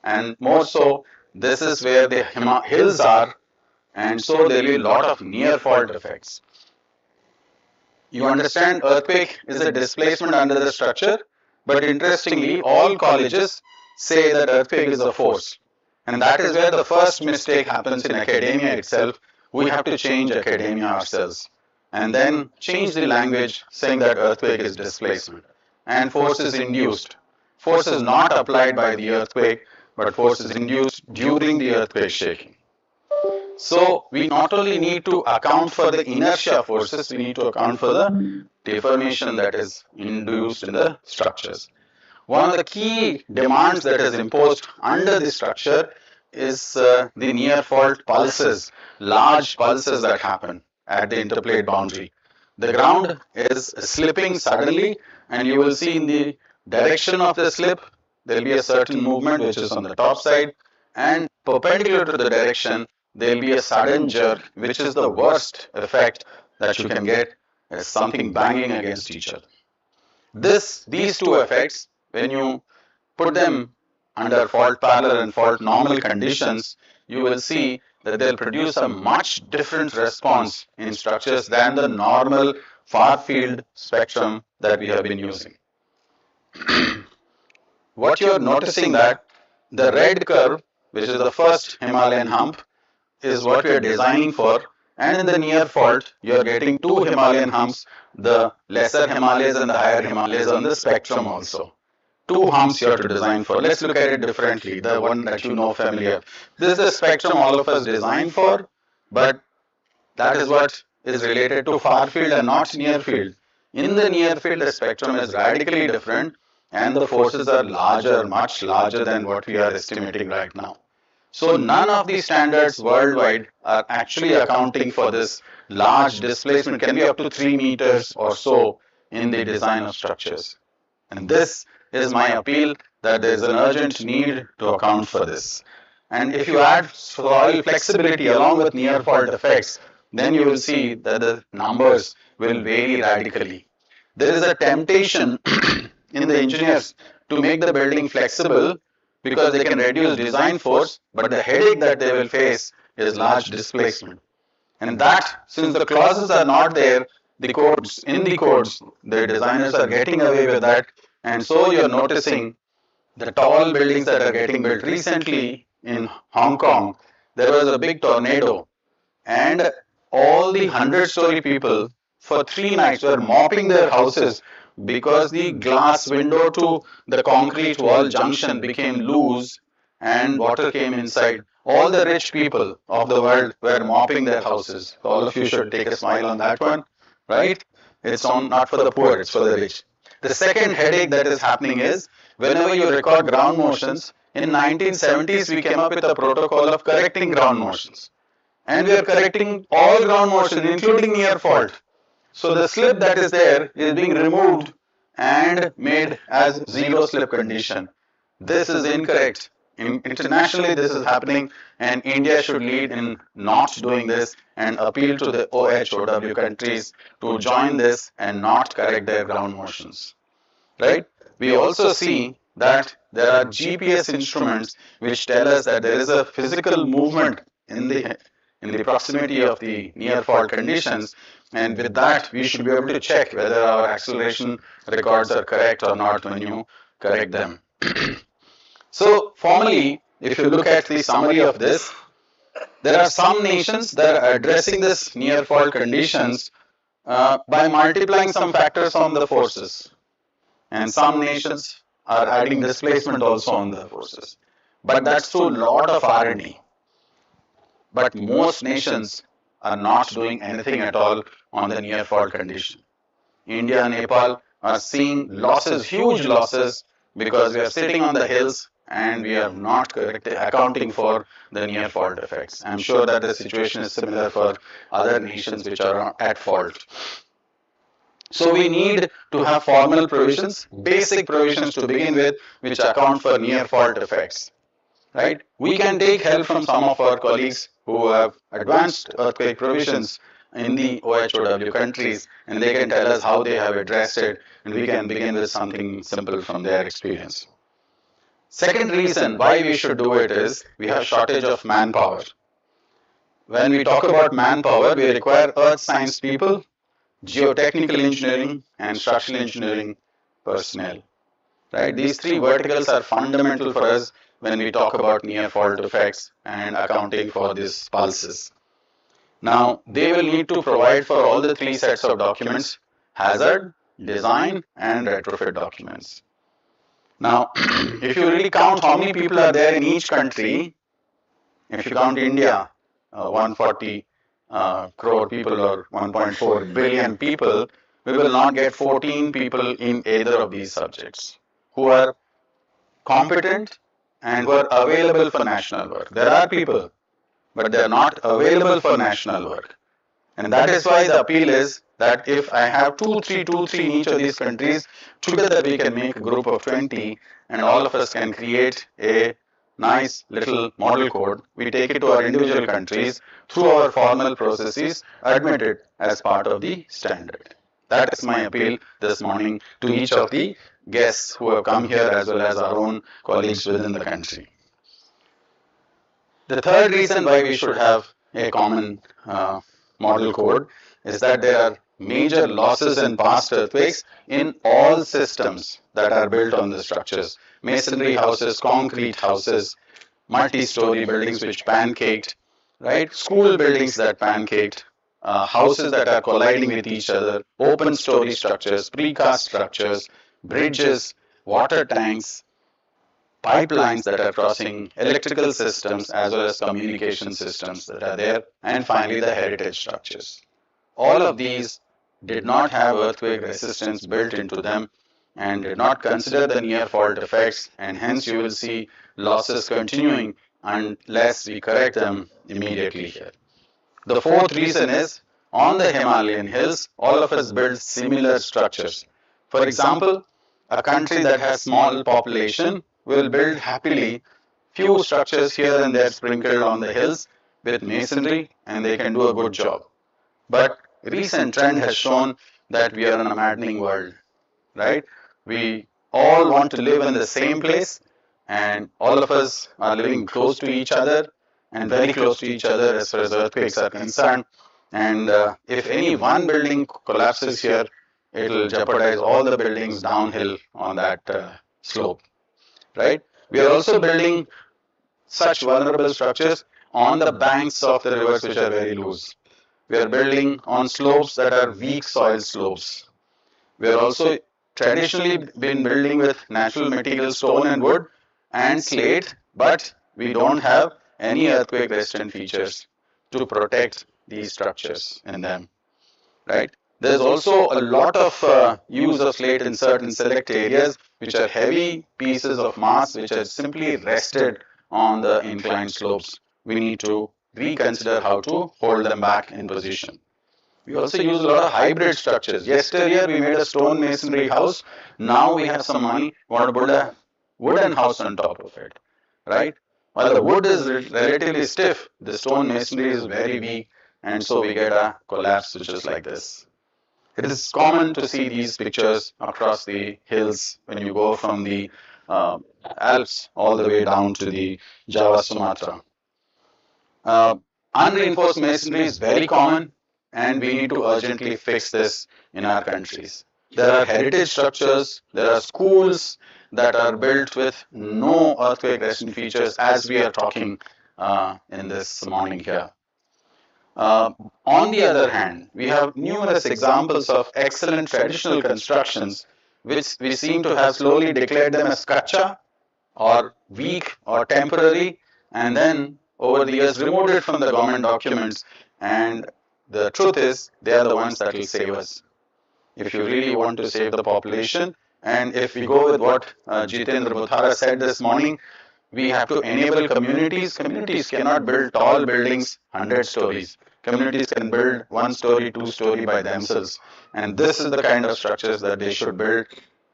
and more so this is where the hills are, and so there will be a lot of near fault effects. You understand, earthquake is a displacement under the structure, but interestingly all colleges say that earthquake is a force, and that is where the first mistake happens in academia itself. We have to change academia ourselves and then change the language saying that earthquake is displacement and force is induced. Force is not applied by the earthquake, but force is induced during the earthquake shaking. So we not only need to account for the inertia forces, we need to account for the deformation that is induced in the structures. One of the key demands that is imposed under the structure is the near fault pulses, large pulses that happen at the interplate boundary. The ground is slipping suddenly, and you will see in the direction of the slip, there will be a certain movement which is on the top side, and perpendicular to the direction, there will be a sudden jerk, which is the worst effect that you can get as something banging against each other. These two effects, when you put them under fault parallel and fault normal conditions, you will see that they'll produce a much different response in structures than the normal far field spectrum that we have been using. What you're noticing that the red curve, which is the first Himalayan hump, is what we are designing for, and in the near fault, you're getting two Himalayan humps, the lesser Himalayas and the higher Himalayas on the spectrum also. Two humps you have to design for. Let's look at it differently, the one that you know familiar. This is the spectrum all of us designed for, but that is what is related to far field and not near field. In the near field, the spectrum is radically different and the forces are larger, much larger than what we are estimating right now. So none of these standards worldwide are actually accounting for this large displacement, can be up to 3 meters or so in the design of structures. And this is my appeal that there is an urgent need to account for this. And if you add soil flexibility along with near fault effects, then you will see that the numbers will vary radically. There is a temptation in the engineers to make the building flexible because they can reduce design force, but the headache that they will face is large displacement. And that, since the clauses are not there, the codes, the designers are getting away with that, and so you're noticing the tall buildings that are getting built. Recently in Hong Kong, there was a big tornado, and all the 100-story people for 3 nights were mopping their houses because the glass window to the concrete wall junction became loose and water came inside. All the rich people of the world were mopping their houses. All of you should take a smile on that one, right? It's not for the poor, it's for the rich. The second headache that is happening is whenever you record ground motions, In 1970s, we came up with a protocol of correcting ground motions. And we are correcting all ground motion, including near fault. So the slip that is there is being removed and made as zero slip condition. This is incorrect. Internationally, this is happening, and India should lead in not doing this and appeal to the OHOW countries to join this and not correct their ground motions. Right? We also see that there are GPS instruments which tell us that there is a physical movement in the proximity of the near fault conditions, and with that we should be able to check whether our acceleration records are correct or not when you correct them. So formally, if you look at the summary of this, there are some nations that are addressing this near fault conditions by multiplying some factors on the forces, and some nations are adding displacement also on the forces. But that's through a lot of R&D. But most nations are not doing anything at all on the near fault condition. India and Nepal are seeing losses, huge losses, because we are sitting on the hills and we are not accounting for the near fault effects. I'm sure that the situation is similar for other nations which are at fault. So we need to have formal provisions, basic provisions to begin with, which account for near fault effects. Right? We can take help from some of our colleagues who have advanced earthquake provisions in the OHOW countries, and they can tell us how they have addressed it, and we can begin with something simple from their experience. Second reason why we should do it is we have shortage of manpower. When we talk about manpower, we require earth science people, geotechnical engineering, and structural engineering personnel. Right? These three verticals are fundamental for us when we talk about near fault effects and accounting for these pulses. Now, they will need to provide for all the three sets of documents: hazard, design, and retrofit documents. Now, if you really count how many people are there in each country, if you count India, 140 crore people or 1.4 billion people, we will not get 14 people in either of these subjects who are competent and who are available for national work. There are people, but they are not available for national work. And that is why the appeal is that if I have 2, 3 in each of these countries, together we can make a group of 20 and all of us can create a nice little model code. We take it to our individual countries through our formal processes, admit it as part of the standard. That is my appeal this morning to each of the guests who have come here as well as our own colleagues within the country. The third reason why we should have a common model code is that there are major losses in past earthquakes in all systems that are built on the structures. Masonry houses, concrete houses, multi-story buildings which pancaked, right? School buildings that pancaked, houses that are colliding with each other, open story structures, precast structures, bridges, water tanks, pipelines that are crossing, electrical systems as well as communication systems that are there, and finally the heritage structures. All of these did not have earthquake resistance built into them and did not consider the near fault effects, and hence you will see losses continuing unless we correct them immediately here. The fourth reason is on the Himalayan hills, all of us build similar structures. For example, a country that has small population will build happily few structures here and there sprinkled on the hills with masonry, and they can do a good job. But recent trend has shown that we are in a maddening world, right? We all want to live in the same place, and all of us are living close to each other and very close to each other as far as earthquakes are concerned. And if any one building collapses here, it will jeopardize all the buildings downhill on that slope, right? We are also building such vulnerable structures on the banks of the rivers which are very loose. We are building on slopes that are weak soil slopes. We are also traditionally been building with natural materials, stone and wood and slate, but we don't have any earthquake resistant features to protect these structures in them, right? There's also a lot of use of slate in certain select areas, which are heavy pieces of mass which are simply rested on the inclined slopes. We need to reconsider how to hold them back in position. We also use a lot of hybrid structures. Yesteryear we made a stone masonry house. Now we have some money, want to build a wooden house on top of it, right? While the wood is relatively stiff, the stone masonry is very weak, and so we get a collapse which is like this. It is common to see these pictures across the hills when you go from the Alps all the way down to the Java Sumatra. Unreinforced masonry is very common, and we need to urgently fix this in our countries. There are heritage structures, there are schools that are built with no earthquake resistant features, as we are talking in this morning here. On the other hand, we have numerous examples of excellent traditional constructions which we seem to have slowly declared them as kacha or weak or temporary, and then over the years removed it from the government documents, and the truth is they are the ones that will save us. If you really want to save the population, and if we go with what Jitendra Buthara said this morning, we have to enable communities. Communities cannot build tall buildings 100 stories. Communities can build 1 story, 2 story by themselves. And this is the kind of structures that they should build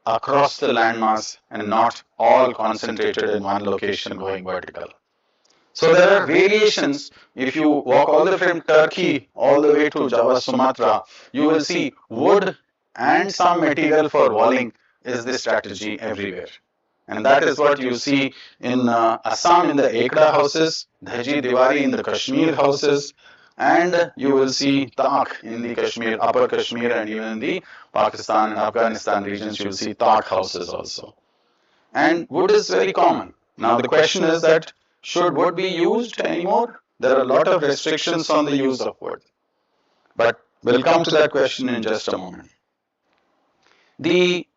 across the landmass and not all concentrated in one location going vertical. So there are variations. If you walk all the way from Turkey all the way to Java, Sumatra, you will see wood and some material for walling is the strategy everywhere. And that is what you see in Assam in the Ekda houses, Dhaji Diwari in the Kashmir houses, and you will see Tak in the Kashmir, Upper Kashmir, and even in the Pakistan and Afghanistan regions, you will see Tak houses also. And wood is very common. Now the question is that should wood be used anymore? There are a lot of restrictions on the use of wood. But we'll come to that question in just a moment. The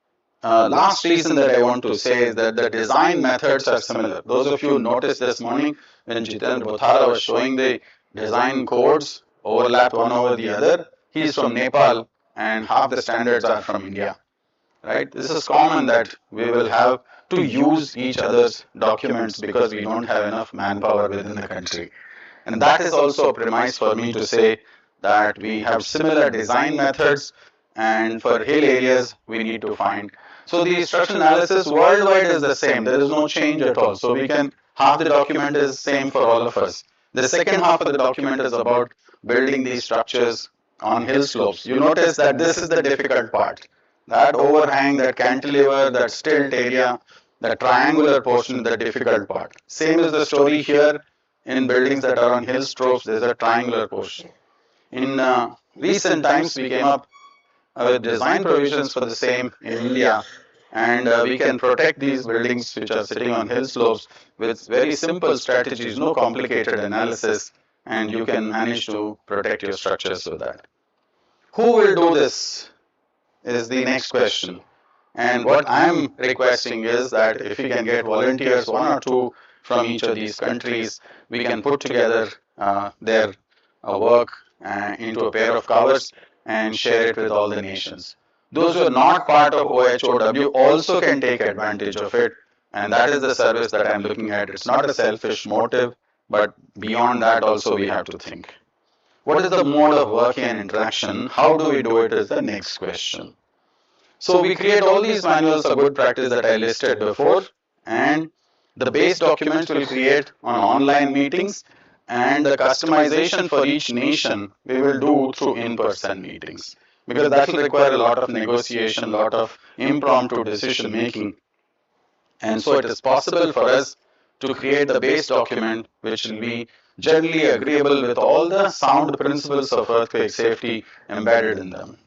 last reason that I want to say is that the design methods are similar. Those of you who noticed this morning when Jitendra Buthara was showing the design codes overlapped one over the other, he is from Nepal and half the standards are from India. Right? This is common that we will have to use each other's documents because we don't have enough manpower within the country. And that is also a premise for me to say that we have similar design methods, and for hill areas we need to find. So the structural analysis worldwide is the same. There is no change at all. So we can, half the document is same for all of us. The second half of the document is about building these structures on hill slopes. You notice that this is the difficult part. That overhang, that cantilever, that stilt area, that triangular portion is the difficult part. Same is the story here in buildings that are on hill slopes, there's a triangular portion. In recent times, we came up with design provisions for the same in India, and we can protect these buildings which are sitting on hill slopes with very simple strategies, no complicated analysis, and you can manage to protect your structures with that. Who will do this is the next question. And what I'm requesting is that if we can get volunteers, 1 or 2 from each of these countries, we can put together their work into a pair of covers and share it with all the nations. Those who are not part of OHOW also can take advantage of it, and that is the service that I'm looking at. It's not a selfish motive, but beyond that also we have to think. What is the mode of working and interaction? How do we do it is the next question. So we create all these manuals of good practice that I listed before, and the base documents will create on online meetings, and the customization for each nation we will do through in-person meetings, because that will require a lot of negotiation, a lot of impromptu decision making. And so it is possible for us to create the base document which will be generally agreeable with all the sound principles of earthquake safety embedded in them.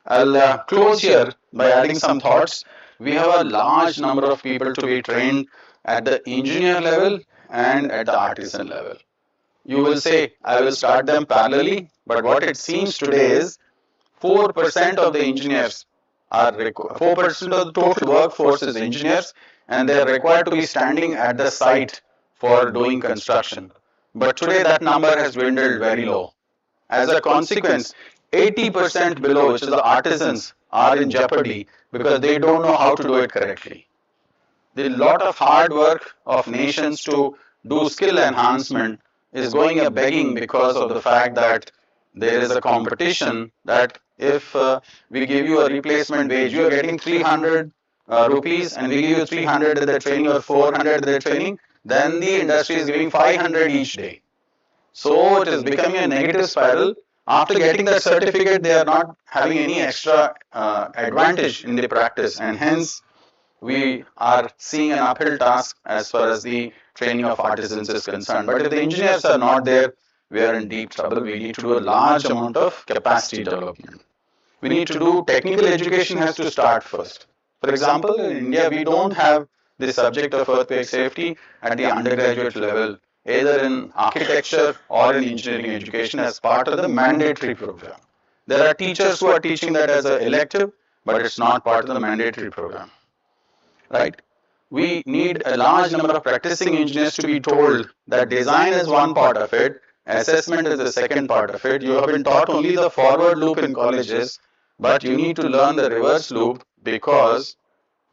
I'll close here by adding some thoughts. We have a large number of people to be trained at the engineer level and at the artisan level. You will say, I will start them parallelly, but what it seems today is 4% of the engineers are 4% of the total workforce is engineers, and they are required to be standing at the site for doing construction. But today that number has dwindled very low. As a consequence, 80% below, which is the artisans, are in jeopardy because they don't know how to do it correctly. The lot of hard work of nations to do skill enhancement is going a begging because of the fact that there is a competition that if we give you a replacement wage, you are getting 300 rupees and we give you 300 at the training or 400 at the training, then the industry is giving 500 each day. So it is becoming a negative spiral. After getting that certificate, they are not having any extra advantage in the practice, and hence we are seeing an uphill task as far as the training of artisans is concerned. But if the engineers are not there, we are in deep trouble. We need to do a large amount of capacity development. We need to do technical education has to start first. For example, in India, we don't have the subject of earthquake safety at the undergraduate level, either in architecture or in engineering education as part of the mandatory program. There are teachers who are teaching that as an elective, but it's not part of the mandatory program, right? We need a large number of practicing engineers to be told that design is one part of it, assessment is the second part of it. You have been taught only the forward loop in colleges, but you need to learn the reverse loop because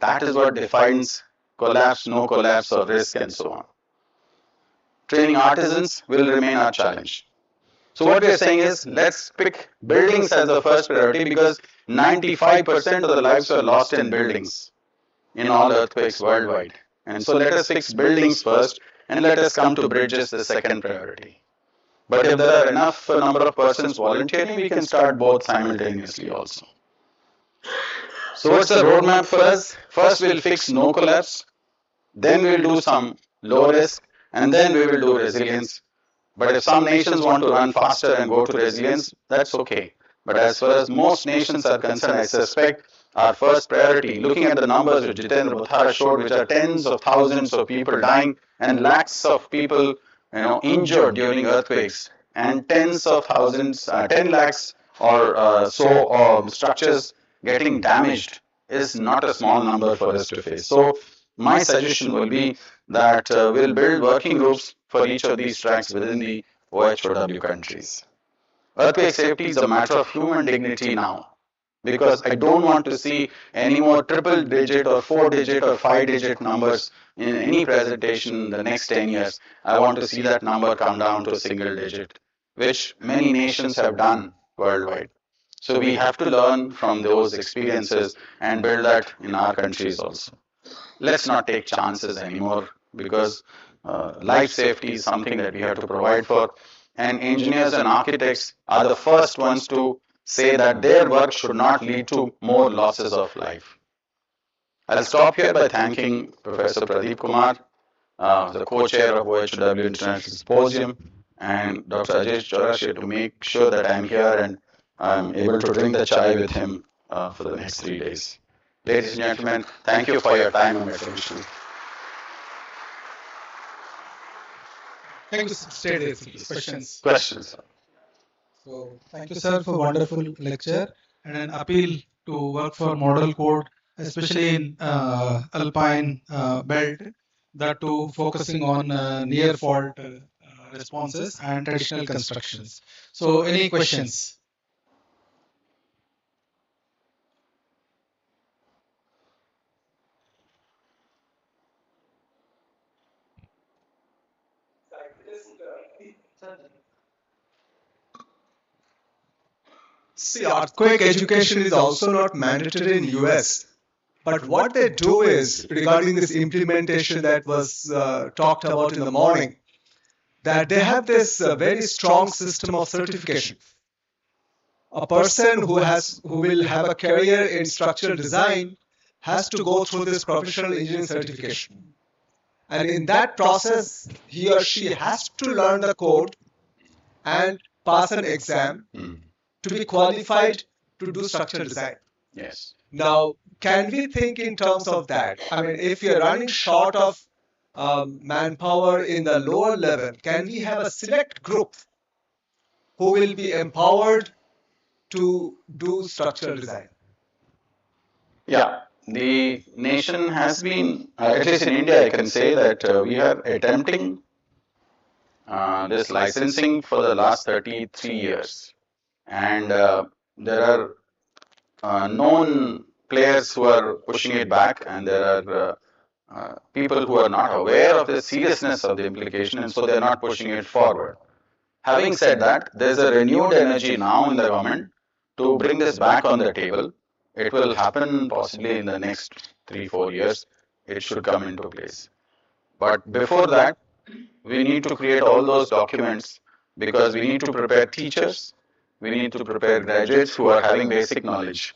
that is what defines collapse, no collapse, or risk, and so on. Training artisans will remain our challenge. So what we are saying is, let's pick buildings as the first priority because 95% of the lives are lost in buildings in all earthquakes worldwide. And so let us fix buildings first and let us come to bridges the second priority. But if there are enough number of persons volunteering, we can start both simultaneously also. So what's the roadmap for us? First we'll fix no collapse, then we'll do some low risk, and then we will do resilience. But if some nations want to run faster and go to resilience, that's okay. But as far as most nations are concerned, I suspect our first priority, looking at the numbers which Jitendra Buthara showed, which are tens of thousands of people dying and lakhs of people injured during earthquakes, and tens of thousands, 10 lakhs or so structures getting damaged is not a small number for us to face. So my suggestion will be that we'll build working groups for each of these tracks within the OHOW countries. Earthquake safety is a matter of human dignity now, because I don't want to see any more triple digit or 4-digit or 5-digit numbers in any presentation in the next 10 years. I want to see that number come down to a single digit, which many nations have done worldwide. So we have to learn from those experiences and build that in our countries also. Let's not take chances anymore because life safety is something that we have to provide for. And engineers and architects are the first ones to say that their work should not lead to more losses of life. I'll stop here by thanking Professor Pradeep Kumar, the co-chair of OHW International Symposium, and Dr. Ajay Chaurasia to make sure that I'm here and I'm able to drink the chai with him for the next 3 days. Ladies and gentlemen, thank you for your time and attention. Thank you, stay there, please. Questions. Questions. So, thank you, sir, for wonderful lecture and an appeal to work for model code, especially in alpine belt, that too focusing on near fault responses and traditional constructions. So, any questions? See, earthquake education is also not mandatory in US. But what they do is, regarding this implementation that was talked about in the morning, that they have this very strong system of certification. A person who will have a career in structural design has to go through this professional engineering certification. And in that process, he or she has to learn the code and pass an exam to be qualified to do structural design. Yes. Now, can we think in terms of that? I mean, if you're running short of manpower in the lower level, can we have a select group who will be empowered to do structural design? Yeah, the nation has been, at least in India, I can say that we are attempting this licensing for the last 33 years. and there are known players who are pushing it back, and there are people who are not aware of the seriousness of the implication, and so they're not pushing it forward. Having said that, there's a renewed energy now in the government to bring this back on the table. It will happen possibly in the next 3-4 years. It should come into place. But before that, we need to create all those documents because we need to prepare teachers, we need to prepare graduates who are having basic knowledge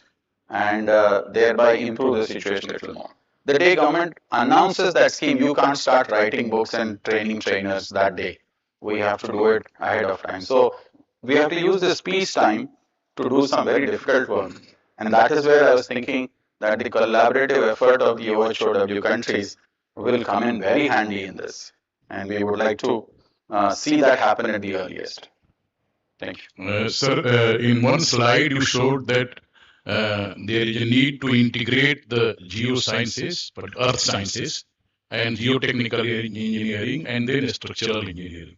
and thereby improve the situation a little more. The day government announces that scheme, you can't start writing books and training trainers that day. We have to do it ahead of time. So we have to use this peace time to do some very difficult work. And that is where I was thinking that the collaborative effort of the OHOW countries will come in very handy in this. And we would like to see that happen at the earliest. Thank you. Sir, in one slide you showed that there is a need to integrate the geosciences, but earth sciences, and geotechnical engineering, and then structural engineering.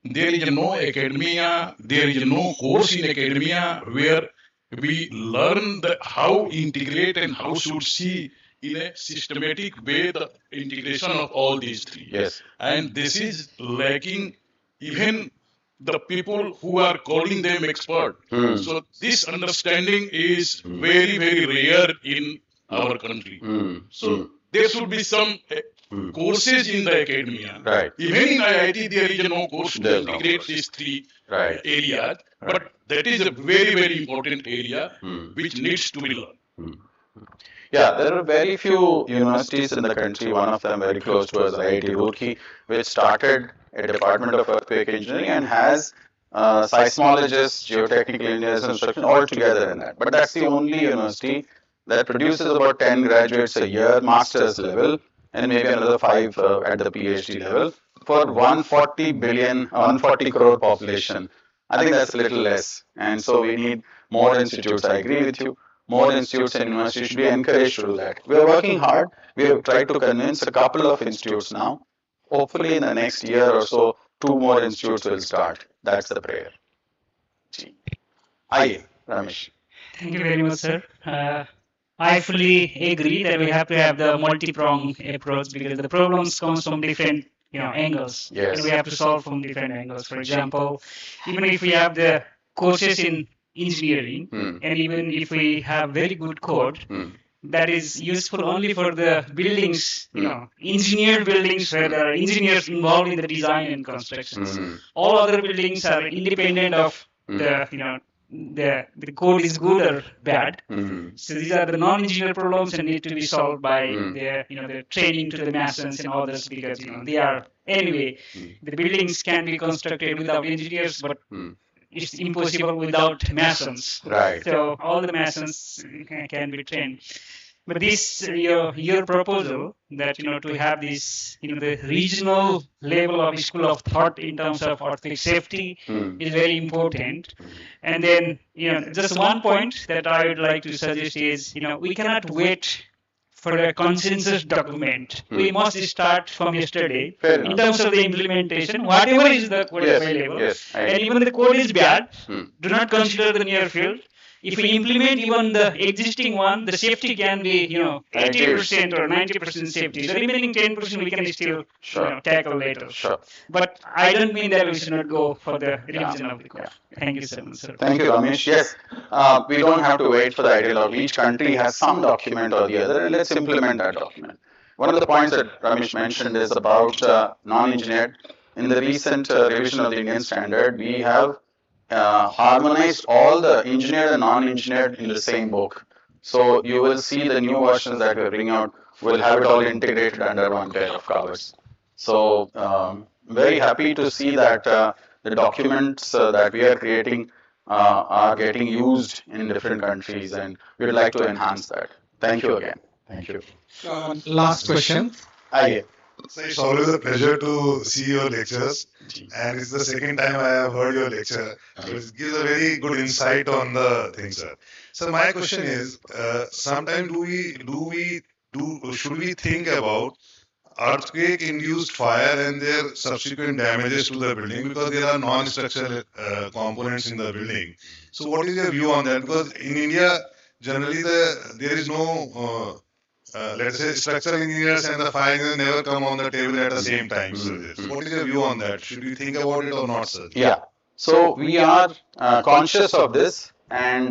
There is no academia, there is no course in academia where we learn how integrate and how should see in a systematic way the integration of all these three. Yes. And this is lacking even the people who are calling them expert. So this understanding is very, very rare in our country. So there should be some courses in the academia. Right. Even in IIT, there is no course to integrate these three areas. But that is a very, very important area which needs to be learned. Yeah, there are very few universities in the country, one of them very close to us, IIT Roorkee, which started a department of earthquake engineering and has seismologists, geotechnical engineers, and structure all together in that. But that's the only university that produces about 10 graduates a year, master's level, and maybe another 5 at the PhD level for 140 crore population. I think that's a little less. And so we need more institutes. I agree with you. More institutes and universities should be encouraged to do that. We are working hard. We have tried to convince a couple of institutes now. Hopefully in the next year or so, 2 more institutes will start. That's the prayer. Aye, Ramesh. Thank you very much, sir. I fully agree that we have to have the multi-pronged approach because the problems comes from different angles. Yes. And we have to solve from different angles. For example, even if we have the courses in engineering and even if we have very good code, that is useful only for the buildings, engineered buildings where there are engineers involved in the design and construction. All other buildings are independent of the code is good or bad. So these are the non-engineer problems that need to be solved by the training to the masons and others because they are anyway the buildings can be constructed without engineers, but it's impossible without masons. Right. So all the masons can be trained. But this your proposal that to have this the regional level of school of thought in terms of earthquake safety is very important. And then just one point that I would like to suggest is we cannot wait for a consensus document. We must start from yesterday in terms of the implementation. Whatever is the code available, and even the code is bad, do not consider the near field. If we implement even the existing one, the safety can be 80% or 90% safety. The remaining 10% we can still tackle later. Sure. But I don't mean that we should not go for the revision of the code. Thank you so much, sir. Thank you, Ramesh. Yes, we don't have to wait for the ideologue. Each country has some document or the other, and let's implement that document. One of the points that Ramesh mentioned is about non-engineered. In the recent revision of the Indian standard, we have harmonized all the engineered and non-engineered in the same book. So you will see the new versions that we bring out will have it all integrated under one pair of covers. So very happy to see that the documents that we are creating are getting used in different countries, and we would like to enhance that. Thank you again. Thank you. Last question. Aye. So it's always a pleasure to see your lectures, and it's the second time I have heard your lecture. So it gives a very good insight on the thing, sir. So my question is, sometimes should we think about earthquake induced fire and their subsequent damages to the building, because there are non-structural components in the building. So what is your view on that? Because in India, generally there is no let's say structural engineers and the fire engineers never come on the table at the same time. So what is your view on that? Should we think about it or not, sir? Yeah. So we are conscious of this, and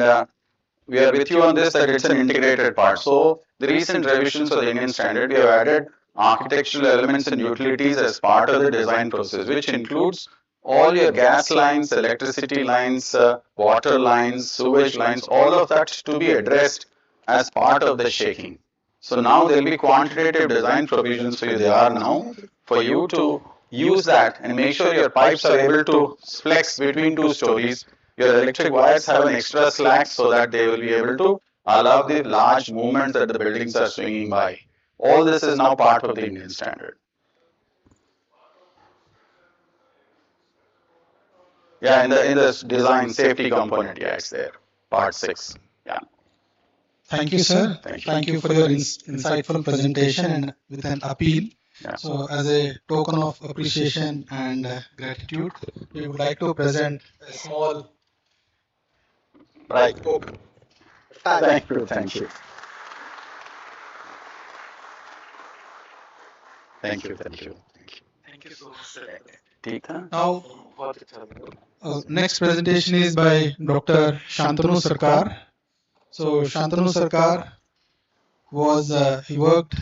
we are with you on this, that it's an integrated part. So the recent revisions of the Indian standard, we have added architectural elements and utilities as part of the design process, which includes all your gas lines, electricity lines, water lines, sewage lines, all of that to be addressed as part of the shaking. So now there will be quantitative design provisions for you. They are now for you to use that and make sure your pipes are able to flex between two stories. Your electric wires have an extra slack so that they will be able to allow the large movements that the buildings are swinging by. All this is now part of the Indian standard. Yeah, in the design safety component, yeah, it's there. Part 6. Yeah. Thank you, sir. Thank you. For your insightful presentation and with an appeal. Yeah. So, as a token of appreciation and gratitude, we would like to present a small. Right. Thank you. Thank you. Thank you. Thank you. Thank you so much, sir. Now, next presentation is by Dr. Shantanu Sarkar. So, Shantanu Sarkar he worked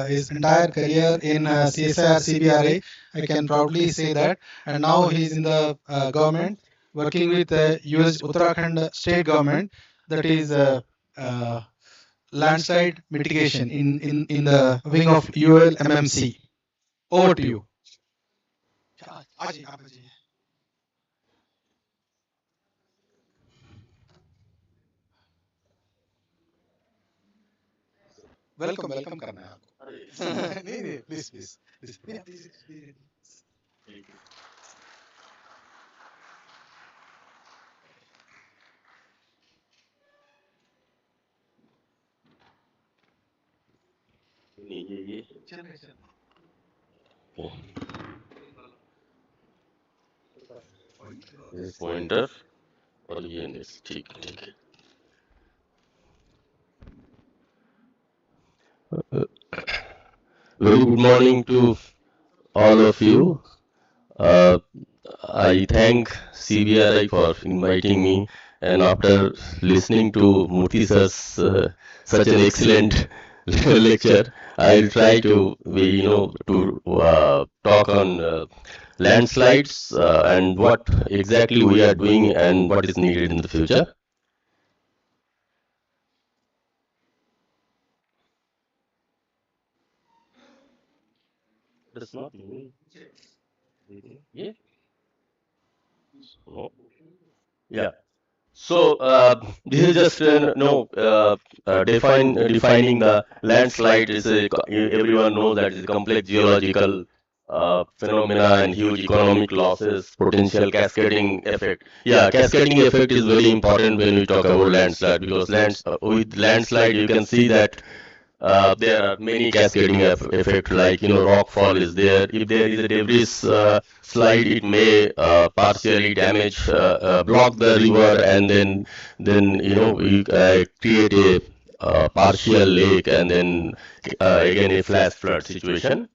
his entire career in CSIR-CBRI. I can proudly say that. And now he's in the government, working with the US Uttarakhand state government, that is landslide mitigation in the wing of ULMMC. Over to you. Welcome करना है आपको नहीं please This pointer और ये next ठीक ठीक Very good morning to all of you. I thank CBRI for inviting me, and after listening to Murthy sir's such an excellent lecture, I'll try to talk on landslides and what exactly we are doing and what is needed in the future. That's not me. Yeah. Oh. Yeah. So this is just defining the landslide. Everyone knows that it's a complex geological phenomena and huge economic losses, potential cascading effect. Yeah, cascading effect is very important when we talk about landslide, because with landslide you can see that there are many cascading effects, like rock fall is there. If there is a debris slide, it may partially damage, block the river, and then we create a partial lake, and then again a flash flood situation.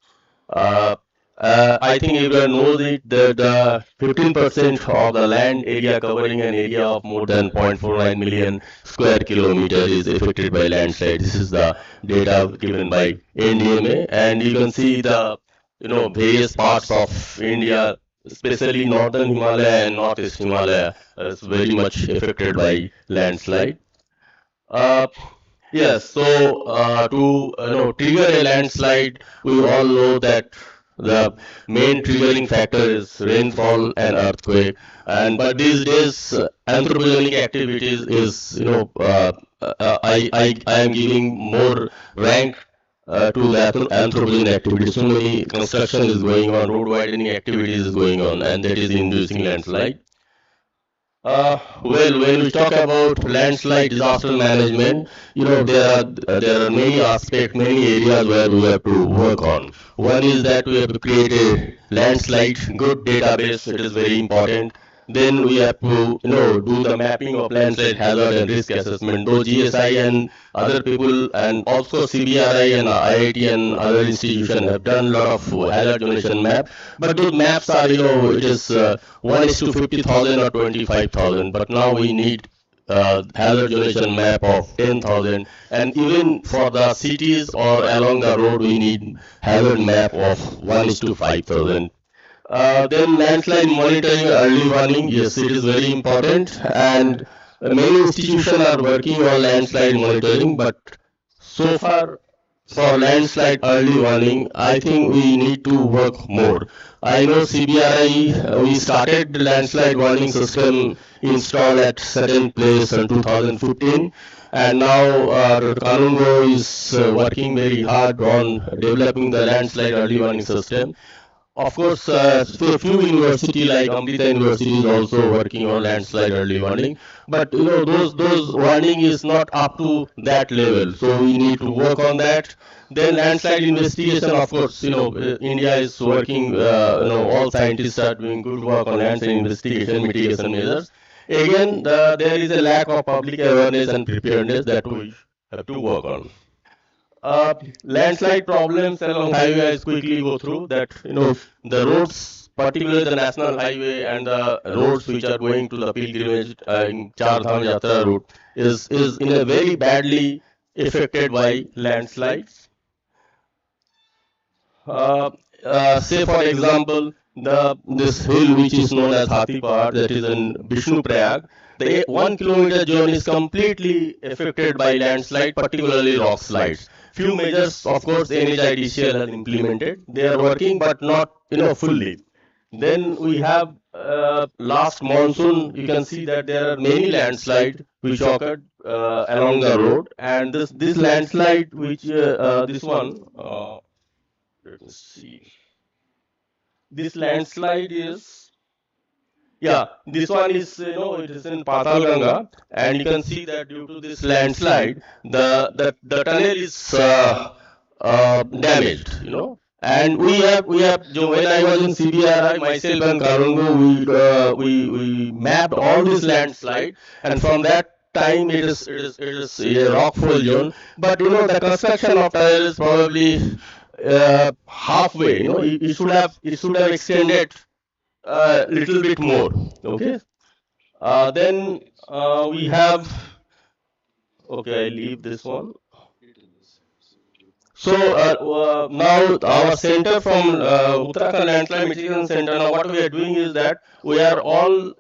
I think everyone knows it that 15% of the land area covering an area of more than 0.49 million square kilometer is affected by landslide. This is the data given by NDMA, and you can see the various parts of India, especially northern Himalaya and northeast Himalaya, is very much affected by landslide. Yes, so to trigger a landslide, we all know that the main triggering factor is rainfall and earthquake. But these days, anthropogenic activities is I am giving more rank to the anthropogenic activities. So many construction is going on, road widening activities is going on, and that is inducing landslide. Well, when we talk about landslide disaster management, there are many aspects, many areas where we have to work on. One is that we have to create a landslide good database. It is very important. Then we have to, do the mapping of landslide hazard and risk assessment. Though GSI and other people and also CBRI and IIT and other institutions have done a lot of hazard donation map, but those maps are, it is 1 is to 50,000 or 25,000. But now we need hazard donation map of 10,000, and even for the cities or along the road we need hazard map of 1 is to 5,000. Then landslide monitoring, early warning, yes, it is very important, and many institutions are working on landslide monitoring, but so far for landslide early warning, I think we need to work more. I know CBRI, we started the landslide warning system installed at certain place in 2015, and now Kanungo is working very hard on developing the landslide early warning system. Of course, so a few university like Amrita University is also working on landslide early warning, but those warning is not up to that level. So we need to work on that. Then landslide investigation, of course, India is working. All scientists are doing good work on landslide investigation, mitigation measures. Again, there is a lack of public awareness and preparedness that we have to work on. Landslide problems along highway, I quickly go through that. The roads, particularly the national highway and the roads which are going to the pilgrimage in Char Dham Yatra route is in a very badly affected by landslides. Say for example, this hill which is known as Hathi Pahad, that is in Vishnu Prayag, the 1 kilometer journey is completely affected by landslide, particularly rock slides. Few measures, of course, NHIDCL has implemented. They are working, but not fully. Then we have last monsoon. You can see that there are many landslides which occurred along the road, and this landslide, which this one. Let me see. This landslide is, yeah, this one is, it is in Patal Ganga, and you can see that due to this landslide, the tunnel is damaged, And when I was in CBRI, myself and Karungo, we mapped all this landslide, and from that time it is a rockfall zone. But the construction of tunnel is probably halfway. It should have extended a little bit more. Okay. Then we have. Okay, I leave this one. So now our center from Uttarakhand Landslide Mitigation Center. Now what we are doing is that we are all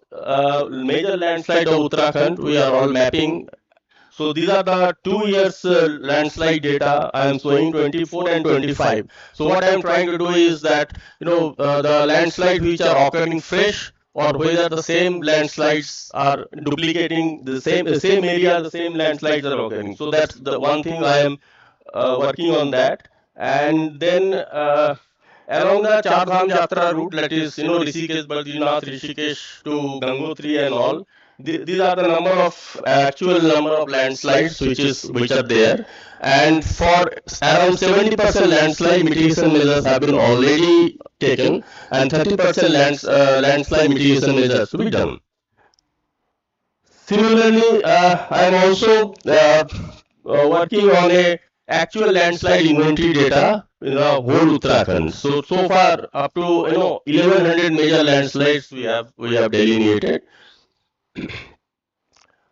major landslide of Uttarakhand. We are all mapping. So these are the 2 years landslide data I am showing, 24 and 25. So what I am trying to do is that the landslides which are occurring fresh, or whether the same landslides are duplicating the same area, the same landslides are occurring. So that's the one thing I am working on that. And then along the Char Dham Yatra route, that is Rishikesh, Badrinath, Rishikesh to Gangotri and all. These are the actual number of landslides which are there, and for around 70% landslide mitigation measures have been already taken, and 30% landslide mitigation measures to be done. Similarly, I am also working on a actual landslide inventory data in the whole Uttarakhand. So far up to 1100 major landslides we have delineated.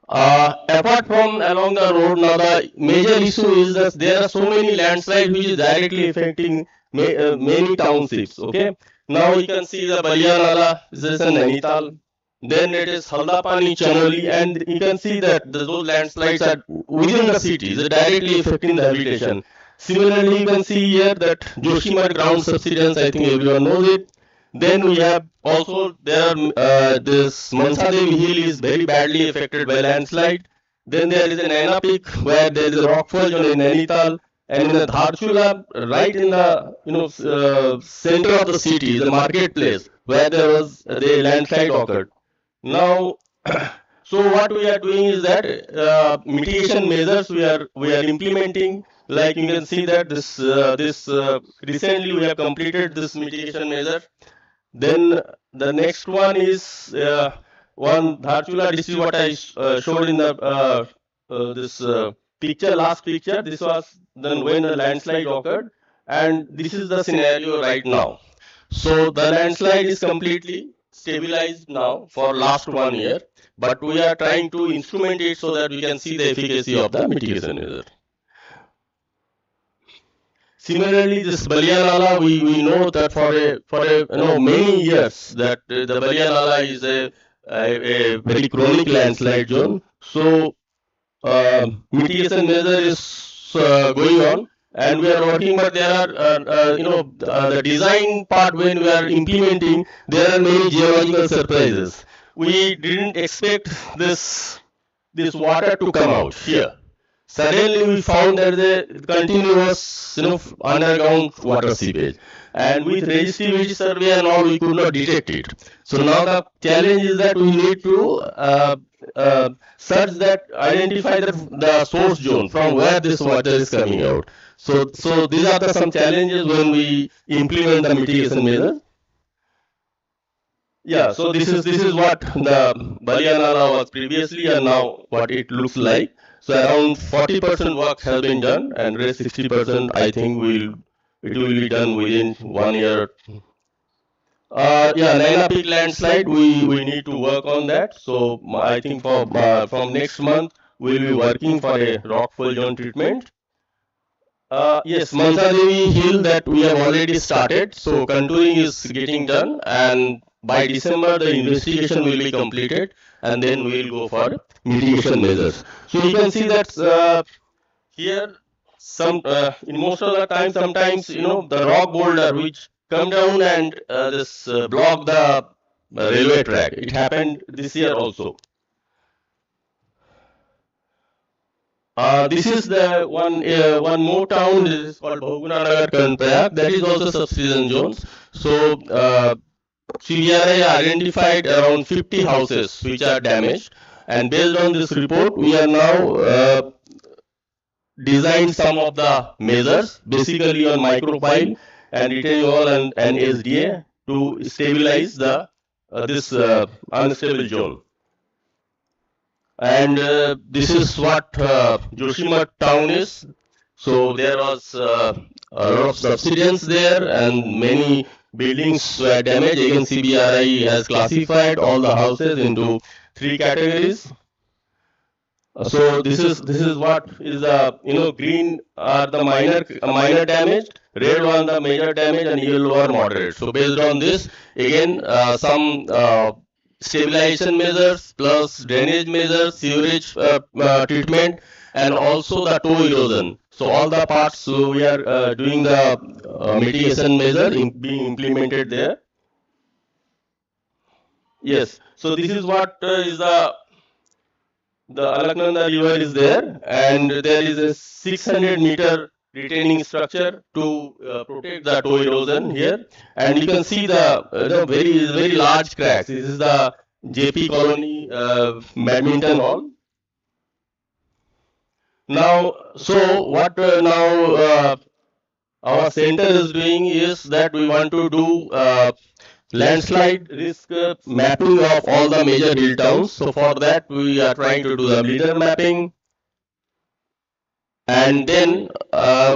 Apart from along the road, now the major issue is that there are so many landslides which is directly affecting many townships. Okay, now you can see the Balianala, this is in Nainital. Then it is Haldapani, Chanoli, and you can see that those landslides are within the cities, directly affecting the habitation. Similarly, you can see here that Joshimath ground subsidence, I think everyone knows it. Then we have also this Mansadevi hill is very badly affected by landslide. Then there is an Naina Peak where there is a rockfall zone in Nainital, and in the Dharchula, right in the center of the city, the marketplace where there was the landslide occurred. Now So what we are doing is that mitigation measures we are implementing. Like you can see that this recently we have completed this mitigation measure. Then the next one is one Dharchula. This is what I showed in the this picture, last picture. This was then when the landslide occurred, and this is the scenario right now. So the landslide is completely stabilized now for last 1 year, but we are trying to instrument it so that we can see the efficacy of the mitigation measure. Similarly, this Balyanala, we know that for many years that the Balyanala is a very chronic landslide zone. So mitigation measure is going on, and we are working, but there are the design part when we are implementing, there are many geological surprises. We didn't expect this water to come out here. Suddenly we found that the continuous underground water seepage, and with resistivity survey and all we could not detect it. So now the challenge is that we need to search that, identify the source zone from where this water is coming out. So these are some challenges when we implement the mitigation measures. Yeah, so this is what the Balyanala was previously and now what it looks like. So around 40% work has been done, and rest 60% I think it will be done within 1 year. Yeah, Naina Peak landslide, we need to work on that. So I think from next month we'll be working for a rockfall zone treatment. Yes, Mansadevi Hill that we have already started. So contouring is getting done, and by December the investigation will be completed, and then we will go for mitigation measures. So you can see that here in most of the time, sometimes the rock boulder which come down and this block the railway track. It happened this year also. This is the one more town. This is called Bhogunanagar Kanprayag. That is also subsidence zones. So CBRI identified around 50 houses which are damaged, and based on this report, we are now designed some of the measures, basically on micropile and retaining wall and SDA to stabilize the this unstable zone. And this is what Joshimath town is. So there was a lot of subsidence there, and many buildings were damaged. Again, CBRI has classified all the houses into 3 categories. So this is what is the green are the minor damage, red one the major damage, and yellow are moderate. So based on this, again some stabilization measures plus drainage measures, sewerage treatment, and also the toe erosion. So all the parts we are doing the mitigation measure being implemented there. Yes. So this is what is the Alaknanda river is there, and there is a 600-meter retaining structure to protect the toe erosion here, and you can see the very large cracks. This is the JP Colony badminton hall. Now, so what now our center is doing is that we want to do landslide risk mapping of all the major hill towns. So for that we are trying to do the leader mapping, and then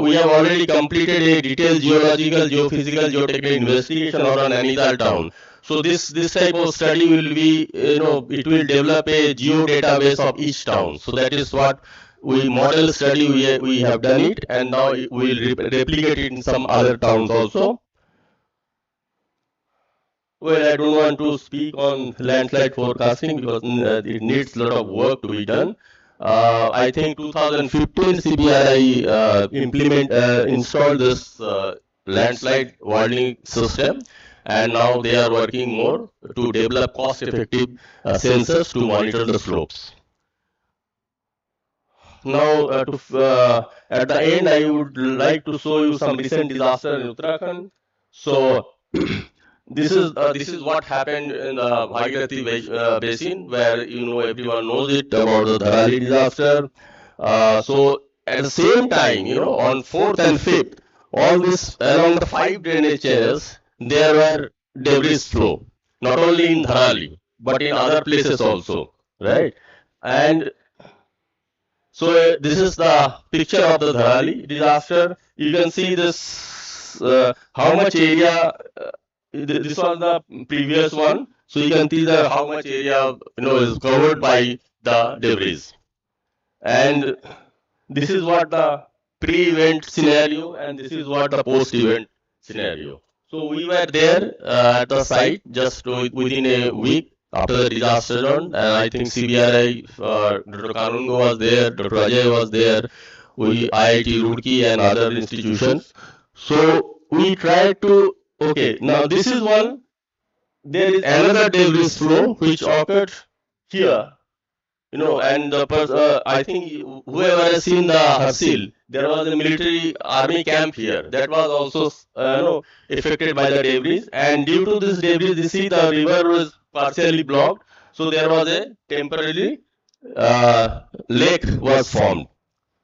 we have already completed a detailed geological, geophysical, geotechnical investigation on Nainital town. So this type of study will be, it will develop a geo database of each town. So that is what we model study we have done it, and now we will replicate it in some other towns also. Well, I don't want to speak on landslide forecasting because it needs a lot of work to be done. I think 2015 CBRI installed this landslide warning system, and now they are working more to develop cost-effective sensors to monitor the slopes. Now, at the end, I would like to show you some recent disaster in Uttarakhand. So, this is what happened in the Bhagirathi basin, where everyone knows it about the Dharali disaster. So at the same time, on 4th and 5th, all this along the 5 drainage channels, there were debris flow, not only in Dharali but in other places also, right? And so this is the picture of the Dharali disaster. You can see this how much area. This was the previous one, so you can see the how much area is covered by the debris. And this is what the pre-event scenario, and this is what the post-event scenario. So we were there at the site just within a week after the disaster zone, and I think CBRI, Dr. Kanungo was there, Dr. Ajay was there, IIT Roorkee and other institutions. So we tried to, okay, now this is one, there is another debris flow which occurred here, and I think whoever has seen the Harsil, there was a military army camp here that was also affected by the debris, and due to this debris, you see the river was partially blocked, so there was a temporary lake was formed.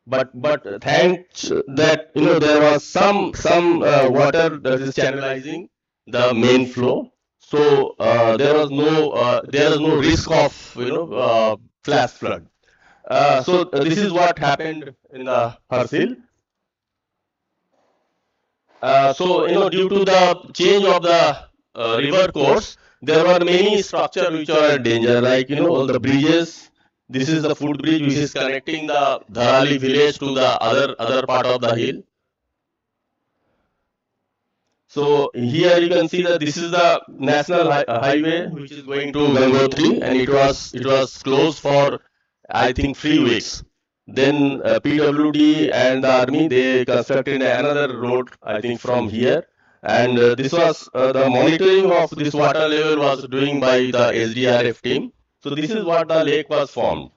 But thanks that there was some water that is channelizing the main flow, so there was no risk of flash flood. So this is what happened in the Harsil. So due to the change of the river course, there were many structures which are in danger, like all the bridges. This is the footbridge which is connecting the Dharali village to the other part of the hill. So here you can see that this is the national highway which is going to Gangotri, and it was closed for I think 3 weeks. Then PWD and the army, they constructed another road I think from here, and this was the monitoring of this water level was doing by the SDRF team. So this is what the lake was formed.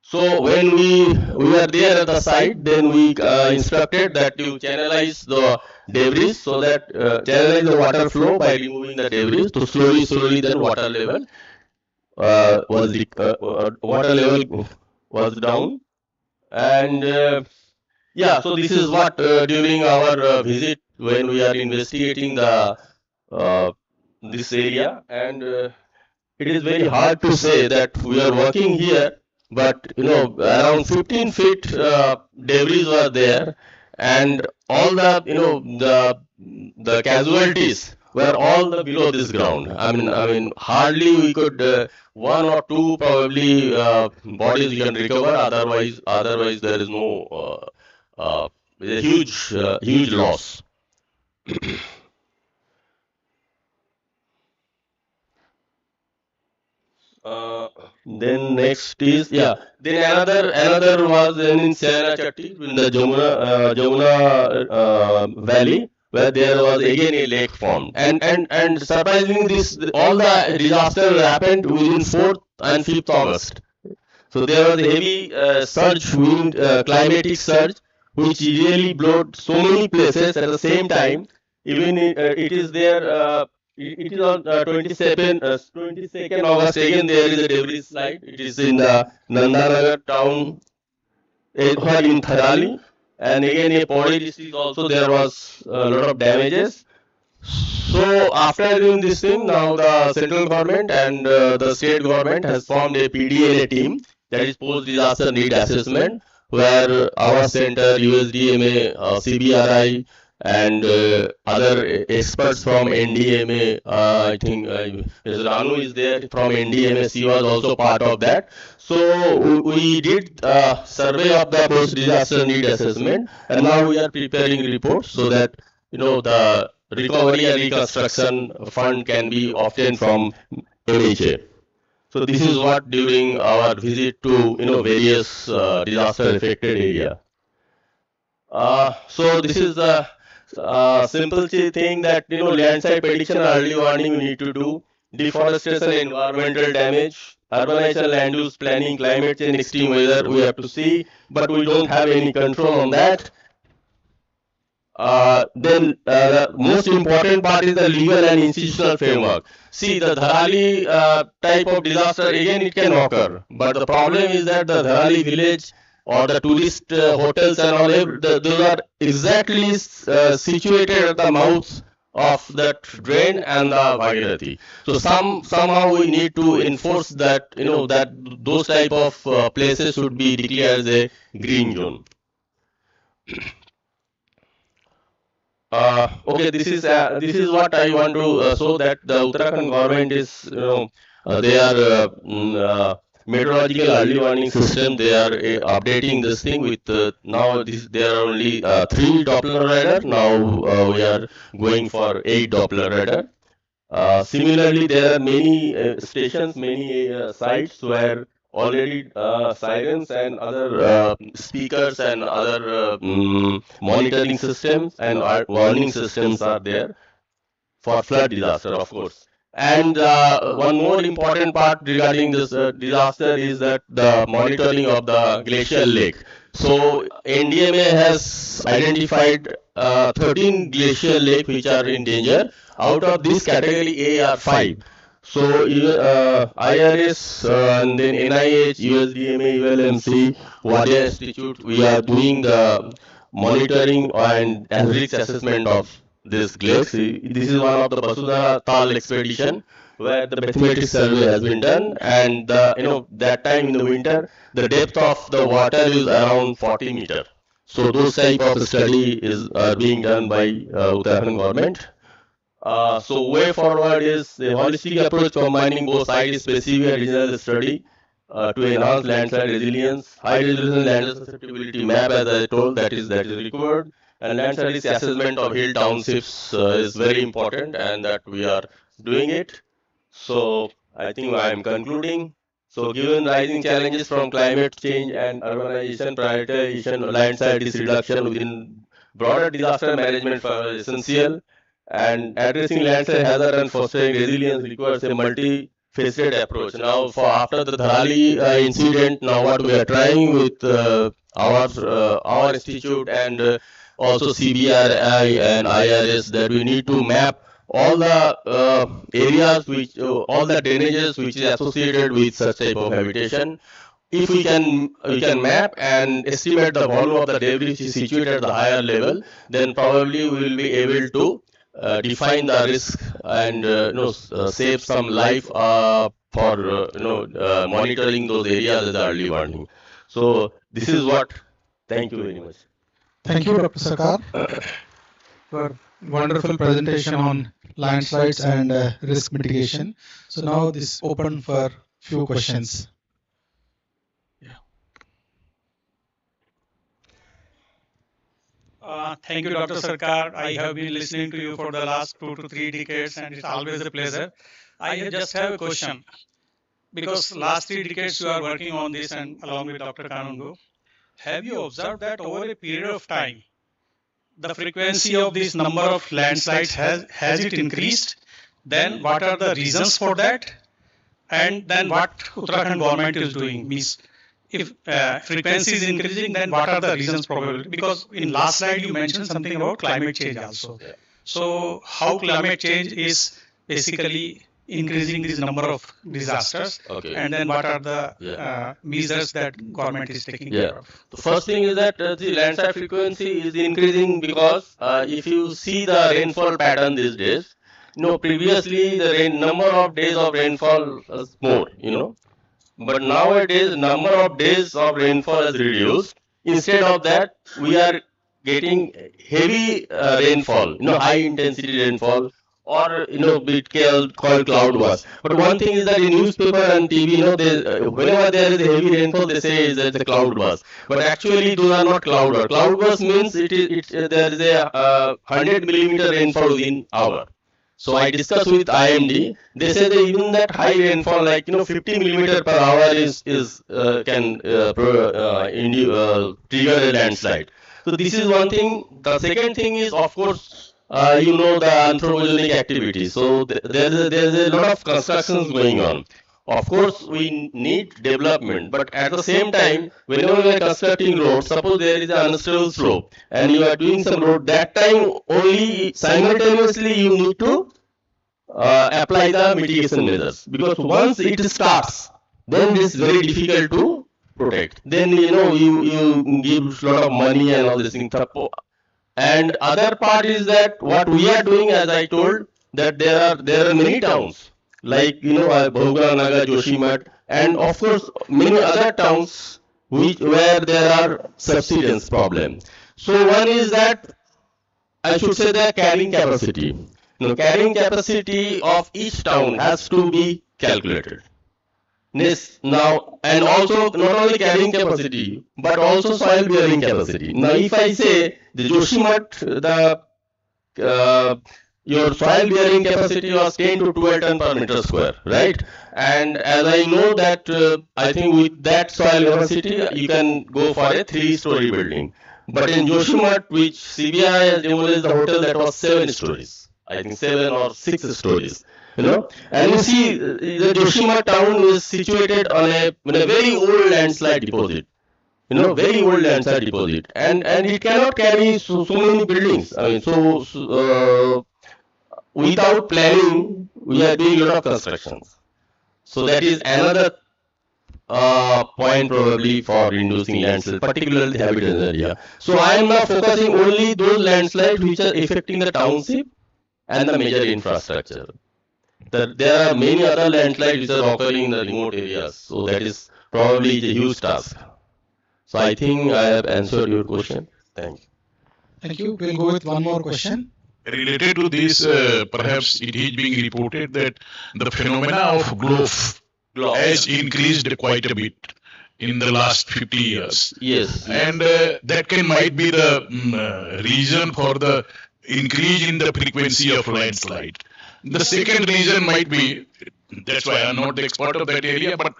So when we were there at the site, then we instructed that you channelize the debris, so that channelize the water flow by removing the debris. So slowly then water level was down. And yeah, so this is what during our visit, when we are investigating the this area, and it is very hard to say that we are working here, but around 15 feet debris were there, and all the casualties were all below this ground. I mean hardly we could one or two probably bodies we can recover. Otherwise there is no a huge loss. Then next is then another was in Sierra Chatti in the Jamuna Valley, where there was again a lake formed, and surprisingly all the disaster happened within 4th and 5th August. So there was a heavy surge wind, climatic surge, which really blowed so many places at the same time. Even it is there. It is on 22nd August. Again, there is a debris slide. It is in the Nandanagar town, in Tharali, and again in Pauri district also there was a lot of damages. So after doing this thing, now the central government and the state government has formed a PDNA team, that is post disaster need assessment, where our center, USDMA, CBRI, and other experts from NDMA, I think Mr. Ranu is there from NDMA, she was also part of that. So we did a survey of the post disaster need assessment, and now we are preparing reports so that the recovery and reconstruction fund can be obtained from MHA. So this is what during our visit to various disaster affected area. So this is the simple thing that landslide prediction and early warning we need to do, deforestation, environmental damage, urbanization, land use planning, climate change, extreme weather we have to see, but we don't have any control on that. the most important part is the legal and institutional framework. See, the Dharali type of disaster, again, it can occur. But the problem is that the Dharali village or the tourist hotels and all, those are exactly situated at the mouths of that drain and the Bhagirathi. So somehow we need to enforce that, that those type of places should be declared as a green zone. Okay, this is what I want to show, that the Uttarakhand government is, they are meteorological early warning system. They are updating this thing with now there are only 3 Doppler radar. Now we are going for 8 Doppler radar. Similarly, there are many stations, many sites where already sirens and other speakers and other monitoring systems and warning systems are there for flood disaster, of course. And one more important part regarding this disaster is that the monitoring of the glacial lake. So NDMA has identified 13 glacial lakes which are in danger. Out of this category A are 5. So IRS and then NIH, USDMA, ULMC, Wadia Institute, we are doing the monitoring and risk assessment of this lakes. This is one of the Basudha Tal expedition where the bathymetric survey has been done, and that time in the winter the depth of the water is around 40 meter. So those type of study is being done by Uttarakhand government. So way forward is the holistic approach combining both site-specific and regional study to enhance landslide resilience, high resolution land susceptibility map, as I told, that is required, and landslide risk assessment of hill townships is very important, and that we are doing it. So I think I am concluding. So given rising challenges from climate change and urbanization, prioritization, landslide risk reduction within broader disaster management is essential, and addressing landslide hazard and fostering resilience requires a multi-faceted approach. Now, for after the Dharali incident, now what we are trying with our institute and also CBRI and IRS, that we need to map all the areas which all the drainages which is associated with such type of habitation. If we can map and estimate the volume of the debris which is situated at the higher level, then probably we will be able to define the risk and save some life for monitoring those areas as early warning. So this is what. Thank you very much. Thank you, Dr. Sarkar, for wonderful presentation on landslides and risk mitigation. So now this is open for few questions. Thank you, Dr. Sarkar. I have been listening to you for the last 2 to 3 decades, and it's always a pleasure. I just have a question. Because last 3 decades you are working on this, and along with Dr. Kanungo, have you observed that over a period of time, the frequency of this number of landslides has it increased? Then what are the reasons for that? And then what Uttarakhand government is doing? Means if frequency is increasing, then what are the reasons probably? Because in last slide you mentioned something about climate change also. Yeah. So how climate change is basically increasing this number of disasters, okay, and then what are the measures that government is taking care of? The first thing is that the landslide frequency is increasing because if you see the rainfall pattern these days, previously the number of days of rainfall was more, but nowadays number of days of rainfall has reduced. Instead of that, we are getting heavy rainfall, high intensity rainfall, or be called cloud burst. But one thing is that in newspaper and TV, whenever there is a heavy rainfall, they say that it's a cloud burst. But actually, those are not cloud burst. Cloud burst means there is a 100 millimeter rainfall within hour. So I discussed with IMD. They say that even that high rainfall, like 50 millimeter per hour, can trigger a landslide. So this is one thing. The second thing is, of course, the anthropogenic activity. So there is a lot of constructions going on. Of course, we need development, but at the same time, whenever we are constructing roads, suppose there is an unstable slope and you are doing some road, that time only simultaneously you need to apply the mitigation measures, because once it starts, then it is very difficult to protect. Then you give lot of money and all this thing. And other part is that what we are doing, as I told, that there are many towns like Bhogla, Naga, Joshimath, and of course many other towns where there are subsidence problem. So one is that I should say the carrying capacity. Carrying capacity of each town has to be calculated. Now, and also not only carrying capacity, but also soil bearing capacity. Now, if I say the Joshimath, your soil bearing capacity was 10 to 12 ton per meter square, right? And as I know that, I think with that soil capacity, you can go for a 3-story building. But in Joshimath, which CBI has demolished the hotel, that was 7 stories. I think 7 or 6 stories. And you see, the Joshimath town is situated on a very old landslide deposit. Very old landslide deposit, and it cannot carry so many buildings. I mean, without planning, we are doing a lot of constructions. So that is another point probably for reducing landslide, particularly the habitat area. So I am now focusing only those landslides which are affecting the township and the major infrastructure. There are many other landslides which are occurring in the remote areas. So that is probably a huge task. So I think I have answered your question. Thank you. Thank you. We'll go with one more question. Related to this, perhaps it is being reported that the phenomena of growth has increased quite a bit in the last 50 years. Yes. And that might be the reason for the increase in the frequency of landslide. The second reason might be, that's why I'm not the expert of that area, but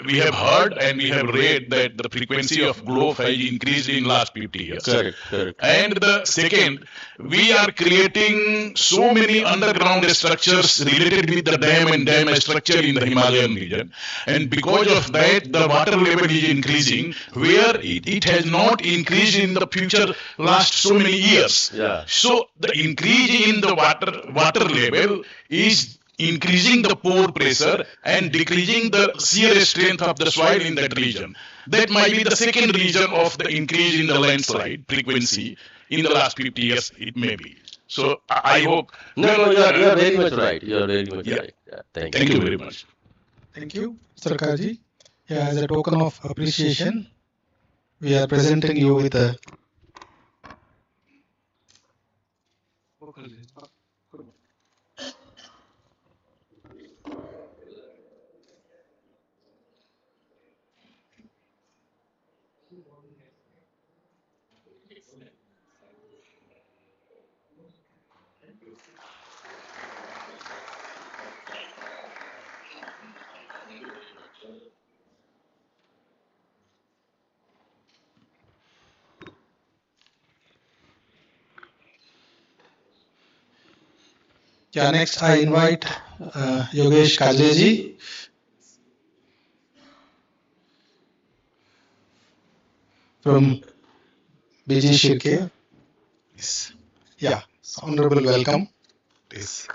we have heard and we have read that the frequency of growth has increased in last 50 years. Correct. And the second, we are creating so many underground structures related with the dam and dam structure in the Himalayan region. And because of that, the water level is increasing, where it has not increased in the future last so many years. Yeah. So the increase in the water level is increasing the pore pressure and decreasing the shear strength of the soil in that region. That might be the second reason of the increase in the landslide frequency in the last 50 years, it may be. So I hope... No, you are very much right. You are very much right. Yeah, thank you very much. Thank you, Mr. Kaji. Yeah, as a token of appreciation, we are presenting you with a Yeah, next I invite Yogesh Kajeji. From BG Shirke. Yes. Yeah, honorable welcome. Please.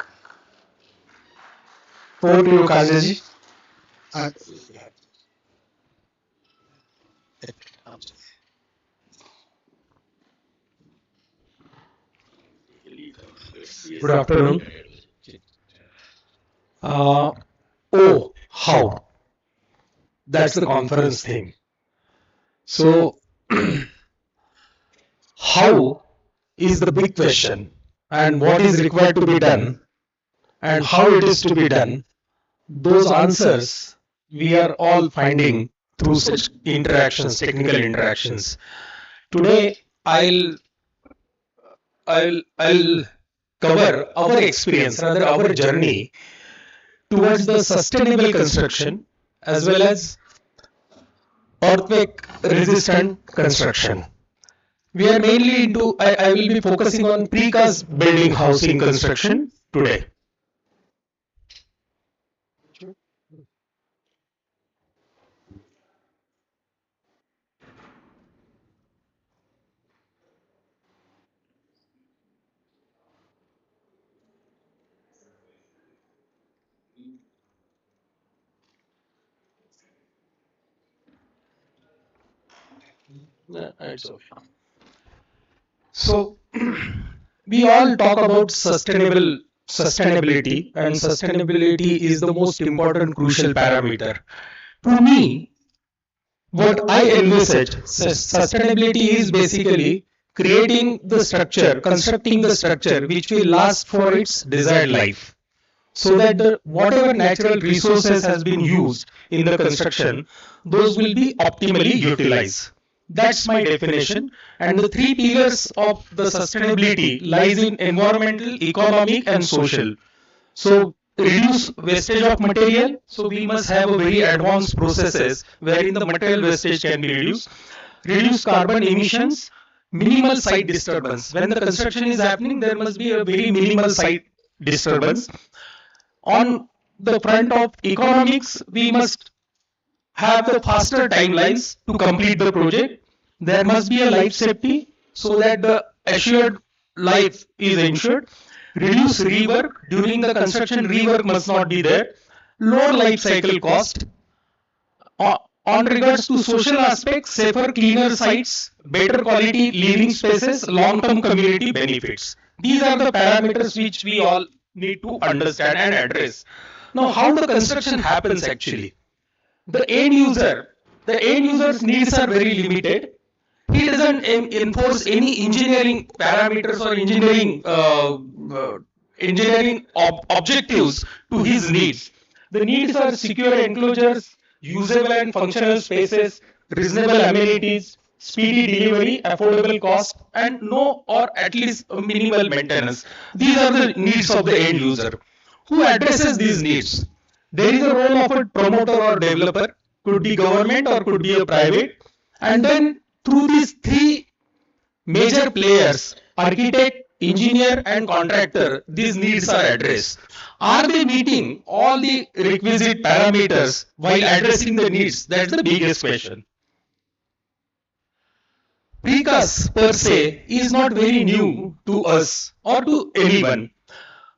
Over to you, Kajeji. Good afternoon. Oh, how? That's the conference theme. So, how is the big question, and what is required to be done, and how it is to be done? Those answers we are all finding through such interactions, technical interactions. Today, I'll cover our experience, rather our journey towards the sustainable construction as well as earthquake resistant construction. We are mainly into, I will be focusing on precast building housing construction today. It's okay. So we all talk about sustainability, and sustainability is the most important crucial parameter. To me, what I envisage, sustainability is basically creating the structure, constructing the structure which will last for its desired life, so that whatever natural resources has been used in the construction, those will be optimally utilized. That's my definition. And the three pillars of the sustainability lies in environmental, economic, and social. So reduce wastage of material. So we must have a very advanced processes wherein the material wastage can be reduced. Reduce carbon emissions. Minimal site disturbance. When the construction is happening, there must be a very minimal site disturbance. On the front of economics, we must have the faster timelines to complete the project. There must be a life safety so that the assured life is ensured. Reduce rework. During the construction, rework must not be there. Lower life cycle cost. On regards to social aspects, safer, cleaner sites, better quality living spaces, long-term community benefits. These are the parameters which we all need to understand and address. Now, how the construction happens actually? The end user's needs are very limited. He doesn't enforce any engineering parameters or engineering objectives to his needs. The needs are secure enclosures, usable and functional spaces, reasonable amenities, speedy delivery, affordable cost, and no or at least minimal maintenance. These are the needs of the end user. Who addresses these needs? There is a role of a promoter or developer, could be government or could be a private, and then through these three major players, architect, engineer and contractor, these needs are addressed. Are they meeting all the requisite parameters while addressing the needs? That's the biggest question. Precast per se is not very new to us or to anyone.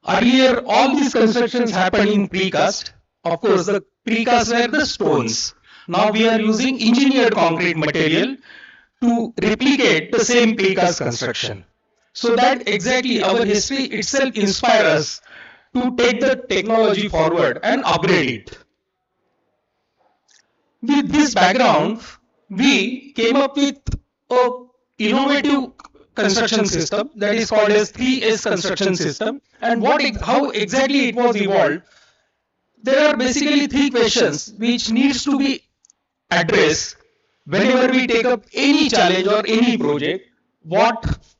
Earlier, all these constructions happened in precast. Of course, the precast were the stones. Now we are using engineered concrete material to replicate the same precast construction. So that exactly our history itself inspires us to take the technology forward and upgrade it. With this background, we came up with an innovative construction system that is called as 3S construction system. And how exactly it was evolved, there are basically three questions which needs to be addressed whenever we take up any challenge or any project. What,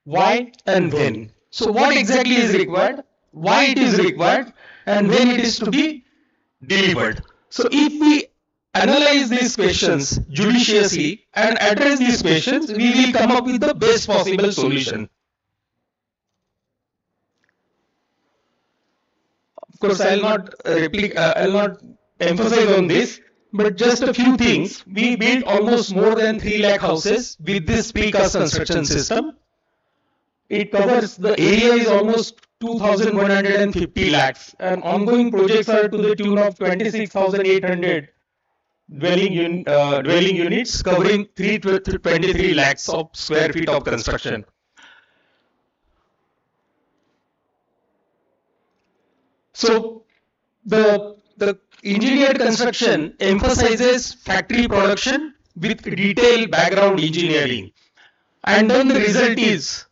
why and when. So what exactly is required, why it is required, and when it is to be delivered. So if we analyze these questions judiciously and address these questions, we will come up with the best possible solution. Of course, I'll not emphasize on this, but just a few things. We built almost more than 3 lakh houses with this precast construction system. It covers, the area is almost 2,150 lakhs, and ongoing projects are to the tune of 26,800 dwelling units covering 323 lakhs of square feet of construction. So the engineered construction emphasizes factory production with detailed background engineering, and then the result is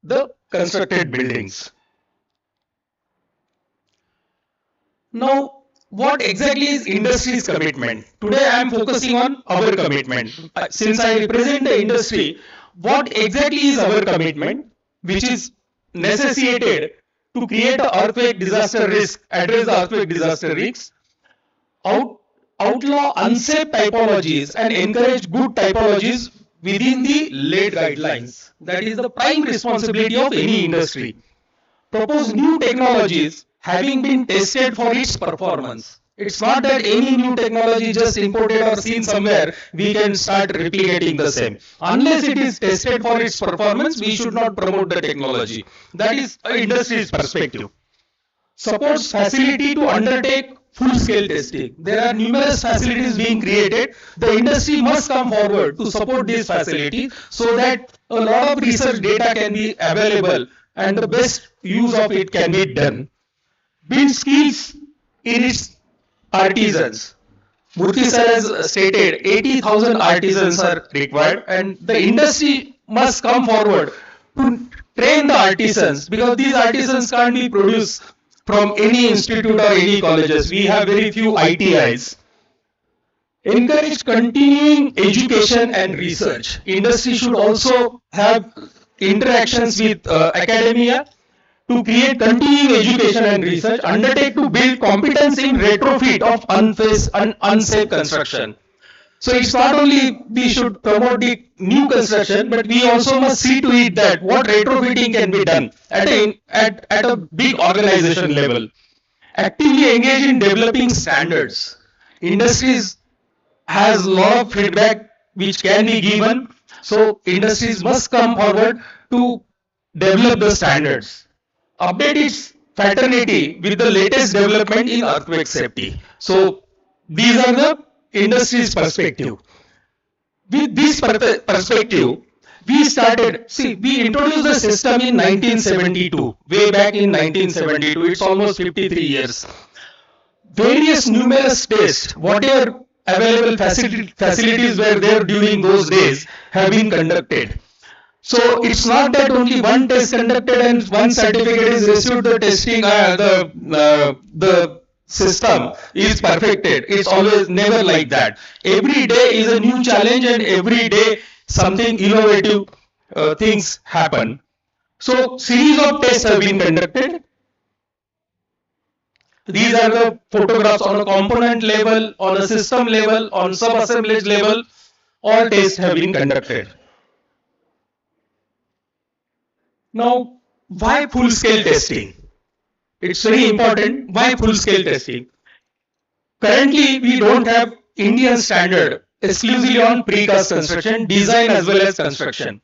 the constructed buildings. Now, what exactly is industry's commitment? Today I am focusing on our commitment. Since I represent the industry, what exactly is our commitment, which is necessitated to create an earthquake disaster risk, address the earthquake disaster risks, outlaw unsafe typologies and encourage good typologies within the laid guidelines. That is the prime responsibility of any industry. Propose new technologies having been tested for its performance. It's not that any new technology just imported or seen somewhere, we can start replicating the same. Unless it is tested for its performance, we should not promote the technology. That is an industry's perspective. Supports facility to undertake full-scale testing. There are numerous facilities being created. The industry must come forward to support these facilities so that a lot of research data can be available and the best use of it can be done. Build skills in its artisans. Roorkee sir has stated 80,000 artisans are required, and the industry must come forward to train the artisans, because these artisans can't be produced from any institute or any colleges. We have very few ITIs. Encourage continuing education and research. Industry should also have interactions with academia to create continuing education and research. Undertake to build competence in retrofit of unsafe construction. So it's not only we should promote the new construction, but we also must see to it that what retrofitting can be done at a big organization level. Actively engage in developing standards. Industries has a lot of feedback which can be given. So industries must come forward to develop the standards. Update its fraternity with the latest development in earthquake safety. So these are the industry's perspective. With this perspective, we introduced the system in 1972, way back in 1972, it's almost 53 years. Various numerous tests, whatever available facilities were there during those days, have been conducted. So it's not that only one test conducted and one certificate is received, the testing, the system is perfected. It's always never like that. Every day is a new challenge and every day something innovative things happen. So series of tests have been conducted. These are the photographs on a component level, on a system level, on sub-assemblage level. All tests have been conducted. Now, why full-scale testing? It's very important. Why full-scale testing? Currently, we don't have Indian standard exclusively on precast construction, design as well as construction.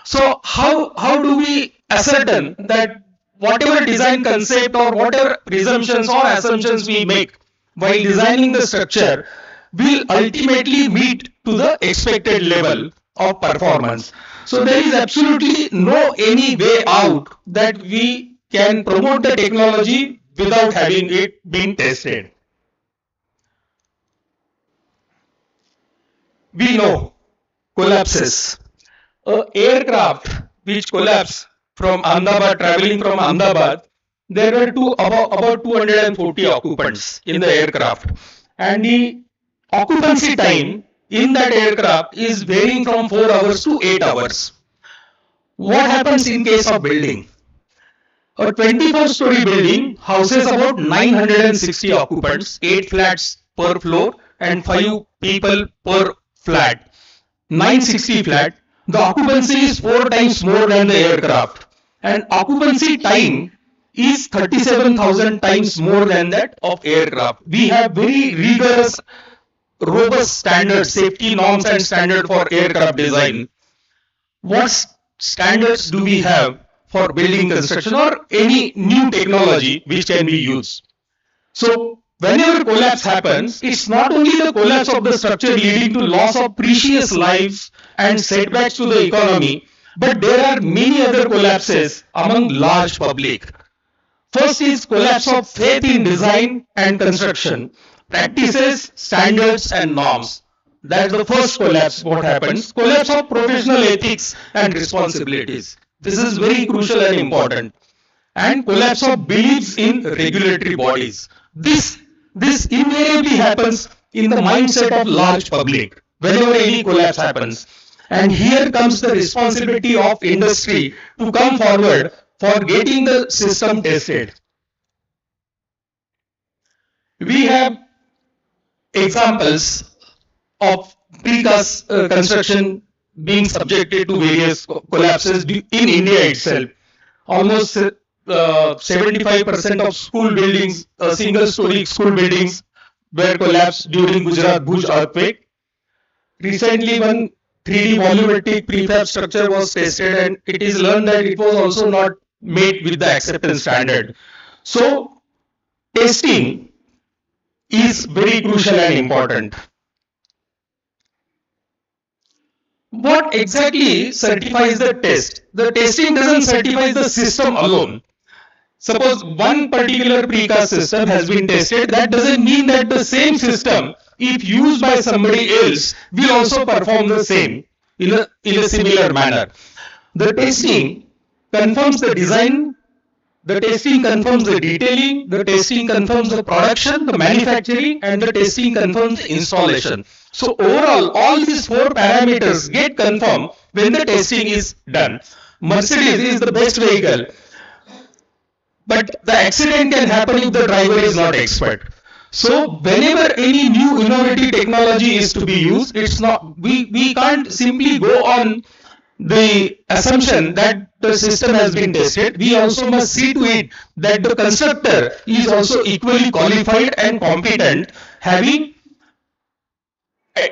So how do we ascertain that whatever design concept or whatever presumptions or assumptions we make while designing the structure will ultimately meet to the expected level of performance? So there is absolutely no any way out that we can promote the technology without having it been tested. We know collapses. An aircraft which collapsed from Ahmedabad, traveling from Ahmedabad, there were about 240 occupants in the aircraft, and the occupancy time in that aircraft is varying from 4 hours to 8 hours. What happens in case of building? A 24-story building houses about 960 occupants, 8 flats per floor and 5 people per flat. 960 flat. The occupancy is 4 times more than the aircraft, and occupancy time is 37,000 times more than that of aircraft. We have very rigorous, robust standards, safety norms and standard for aircraft design. What standards do we have for building construction or any new technology which can be used? So whenever collapse happens, it's not only the collapse of the structure leading to loss of precious lives and setbacks to the economy, but there are many other collapses among large public. First is collapse of faith in design and construction, practices, standards and norms. That's the first collapse what happens. Collapse of professional ethics and responsibilities. This is very crucial and important. And collapse of beliefs in regulatory bodies. This invariably happens in the mindset of large public whenever any collapse happens. And here comes the responsibility of industry to come forward for getting the system tested. We have examples of precast construction being subjected to various collapses in India itself. Almost 75% of school buildings, single-story school buildings, were collapsed during Gujarat Bhuj earthquake. Recently, one 3D volumetric prefab structure was tested, and it is learned that it was also not made with the acceptance standard. So, testing is very crucial and important. What exactly certifies the test? The testing doesn't certify the system alone. Suppose one particular precast system has been tested, that doesn't mean that the same system, if used by somebody else, will also perform the same in a similar manner. The testing confirms the design, the testing confirms the detailing, the testing confirms the production, the manufacturing, and the testing confirms the installation. So overall, all these four parameters get confirmed when the testing is done. Mercedes is the best vehicle, but the accident can happen if the driver is not expert. So whenever any new innovative technology is to be used, it's not, we can't simply go on the assumption that the system has been tested. We also must see to it that the constructor is also equally qualified and competent, having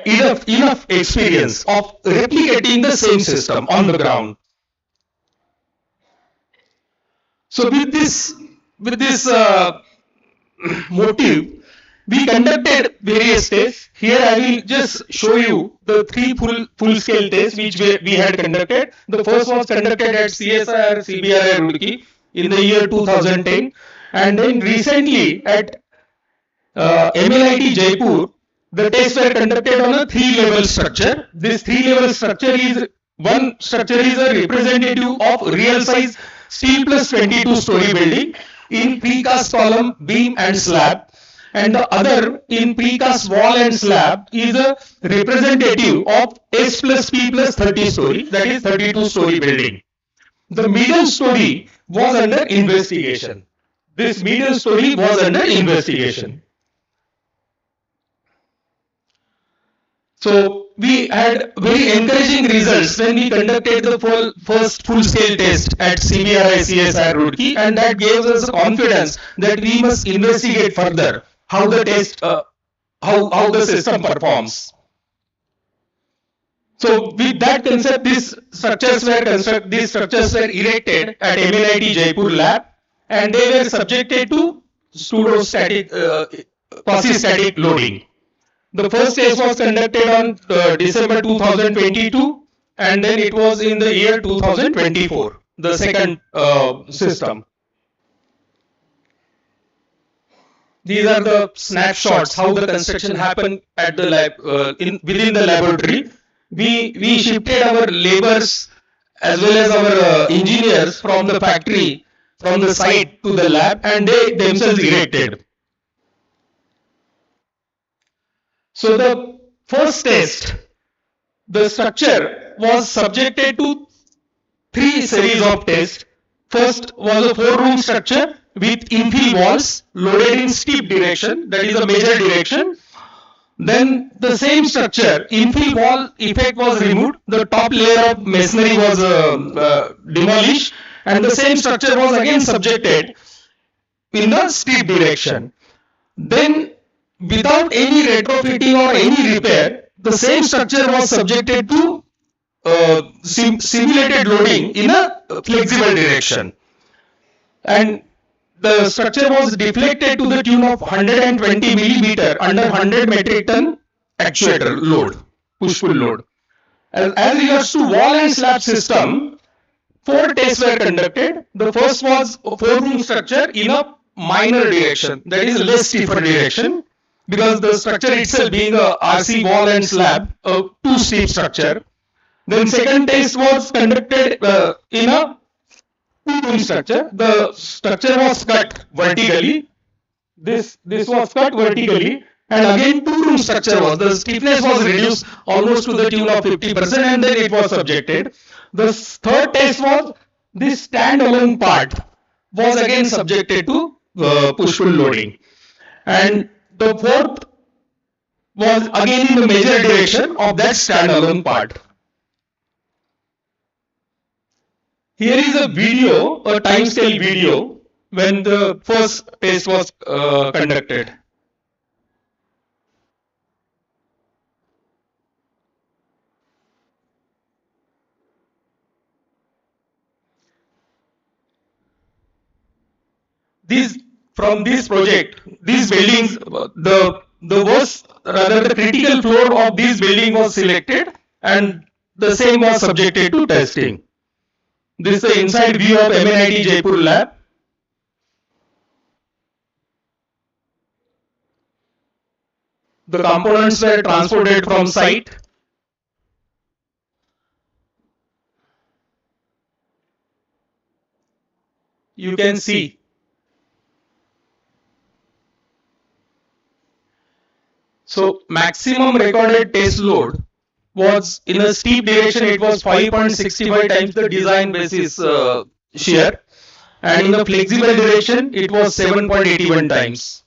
enough experience of replicating the same system on the ground. So with this motive, we conducted various tests. Here I will just show you the three full scale tests which we had conducted. The first was conducted at CSIR-CBRI Roorkee in the year 2010, and then recently at MLIT Jaipur, the tests were conducted on a three-level structure. This three-level structure is, one structure is a representative of real size steel plus 22-story building in precast column, beam and slab, and the other in precast wall and slab is a representative of S plus P plus 30 story, that is 32-story building. The middle story was under investigation. This middle story was under investigation. So we had very encouraging results when we conducted the first full-scale test at CBRI CSIR Roorkee, and that gave us confidence that we must investigate further how the test, how the system performs. So with that concept, these structures were erected at MLIT Jaipur lab, and they were subjected to pseudo-static, quasi-static loading. The first test was conducted on December 2022, and then it was in the year 2024, the second system. These are the snapshots how the construction happened at the lab within the laboratory. We shifted our laborers as well as our engineers from the factory, from the site to the lab, and they themselves erected. So the first test, the structure was subjected to three series of tests. First was a 4-room structure with infill walls loaded in steep direction, that is a major direction. Then the same structure, infill wall effect was removed, the top layer of masonry was demolished, and the same structure was again subjected in the steep direction. Then without any retrofitting or any repair, the same structure was subjected to simulated loading in a flexible direction, and the structure was deflected to the tune of 120 millimeter under 100 metric ton actuator load, push-pull load. As regards to wall and slab system, 4 tests were conducted. The first was a 4-room structure in a minor direction, that is less stiffer direction, because the structure itself being a RC wall and slab, a too steep structure. Then second test was conducted in a 2-room structure. The structure was cut vertically. This was cut vertically, and again 2-room structure was, the stiffness was reduced almost to the tune of 50%, and then it was subjected. The third test was this standalone part was again subjected to push-pull loading, and the fourth was again in the major direction of that standalone part. Here is a video, a time scale video, when the first test was conducted. These from this project, these buildings, the critical floor of this building was selected and the same was subjected to testing. This is the inside view of MNIT Jaipur lab. The components were transported from site. You can see so maximum recorded test load was in a steep direction, it was 5.65 times the design basis shear, and in the flexible direction it was 7.81 times.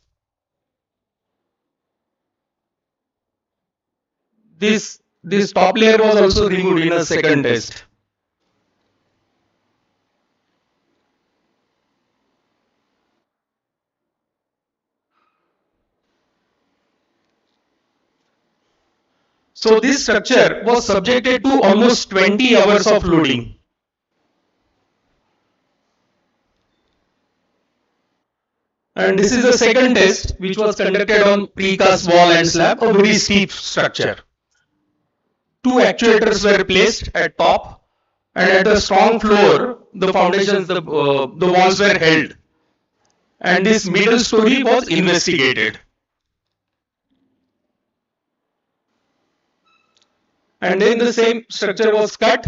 This top layer was also removed in a second test. So this structure was subjected to almost 20 hours of loading. And this is the second test which was conducted on precast wall and slab, a very steep structure. Two actuators were placed at top, and at the strong floor, the foundations, the walls were held. And this middle story was investigated. And then the same structure was cut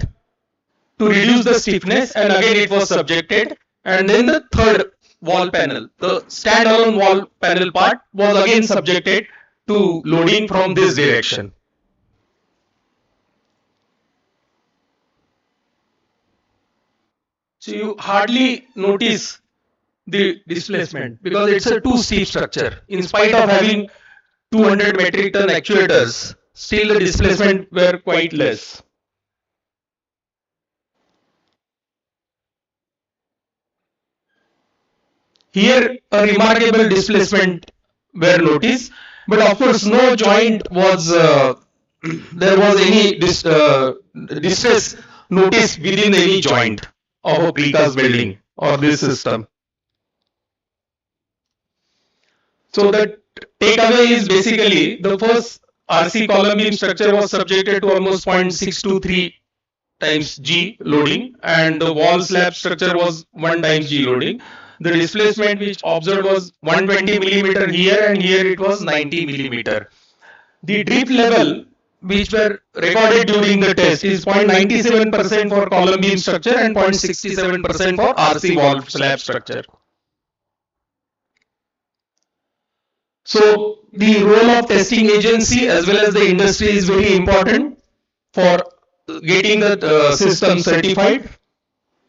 to reduce the stiffness, and again it was subjected. And then the third wall panel, the standalone wall panel part, was again subjected to loading from this direction. So you hardly notice the displacement because it's a too steep structure. In spite of having 200 metric ton actuators, still the displacement were quite less. Here a remarkable displacement were noticed, but of course no joint was there was any distress noticed within any joint of a precast building or this system. So the takeaway is basically the first RC column beam structure was subjected to almost 0.623 times G loading, and the wall slab structure was 1 times G loading. The displacement which observed was 120 millimeter here, and here it was 90 millimeter. The drift level which were recorded during the test is 0.97% for column beam structure and 0.67% for RC wall slab structure. So the role of testing agency as well as the industry is very important for getting the system certified,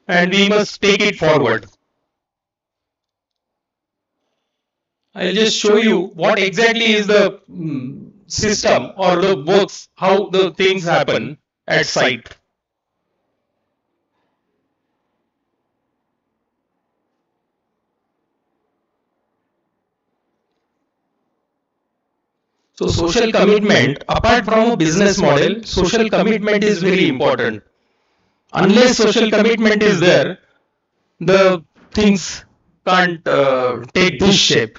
and we must take it forward. I'll just show you what exactly is the system or the works, how the things happen at site. So social commitment, apart from a business model, social commitment is very important. Unless social commitment is there, the things can't take this shape.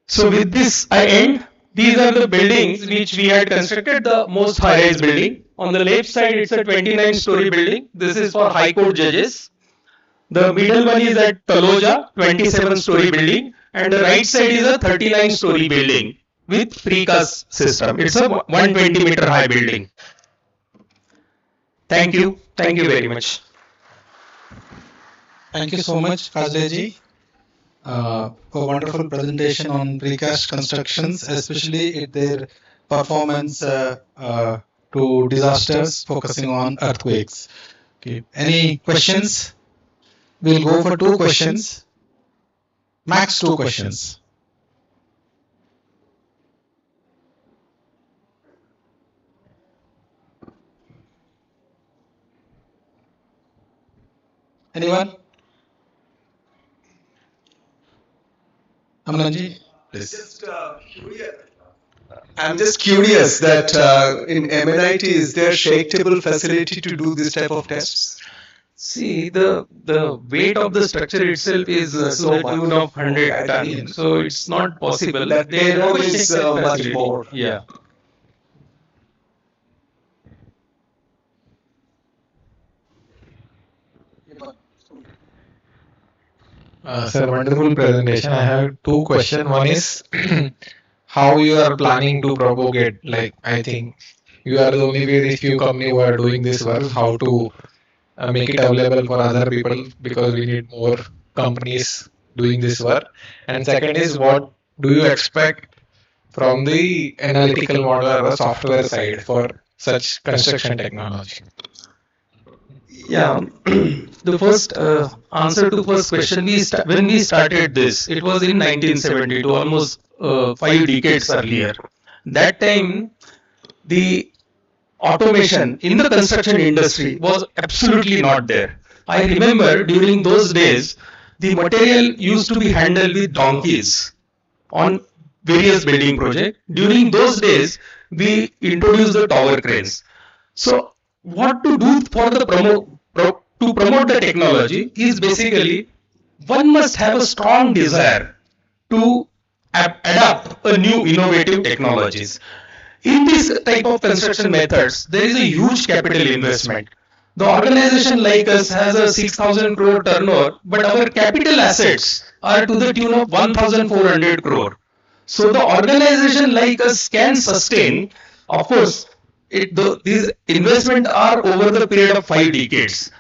So with this I end. These are the buildings which we had constructed, the most high-rise building. On the left side it's a 29-story building. This is for High Court judges. The middle one is at Taloja, 27-story building, and the right side is a 39-story building with precast system. It's a 120-meter high building. Thank you. Thank you very much. Thank you so much, Kajleji, for wonderful presentation on precast constructions, especially their performance to disasters, focusing on earthquakes. Okay. Any questions? We'll go for 2 questions, max 2 questions. Anyone? Amalanji, please. I'm just curious that in MNIT, is there shake table facility to do this type of tests? See, the weight of the structure itself is to the tune of 100 ton, so it's not possible. That They have payload a is shake table much facility. more. Yeah. Sir, wonderful presentation. I have two questions. One is how you are planning to propagate. Like, I think you are the only very few company who are doing this work. How to make it available for other people, because we need more companies doing this work. And second is, what do you expect from the analytical model or the software side for such construction technology? Yeah, the first answer to first question, when we started this, it was in 1972, almost 5 decades earlier. That time, the automation in the construction industry was absolutely not there. I remember during those days, the material used to be handled with donkeys on various building projects. During those days, we introduced the tower cranes. So, what to do for the to promote the technology is basically one must have a strong desire to adapt a new innovative technologies. In this type of construction methods, there is a huge capital investment. The organization like us has a 6,000 crore turnover, but our capital assets are to the tune of 1,400 crore. So the organization like us can sustain, of course, these investments are over the period of 5 decades.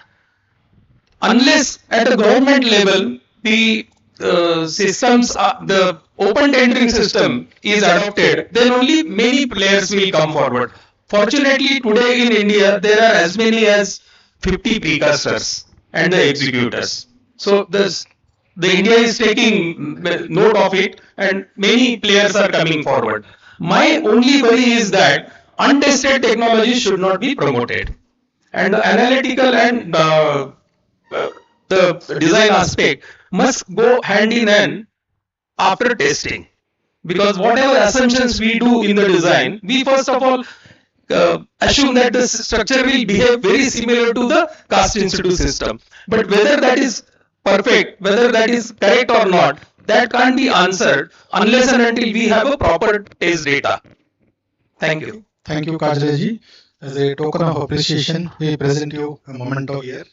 Unless at a government level, the the open tendering system is adopted, then only many players will come forward. Fortunately, today in India, there are as many as 50 precursors and the executors. So the India is taking note of it, and many players are coming forward. My only worry is that untested technology should not be promoted, and the analytical and the design aspect must go hand in hand after testing, because whatever assumptions we do in the design, we first of all assume that the structure will behave very similar to the caste institute system, but whether that is perfect, whether that is correct or not, that can't be answered unless and until we have a proper test data. Thank you. Thank you, Kajaleji. As a token of appreciation, we present you a memento here.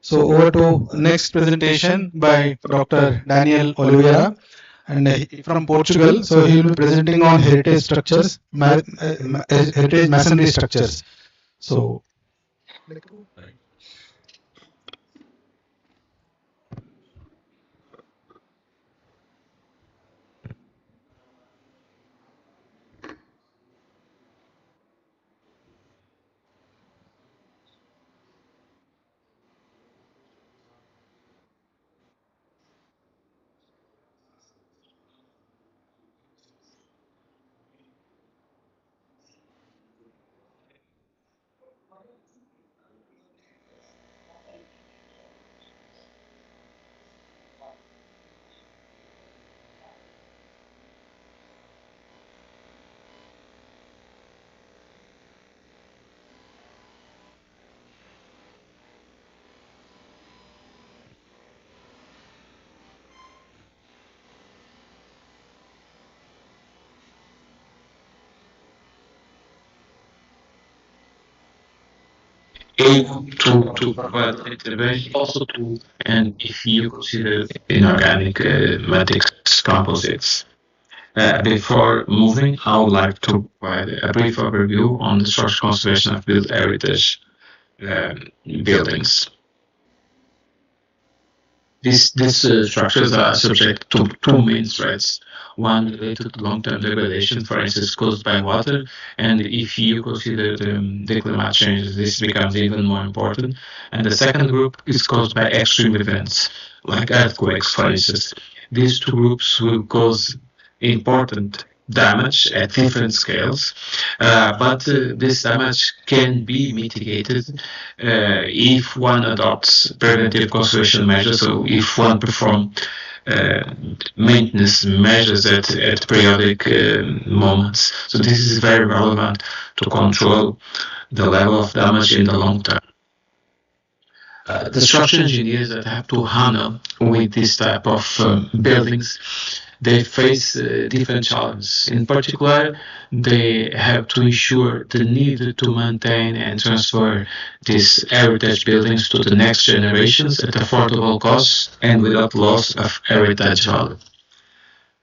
So over to next presentation by Dr. Daniel Oliveira, and from Portugal. So he will be presenting on heritage structures, heritage masonry structures. So able to provide intervention also to, and if you consider inorganic matrix composites. Before moving, I would like to provide a brief overview on the structural conservation of built heritage buildings. These structures are subject to two main threats. one related to long-term degradation, for instance, caused by water. And if you consider the climate change, this becomes even more important. And the second group is caused by extreme events, like earthquakes, for instance. These two groups will cause important damage at different scales, but this damage can be mitigated if one adopts preventive conservation measures, so if one performs maintenance measures at periodic moments. So this is very relevant to control the level of damage in the long term. The structural engineers that have to handle with this type of buildings, they face different challenges. In particular, they have to ensure the need to maintain and transfer these heritage buildings to the next generations at affordable costs and without loss of heritage value.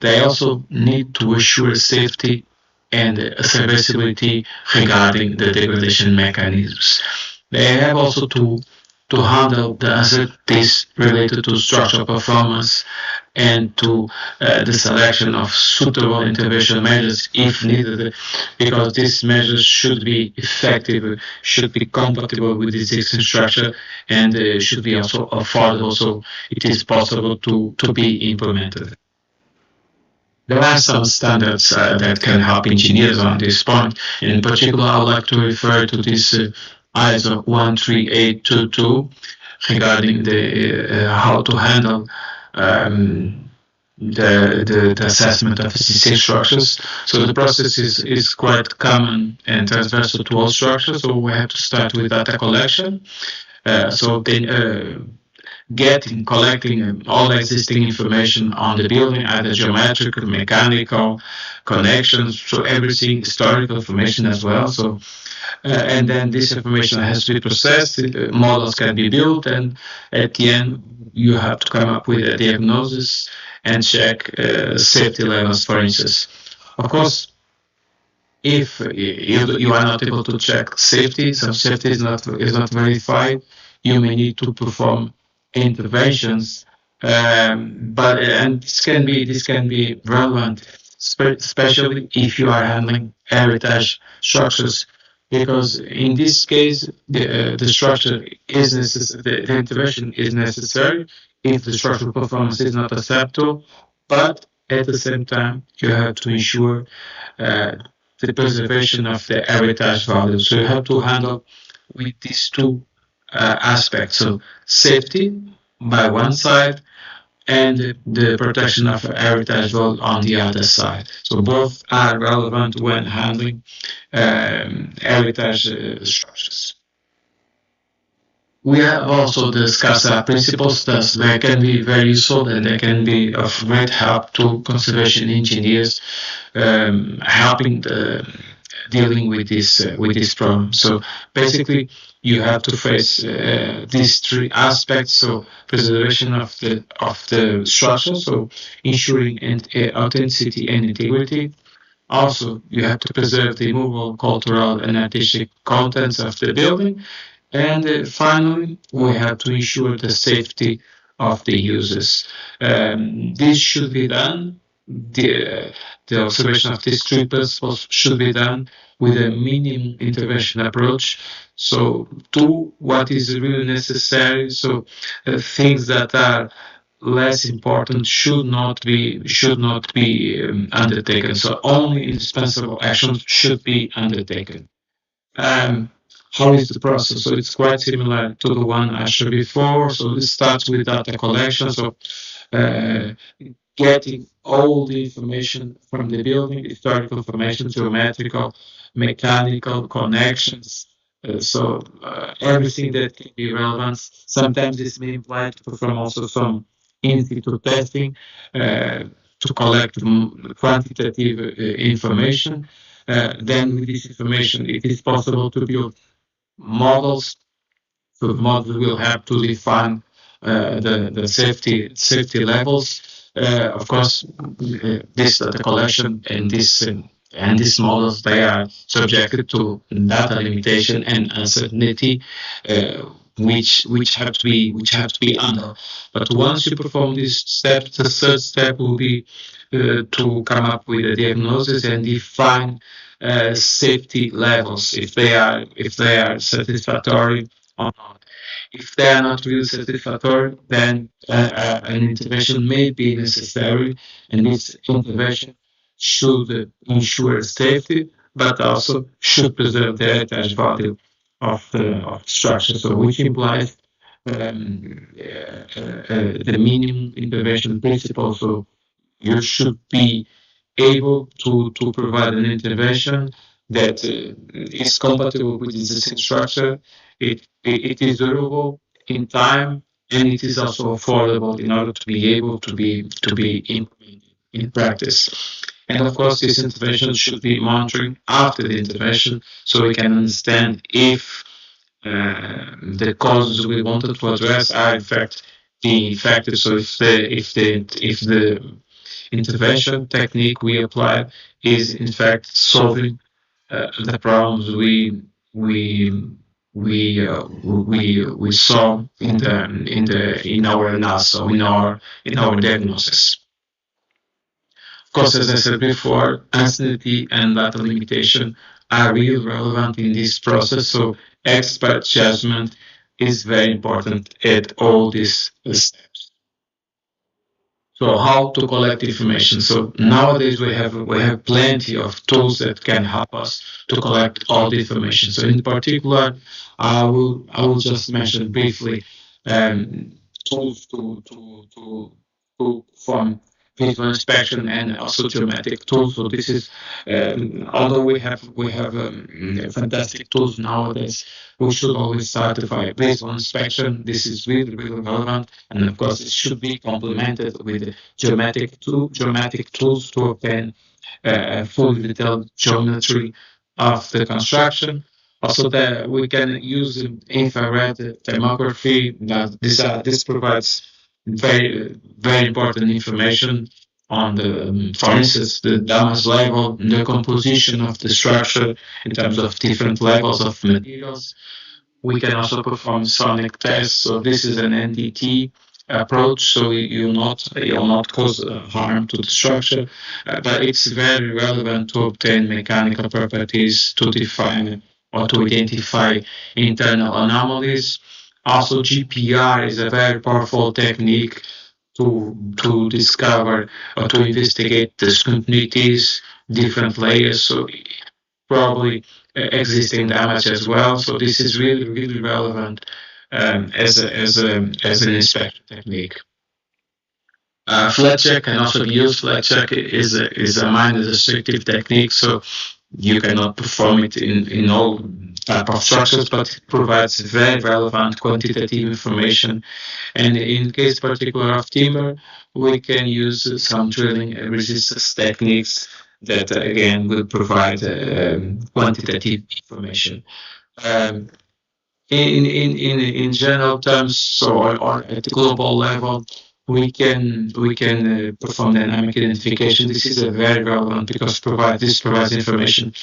They also need to assure safety and serviceability regarding the degradation mechanisms. They have also to handle the uncertainties related to structural performance and to the selection of suitable intervention measures if needed, because these measures should be effective, should be compatible with the existing structure, and should be also affordable, so it is possible to be implemented. There are some standards that can help engineers on this point. In particular, I would like to refer to this ISO 13822 regarding the how to handle the assessment of existing structures. So the process is quite common and transversal to all structures. So we have to start with data collection. So then collecting all existing information on the building, either geometrical, mechanical, connections, so everything, historical information as well. So and then this information has to be processed, models can be built, and at the end you have to come up with a diagnosis and check safety levels, for instance. Of course, if you are not able to check safety, some safety is not verified, you may need to perform interventions, but this can be relevant, especially if you are handling heritage structures, because in this case the structure is the intervention is necessary if the structural performance is not acceptable, but at the same time you have to ensure the preservation of the heritage value. So you have to handle with these two aspects, so safety by one side and the protection of heritage value on the other side. So both are relevant when handling heritage structures. We have also the CSIR principles that they can be very useful and they can be of great help to conservation engineers helping dealing with this problem. So basically, you have to face these three aspects: so preservation of the structure, so ensuring authenticity and integrity. Also, you have to preserve the movable, cultural, and artistic contents of the building. And finally, we have to ensure the safety of the users. This should be done. The observation of these three principles should be done with a minimum intervention approach. So do what is really necessary. So things that are less important should not be undertaken. So only indispensable actions should be undertaken. How is the process? So it's quite similar to the one I showed before. So it starts with data collection. So getting all the information from the building, historical information, geometrical, mechanical connections. So everything that can be relevant. Sometimes this may imply to perform also some in-situ testing to collect quantitative information. Then with this information, it is possible to build models. So the model will have to define the safety levels. Of course, this data collection and these models, they are subjected to data limitation and uncertainty, which have to be handled. But once you perform this step, the third step will be to come up with a diagnosis and define safety levels if they are satisfactory or not. If they are not really satisfactory, then an intervention may be necessary, and this intervention should ensure safety, but also should preserve the heritage value of the structure. So, which implies the minimum intervention principle. So, you should be able to provide an intervention that is compatible with the existing structure. It is durable in time, and it is also affordable in order to be able to be implemented in practice. And of course, this intervention should be monitoring after the intervention, so we can understand if the causes we wanted to address are in fact being effective. So if the intervention technique we apply is in fact solving the problems we saw in our analysis, so in our diagnosis. Of course, as I said before, uncertainty and data limitation are really relevant in this process. So expert judgment is very important at all these steps. So how to collect information? So nowadays we have plenty of tools that can help us to collect all the information. So in particular, I will just mention briefly tools to perform visual inspection and also geometric tools. So this is although we have fantastic tools nowadays, we should always certify visual inspection. This is really relevant, and of course it should be complemented with geometric tools to obtain fully detailed geometry of the construction. Also, that we can use infrared thermography. This provides very important information on the, for instance, the damage level, the composition of the structure in terms of different levels of materials. We can also perform sonic tests. So this is an NDT approach, so you'll not cause harm to the structure, but it's very relevant to obtain mechanical properties, to define or to identify internal anomalies. Also, GPR is a very powerful technique to discover or to investigate discontinuities, different layers, so probably existing damage as well. So this is really relevant as an inspection technique. Flat check can also be used. Flat check is a minor restrictive technique, so you cannot perform it in all type of structures, but it provides very relevant quantitative information. And in case particular of timber, we can use some drilling resistance techniques that again will provide quantitative information. In general terms, so or at the global level, we can perform dynamic identification. This is a very relevant because this provides information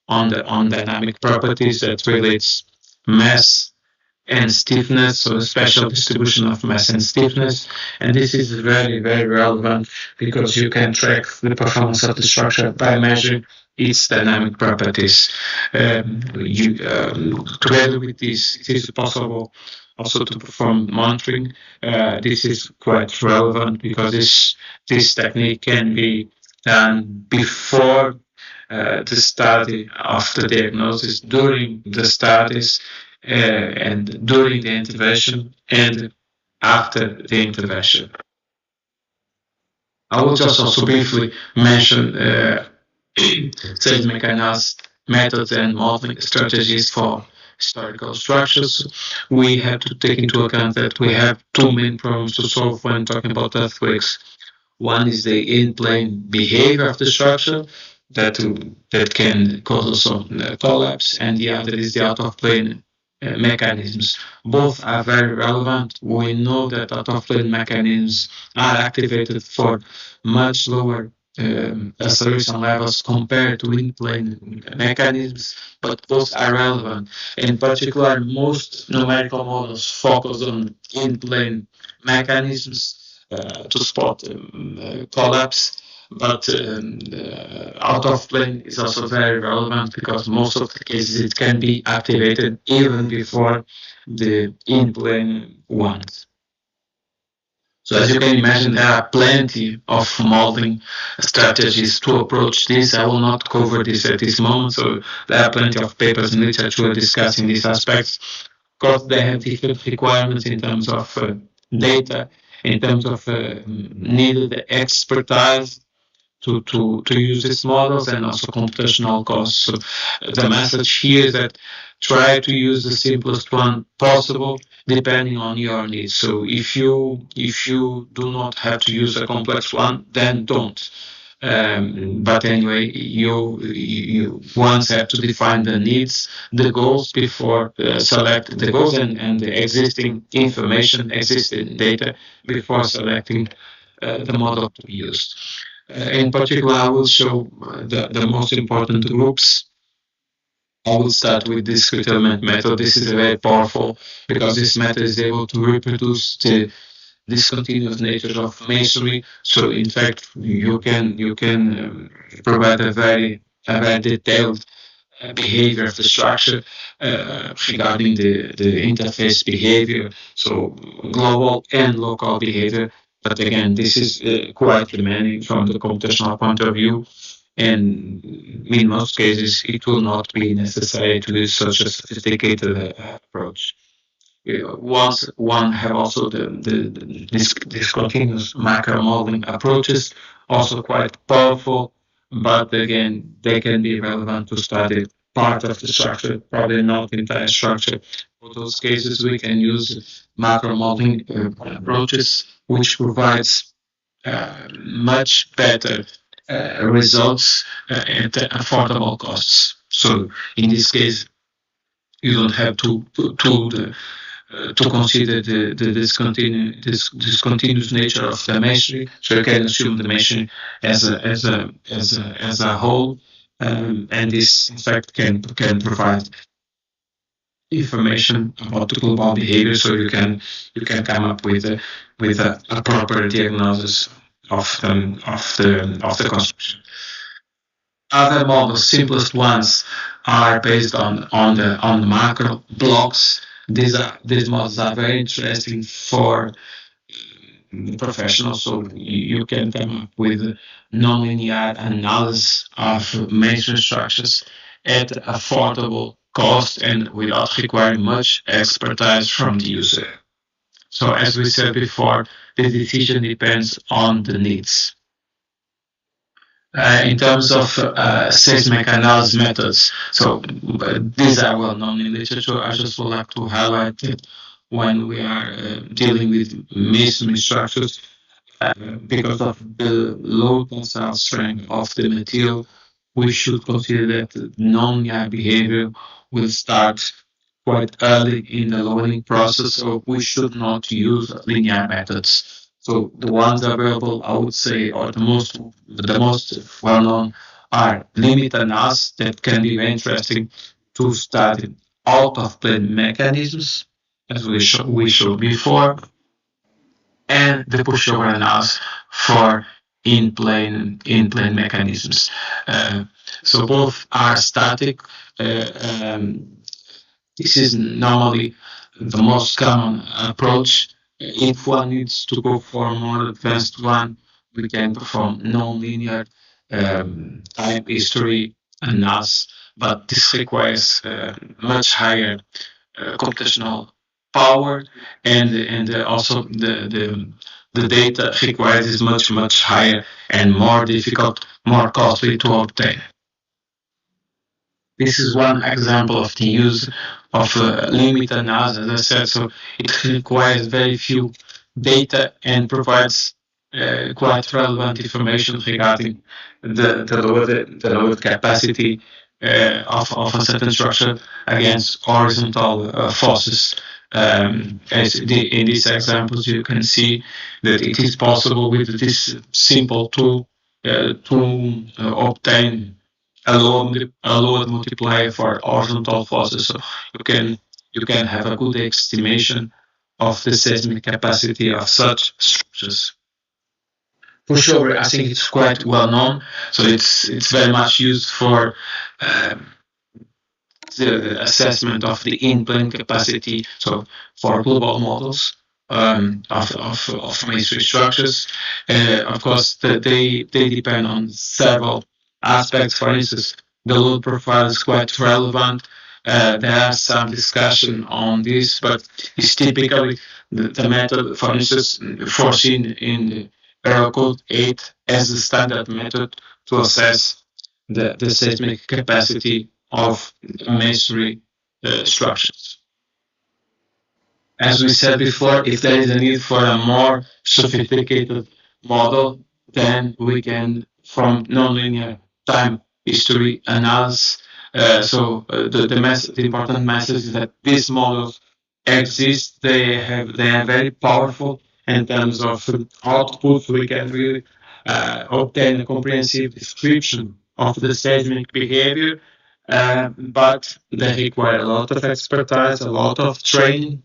on dynamic properties that relates mass and stiffness, so the spatial distribution of mass and stiffness. And this is very relevant because you can track the performance of the structure by measuring its dynamic properties. Together with this, it is possible also to perform monitoring. This is quite relevant because this technique can be done before the study of the diagnosis, during the studies, and during the intervention, and after the intervention. I will just also briefly mention seismic analysis methods and modeling strategies for historical structures. We have to take into account that we have two main problems to solve when talking about earthquakes. One is the in-plane behavior of the structure that can cause also collapse, and the other is the out-of-plane mechanisms. Both are very relevant. We know that out-of-plane mechanisms are activated for much lower acceleration levels compared to in-plane mechanisms, but both are relevant. In particular, most numerical models focus on in-plane mechanisms to spot collapse, But out of plane is also very relevant because most of the cases it can be activated even before the in-plane ones. So as you can imagine, there are plenty of modeling strategies to approach this. I will not cover this at this moment. So there are plenty of papers and literature discussing these aspects. Of course, they have different requirements in terms of data, in terms of needed expertise to use these models, and also computational costs. So the message here is that try to use the simplest one possible depending on your needs. So if you do not have to use a complex one, then don't. But anyway, you once have to define the needs, the goals before select the goals and the existing information, existing data before selecting the model to be used. In particular, I will show the most important groups. I will start with the discrete method. This is very powerful because this method is able to reproduce the discontinuous nature of masonry. So in fact, you can provide a very detailed behavior of the structure regarding the interface behavior, so global and local behavior. But again, this is quite demanding from the computational point of view, and in most cases, it will not be necessary to use such a sophisticated approach. Once one have also the discontinuous macro modeling approaches, also quite powerful, but again, they can be relevant to study part of the structure, probably not the entire structure. For those cases, we can use macro modeling approaches, which provides much better results at affordable costs. So in this case, you don't have to consider the discontinuous nature of the masonry, so you can assume the masonry as a whole, and this in fact can provide information about the global behavior, so you can come up with a proper diagnosis of the construction. Other models, simplest ones, are based on the macro blocks. These models are very interesting for professionals, so you can come up with nonlinear analysis of masonry structures at affordable cost and without requiring much expertise from the user. So as we said before, the decision depends on the needs. In terms of seismic analysis methods, so these are well known in literature. I just would like to highlight that when we are dealing with masonry structures, because of the low tensile strength of the material, we should consider that non-linear behavior will start quite early in the learning process, so we should not use linear methods. So the ones available, I would say, or the most well-known are limit analysis that can be very interesting to study out-of-plane mechanisms, as we showed before, and the pushover analysis for in-plane mechanisms. So both are static. This is normally the most common approach. If one needs to go for a more advanced one, we can perform nonlinear time history analysis, but this requires much higher computational power, and also the data required is much higher and more difficult, more costly to obtain. This is one example of the use of limit analysis, as I said. So it requires very few data and provides quite relevant information regarding the load capacity of a certain structure against horizontal forces. As in these examples, you can see that it is possible with this simple tool to obtain a load multiplier for horizontal forces. So you can have a good estimation of the seismic capacity of such structures. pushover, I think it's quite well known. So it's very much used for the assessment of the in-plane capacity. So for global models of masonry structures, of course, they depend on several aspects. For instance, the load profile is quite relevant. There are some discussion on this, but it's typically the method, for instance, foreseen in the Aero Code 8 as the standard method to assess the seismic capacity of masonry structures. As we said before, if there is a need for a more sophisticated model, then we can, from nonlinear time history analysis. The important message is that these models exist. They are very powerful in terms of output. We can really obtain a comprehensive description of the seismic behavior, but they require a lot of expertise, a lot of training,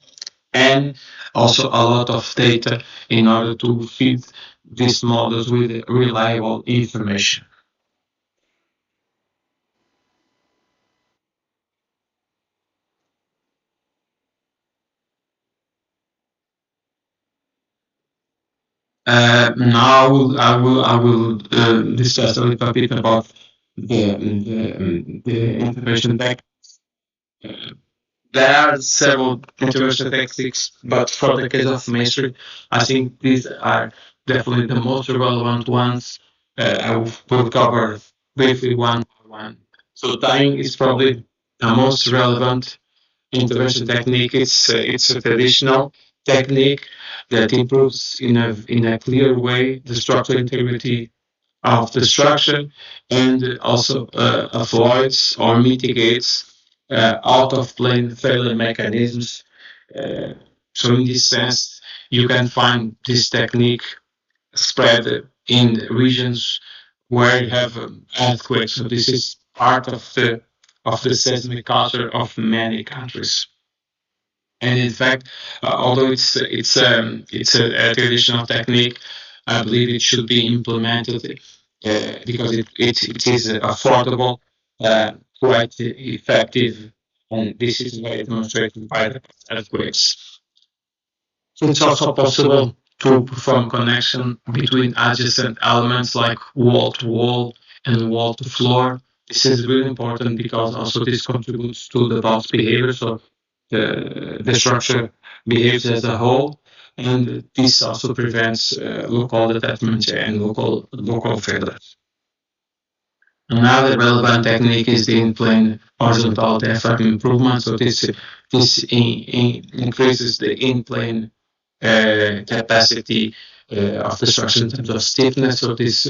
and also a lot of data in order to feed these models with reliable information. Now I will discuss a little bit about the intervention tech. There are several intervention techniques, but for the case of masonry, I think these are definitely the most relevant ones. I will cover briefly one by one. So tying is probably the most relevant intervention technique. It's a traditional technique that improves in a clear way the structural integrity of the structure and also avoids or mitigates out of plane failure mechanisms. So in this sense, you can find this technique spread in regions where you have earthquakes. So this is part of the seismic culture of many countries. And in fact, although it's a traditional technique, I believe it should be implemented because it is affordable, quite effective, and this is very demonstrated by the earthquakes. It's also possible to perform connection between adjacent elements like wall to wall and wall to floor. This is really important because also this contributes to the box behavior. So the structure behaves as a whole, and this also prevents local detachment and local failures. Another relevant technique is the in-plane horizontal diaphragm improvement. So this increases the in-plane capacity of the structure in terms of stiffness. So this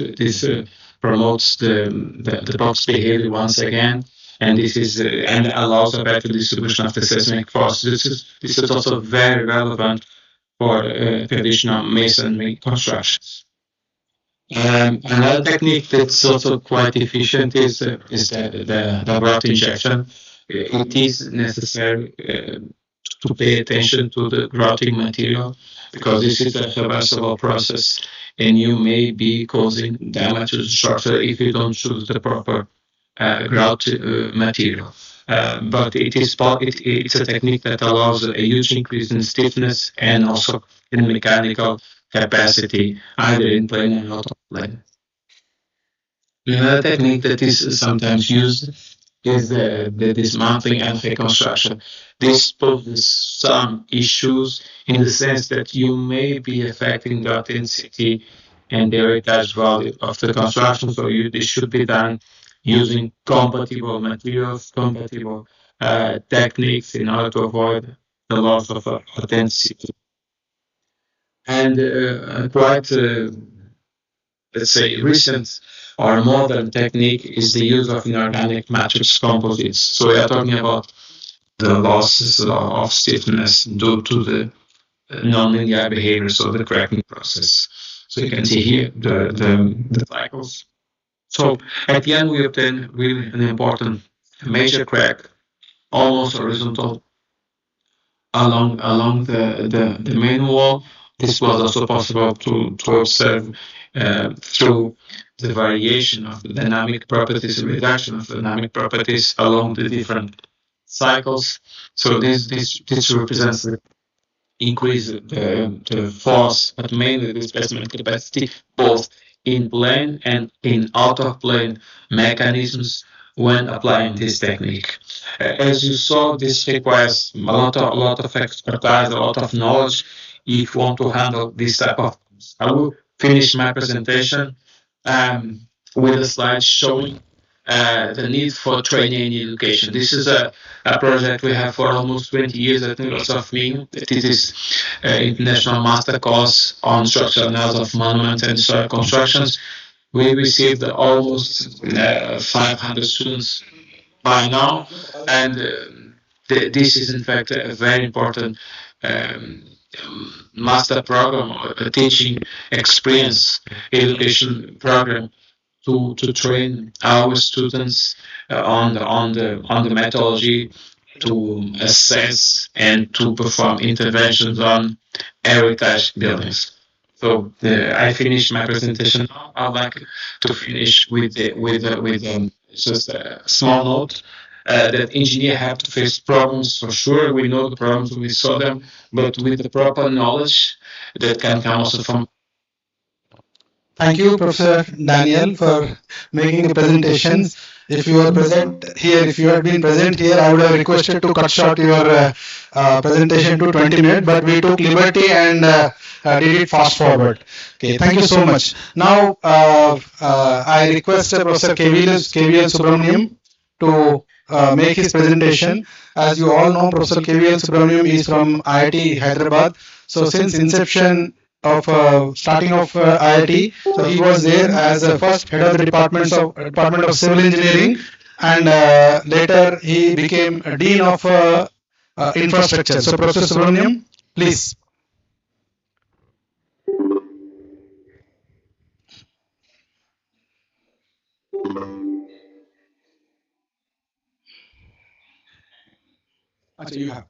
promotes the box behavior once again, and this is and allows a better distribution of the seismic force. This is also very relevant for traditional masonry constructions. Another technique that's also quite efficient is the grout injection. It is necessary to pay attention to the grouting material because this is a reversible process and you may be causing damage to the structure if you don't choose the proper grout material. But it's a technique that allows a huge increase in stiffness and also in mechanical capacity, either in plane and out of plane. Another technique that is sometimes used is the dismantling and reconstruction. This poses some issues in the sense that you may be affecting the authenticity and the heritage value of the construction, so this should be done using compatible materials, compatible techniques in order to avoid the loss of authenticity. And quite, let's say, recent or modern technique is the use of inorganic matrix composites. So we are talking about the losses of stiffness due to the nonlinear behavior, so the cracking process. So you can see here the cycles. So at the end, we obtain really an important major crack, almost horizontal, along the main wall, this was also possible to observe through the variation of the dynamic properties, the reduction of dynamic properties along the different cycles. So this represents the increase the force, but mainly the displacement capacity, both in plane and in out of plane mechanisms when applying this technique. As you saw, this requires a lot of expertise, a lot of knowledge if you want to handle this type of. I will finish my presentation with a slide showing the need for training in education. This is a project we have for almost 20 years at the University of Minho. It is international master course on structural analysis of monuments and historic constructions. We received almost 500 students by now, and this is in fact a very important um, master program, a teaching experience education program to train our students on the methodology to assess and to perform interventions on heritage buildings. So I finished my presentation now. I'd like to finish with just a small note that engineers have to face problems for sure. We know the problems, we saw them, but with the proper knowledge that can come also from. Thank you, Professor Daniel, for making the presentations. If you were present here, if you had been present here, I would have requested to cut short your presentation to 20 minutes, but we took liberty and did it fast forward. Okay, thank you so much. Now, I request Professor KVL Subramaniam to make his presentation. As you all know, Professor KVL Subramaniam is from IIT Hyderabad. So since inception of starting of IIT, so he was there as a first head of the Department of Civil Engineering, and later he became a Dean of Infrastructure. So Professor Subramaniam, please. Actually, you have.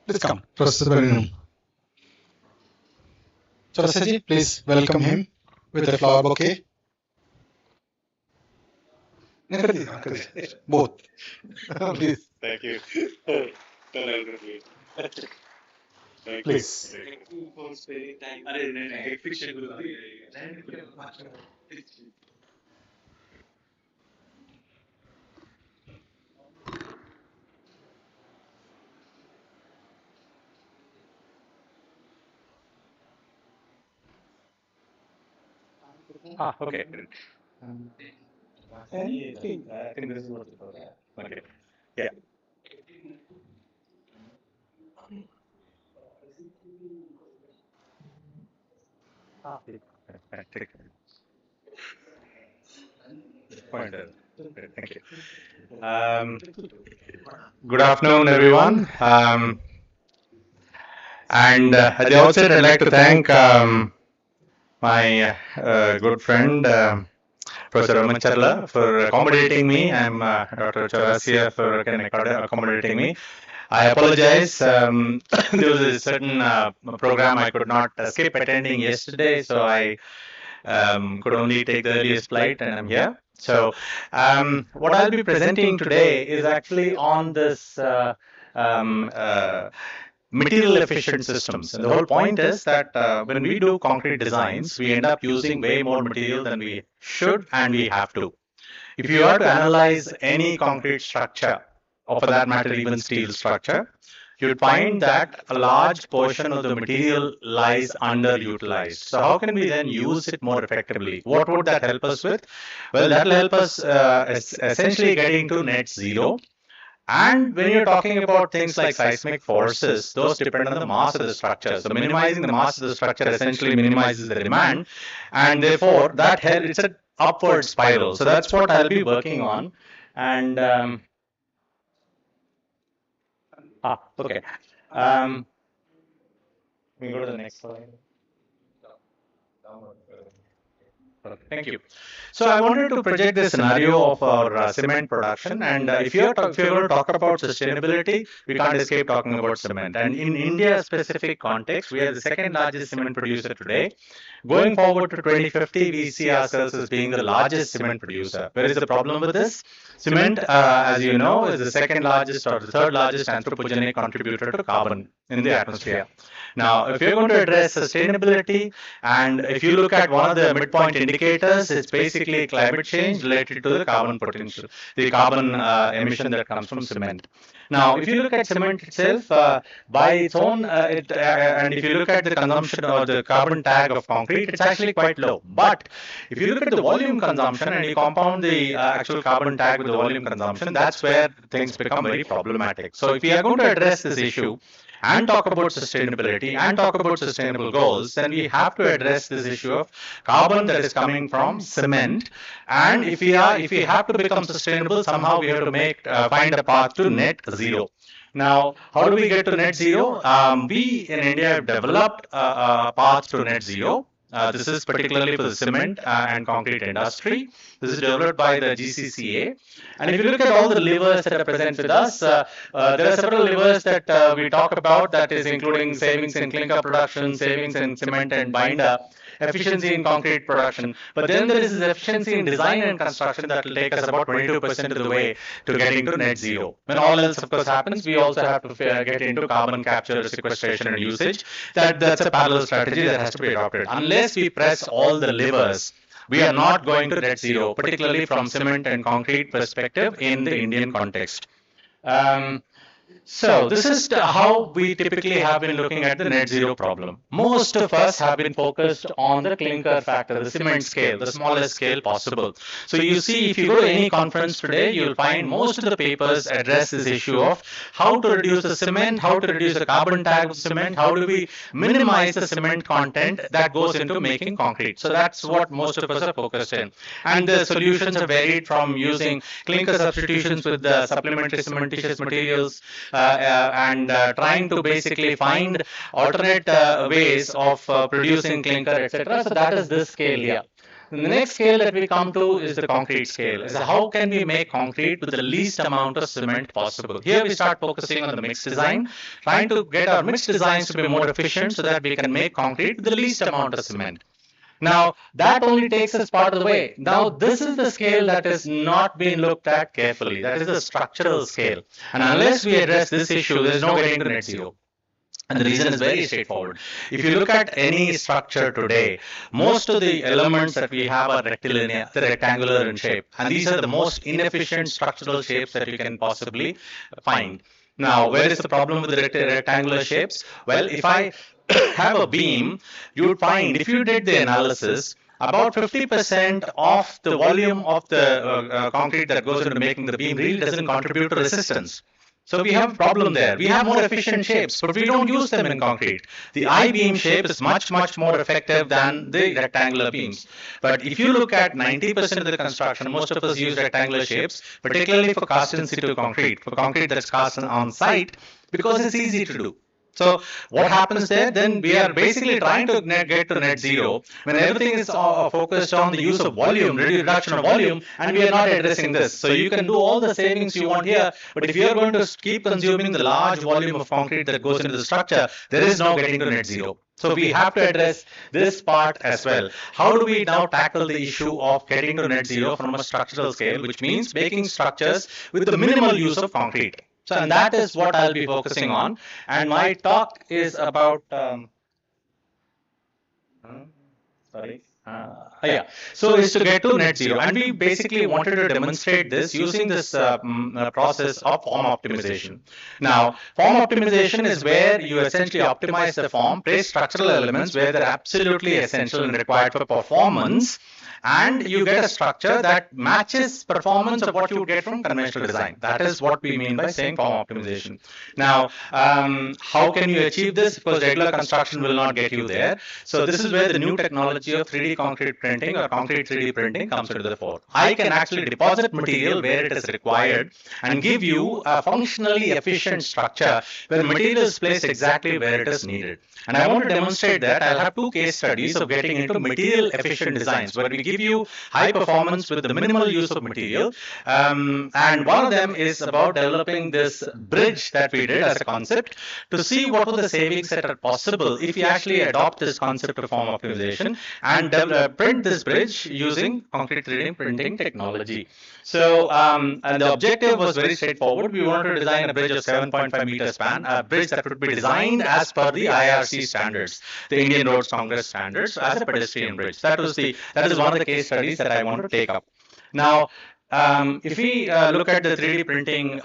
Please come, Professor Subramaniam. Chaurasaji, please welcome him with a flower bouquet. Both. Please. Thank you. Please. Okay. I think this is what it was. Okay. Yeah. Take pointer. Thank you. Good afternoon, everyone. And at the outset, I'd like to thank my good friend, Professor Ramacharla, for accommodating me. I'm Dr. Chaurasia for accommodating me. I apologize. There was a certain program I could not skip attending yesterday, so I could only take the earliest flight, and I'm here. So what I'll be presenting today is actually on this material efficient systems. And the whole point is that when we do concrete designs, we end up using way more material than we should and we have to. If you are to analyze any concrete structure, or for that matter even steel structure, you'd find that a large portion of the material lies underutilized. So how can we then use it more effectively? What would that help us with? Well, that will help us essentially getting to net zero. And when you're talking about things like seismic forces, those depend on the mass of the structure. So minimizing the mass of the structure essentially minimizes the demand, and therefore that it's an upward spiral. So that's what I'll be working on. And okay. We go to the next slide. Thank you. So I wanted to project the scenario of our cement production, and if you're going to talk about sustainability, we can't escape talking about cement. And in India specific context, we are the second largest cement producer today. Going forward to 2050, we see ourselves as being the largest cement producer. Where is the problem with this? Cement, as you know, is the second largest or the third largest anthropogenic contributor to carbon in the atmosphere. Now, if you're going to address sustainability, and if you look at one of the midpoint indicators, it's basically climate change related to the carbon potential, the carbon emission that comes from cement. Now, if you look at cement itself, by its own, and if you look at the consumption or the carbon tag of concrete, it's actually quite low. But if you look at the volume consumption and you compound the actual carbon tag with the volume consumption, that's where things become very problematic. So if we are going to address this issue, and talk about sustainability and talk about sustainable goals, then we have to address this issue of carbon that is coming from cement. And if we have to become sustainable, somehow we have to find a path to net zero. Now, how do we get to net zero? We in India have developed a path to net zero. This is particularly for the cement and concrete industry. This is developed by the GCCA. And if you look at all the levers that are present with us, there are several levers that we talk about, that is including savings in clinker production, savings in cement and binder, efficiency in concrete production. But then there is this efficiency in design and construction that will take us about 22% of the way to getting to net zero. When all else, of course, happens, we also have to get into carbon capture, sequestration, and usage. That's a parallel strategy that has to be adopted. Unless we press all the levers, we are not going to net zero, particularly from cement and concrete perspective in the Indian context. So this is how we typically have been looking at the net zero problem. Most of us have been focused on the clinker factor, the cement scale, the smallest scale possible. So you see, if you go to any conference today, you'll find most of the papers address this issue of how to reduce the cement, how to reduce the carbon tag of cement, how do we minimize the cement content that goes into making concrete. So that's what most of us are focused in. And the solutions have varied from using clinker substitutions with the supplementary cementitious materials, and trying to basically find alternate ways of producing clinker, etc. So that is this scale here. And the next scale that we come to is the concrete scale. Is how can we make concrete with the least amount of cement possible? Here we start focusing on the mixed design, trying to get our mixed designs to be more efficient so that we can make concrete with the least amount of cement. Now, that only takes us part of the way. Now, this is the scale that is not being looked at carefully. That is the structural scale. And unless we address this issue, there is no getting to net zero. And the reason is very straightforward. If you look at any structure today, most of the elements that we have are rectilinear, they're rectangular in shape. And these are the most inefficient structural shapes that you can possibly find. Now, where is the problem with the rectangular shapes? Well, if I have a beam, you would find, if you did the analysis, about 50% of the volume of the concrete that goes into making the beam really doesn't contribute to resistance. So we have a problem there. We have more efficient shapes, but we don't use them in concrete. The I-beam shape is much, much more effective than the rectangular beams. But if you look at 90% of the construction, most of us use rectangular shapes, particularly for cast in situ concrete, for concrete that's cast on site, because it's easy to do. So what happens there? Then we are basically trying to get to net zero when everything is focused on the use of volume, reduction of volume, and we are not addressing this. So you can do all the savings you want here, but if you are going to keep consuming the large volume of concrete that goes into the structure, there is no getting to net zero. So we have to address this part as well. How do we now tackle the issue of getting to net zero from a structural scale, which means making structures with the minimal use of concrete? So, and that is what I'll be focusing on. And my talk is about, sorry. So is to get to net zero, and we basically wanted to demonstrate this using this process of form optimization. Now, form optimization is where you essentially optimize the form, place structural elements where they're absolutely essential and required for performance, and you get a structure that matches performance of what you would get from conventional design. That is what we mean by saying form optimization. Now, how can you achieve this? Because regular construction will not get you there. So this is where the new technology of 3D concrete printing or concrete 3D printing comes into the fore. I can actually deposit material where it is required and give you a functionally efficient structure where material is placed exactly where it is needed. And I want to demonstrate that. I'll have two case studies of getting into material efficient designs where we give you high performance with the minimal use of material. And one of them is about developing this bridge that we did as a concept to see what were the savings that are possible if you actually adopt this concept of form optimization and print this bridge using concrete 3D printing technology. So, and the objective was very straightforward. We wanted to design a bridge of 7.5 meter span, a bridge that would be designed as per the IRC standards, the Indian Roads Congress standards, as a pedestrian bridge. That is one of the case studies that I want to take up. Now, if we look at the 3D printing,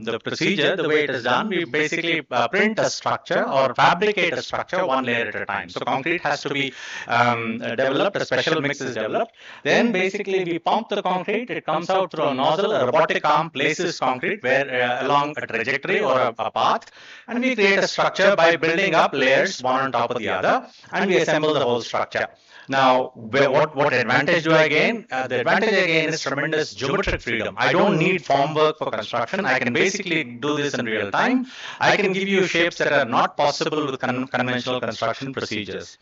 the procedure, the way it is done, we basically print a structure or fabricate a structure one layer at a time. So concrete has to be developed, a special mix is developed. Then basically we pump the concrete, it comes out through a nozzle, a robotic arm places concrete where along a trajectory or a path, and we create a structure by building up layers one on top of the other, and we assemble the whole structure. Now, what advantage do I gain? The advantage I gain is tremendous geometric freedom. I don't need form work for construction. I can basically do this in real time. I can give you shapes that are not possible with conventional construction procedures.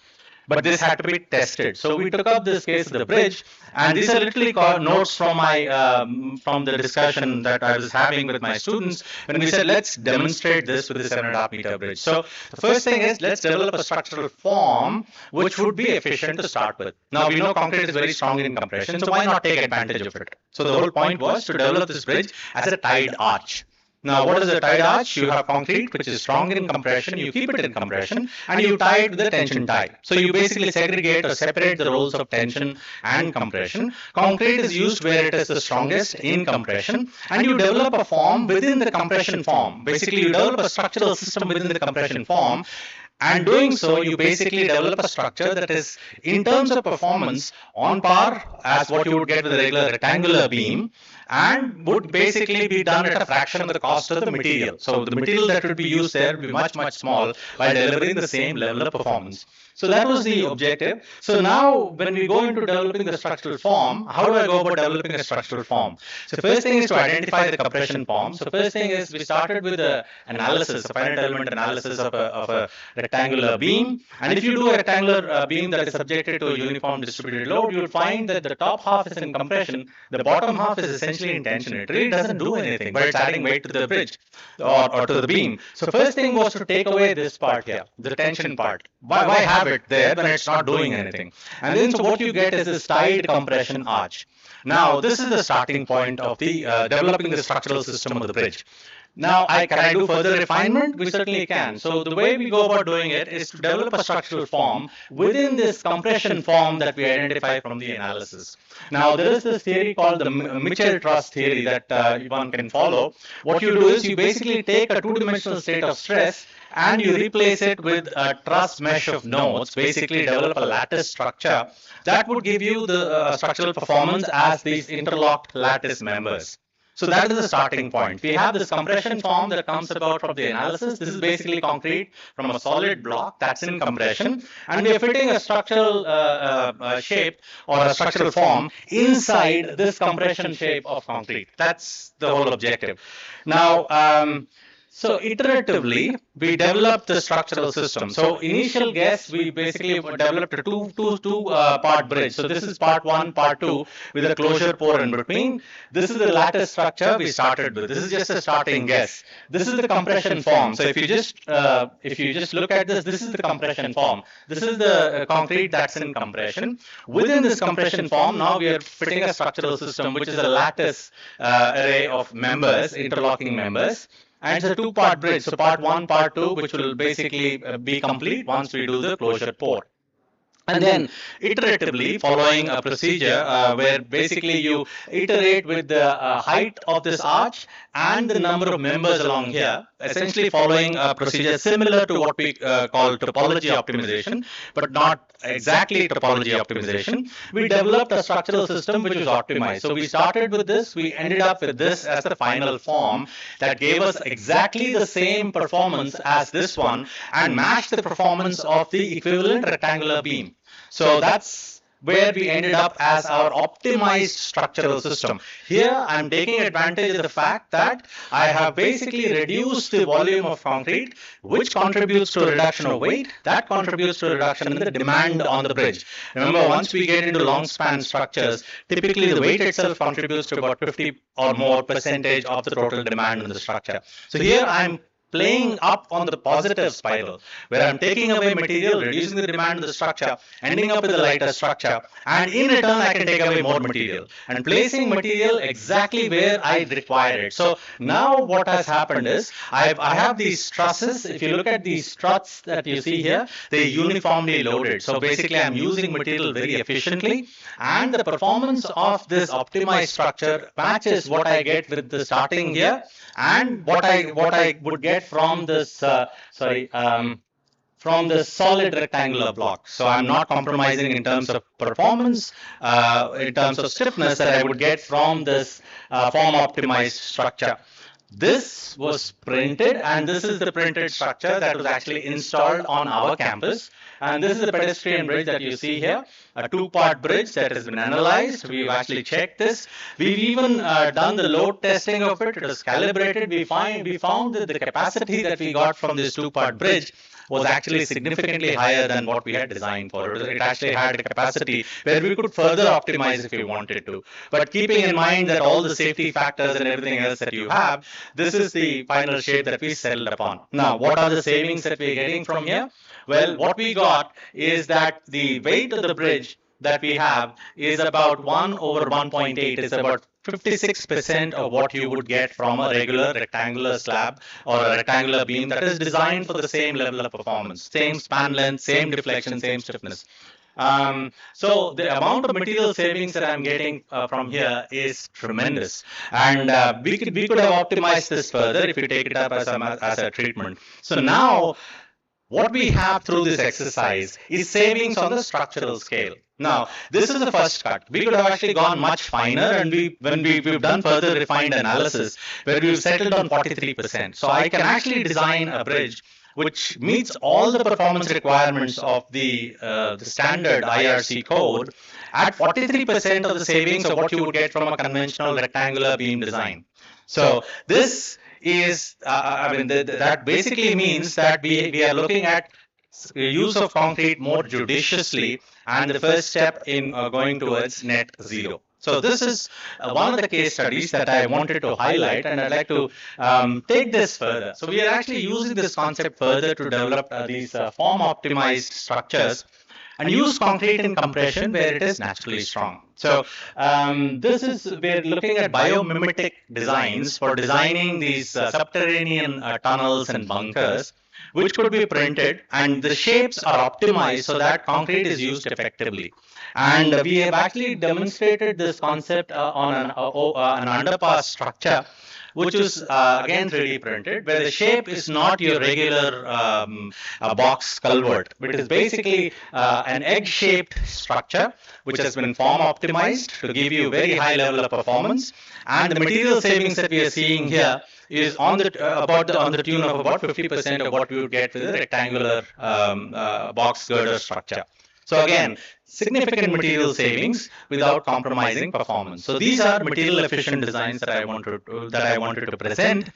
But this had to be tested. So we took up this case of the bridge, and these are literally notes from my from the discussion that I was having with my students when we said, let's demonstrate this with the 7.5 meter bridge. So the first thing is, let's develop a structural form which would be efficient to start with. Now we know concrete is very strong in compression, so why not take advantage of it? So the whole point was to develop this bridge as a tied arch. Now, what is a tied arch? You have concrete, which is strong in compression. You keep it in compression, and you tie it with a tension tie. So you basically segregate or separate the roles of tension and compression. Concrete is used where it is the strongest in compression, and you develop a form within the compression form. Basically, you develop a structural system within the compression form. And doing so, you basically develop a structure that is, in terms of performance, on par as what you would get with a regular rectangular beam, and would basically be done at a fraction of the cost of the material. So the material that would be used there would be much, much small while delivering the same level of performance. So that was the objective. So now when we go into developing the structural form, how do I go about developing a structural form? So first thing is to identify the compression form. So first thing is we started with the analysis, a finite element analysis of a rectangular beam. And if you do a rectangular beam that is subjected to a uniform distributed load, you will find that the top half is in compression, the bottom half is essentially in tension. It really doesn't do anything, but it's adding weight to the bridge or to the beam. So first thing was to take away this part here, the tension part. Why have it there when it's not doing anything? And then so what you get is this tied compression arch. Now this is the starting point of the developing the structural system of the bridge. Now, can I do further refinement? We certainly can. So the way we go about doing it is to develop a structural form within this compression form that we identify from the analysis. Now, there is this theory called the Mitchell truss theory that one can follow. What you do is you basically take a two-dimensional state of stress and you replace it with a truss mesh of nodes, basically develop a lattice structure that would give you the structural performance as these interlocked lattice members. So that is the starting point. We have this compression form that comes about from the analysis. This is basically concrete from a solid block that's in compression, and we are fitting a structural shape or a structural form inside this compression shape of concrete. That's the whole objective. Now, So iteratively, we developed the structural system. So initial guess, we basically developed a two-part bridge. So this is part one, part two, with a closure pore in between. This is the lattice structure we started with. This is just a starting guess. This is the compression form. So if you just look at this, this is the compression form. This is the concrete that's in compression. Within this compression form, now we are fitting a structural system, which is a lattice array of members, interlocking members. And it's a two-part bridge. So part one, part two, which will basically be complete once we do the closure pore. And then iteratively following a procedure where basically you iterate with the height of this arch and the number of members along here, essentially following a procedure similar to what we call topology optimization, but not exactly topology optimization. We developed a structural system which was optimized. So we started with this, we ended up with this as the final form that gave us exactly the same performance as this one and matched the performance of the equivalent rectangular beam. So that's where we ended up as our optimized structural system. Here I'm taking advantage of the fact that I have basically reduced the volume of concrete, which contributes to a reduction of weight, that contributes to a reduction in the demand on the bridge. Remember, once we get into long span structures, typically the weight itself contributes to about 50 or more percentage of the total demand in the structure. So here I'm playing up on the positive spiral, where I'm taking away material, reducing the demand of the structure, ending up with a lighter structure, and in return I can take away more material, and placing material exactly where I require it. So now what has happened is, I have these trusses. If you look at these struts that you see here, they're uniformly loaded. So basically I'm using material very efficiently, and the performance of this optimized structure matches what I get with the starting here, and what I would get from this from the solid rectangular block. So I'm not compromising in terms of performance, in terms of stiffness that I would get from this form optimized structure. This was printed, and this is the printed structure that was actually installed on our campus. And this is the pedestrian bridge that you see here, a two-part bridge that has been analyzed. We've actually checked this. We've even done the load testing of it. It was calibrated. We found that the capacity that we got from this two-part bridge was actually significantly higher than what we had designed for. It actually had a capacity where we could further optimize if we wanted to. But keeping in mind that all the safety factors and everything else that you have, this is the final shape that we settled upon. Now, what are the savings that we're getting from here? Well, what we got is that the weight of the bridge that we have is about 1 over 1.8. It's about 56% of what you would get from a regular rectangular slab or a rectangular beam that is designed for the same level of performance, same span length, same deflection, same stiffness. So the amount of material savings that I'm getting from here is tremendous, and we could have optimized this further if you take it up as a treatment. So now what we have through this exercise is savings on the structural scale. Now, this is the first cut. We could have actually gone much finer, and when we've done further refined analysis, where we've settled on 43%. So I can actually design a bridge which meets all the performance requirements of the standard IRC code at 43% of the savings of what you would get from a conventional rectangular beam design. So this is, that basically means that we are looking at use of concrete more judiciously, and the first step in going towards net zero. So this is one of the case studies that I wanted to highlight, and I'd like to take this further. So we are actually using this concept further to develop these form optimized structures and use concrete in compression where it is naturally strong. So we're looking at biomimetic designs for designing these subterranean tunnels and bunkers, which could be printed, and the shapes are optimized so that concrete is used effectively. And we have actually demonstrated this concept on an underpass structure, which is again 3D printed, where the shape is not your regular box culvert. It is basically an egg-shaped structure, which has been form optimized to give you very high level of performance. And the material savings that we are seeing here is on the tune of about 50% of what we would get with a rectangular box girder structure. So again, significant material savings without compromising performance. So these are material efficient designs that I wanted to present.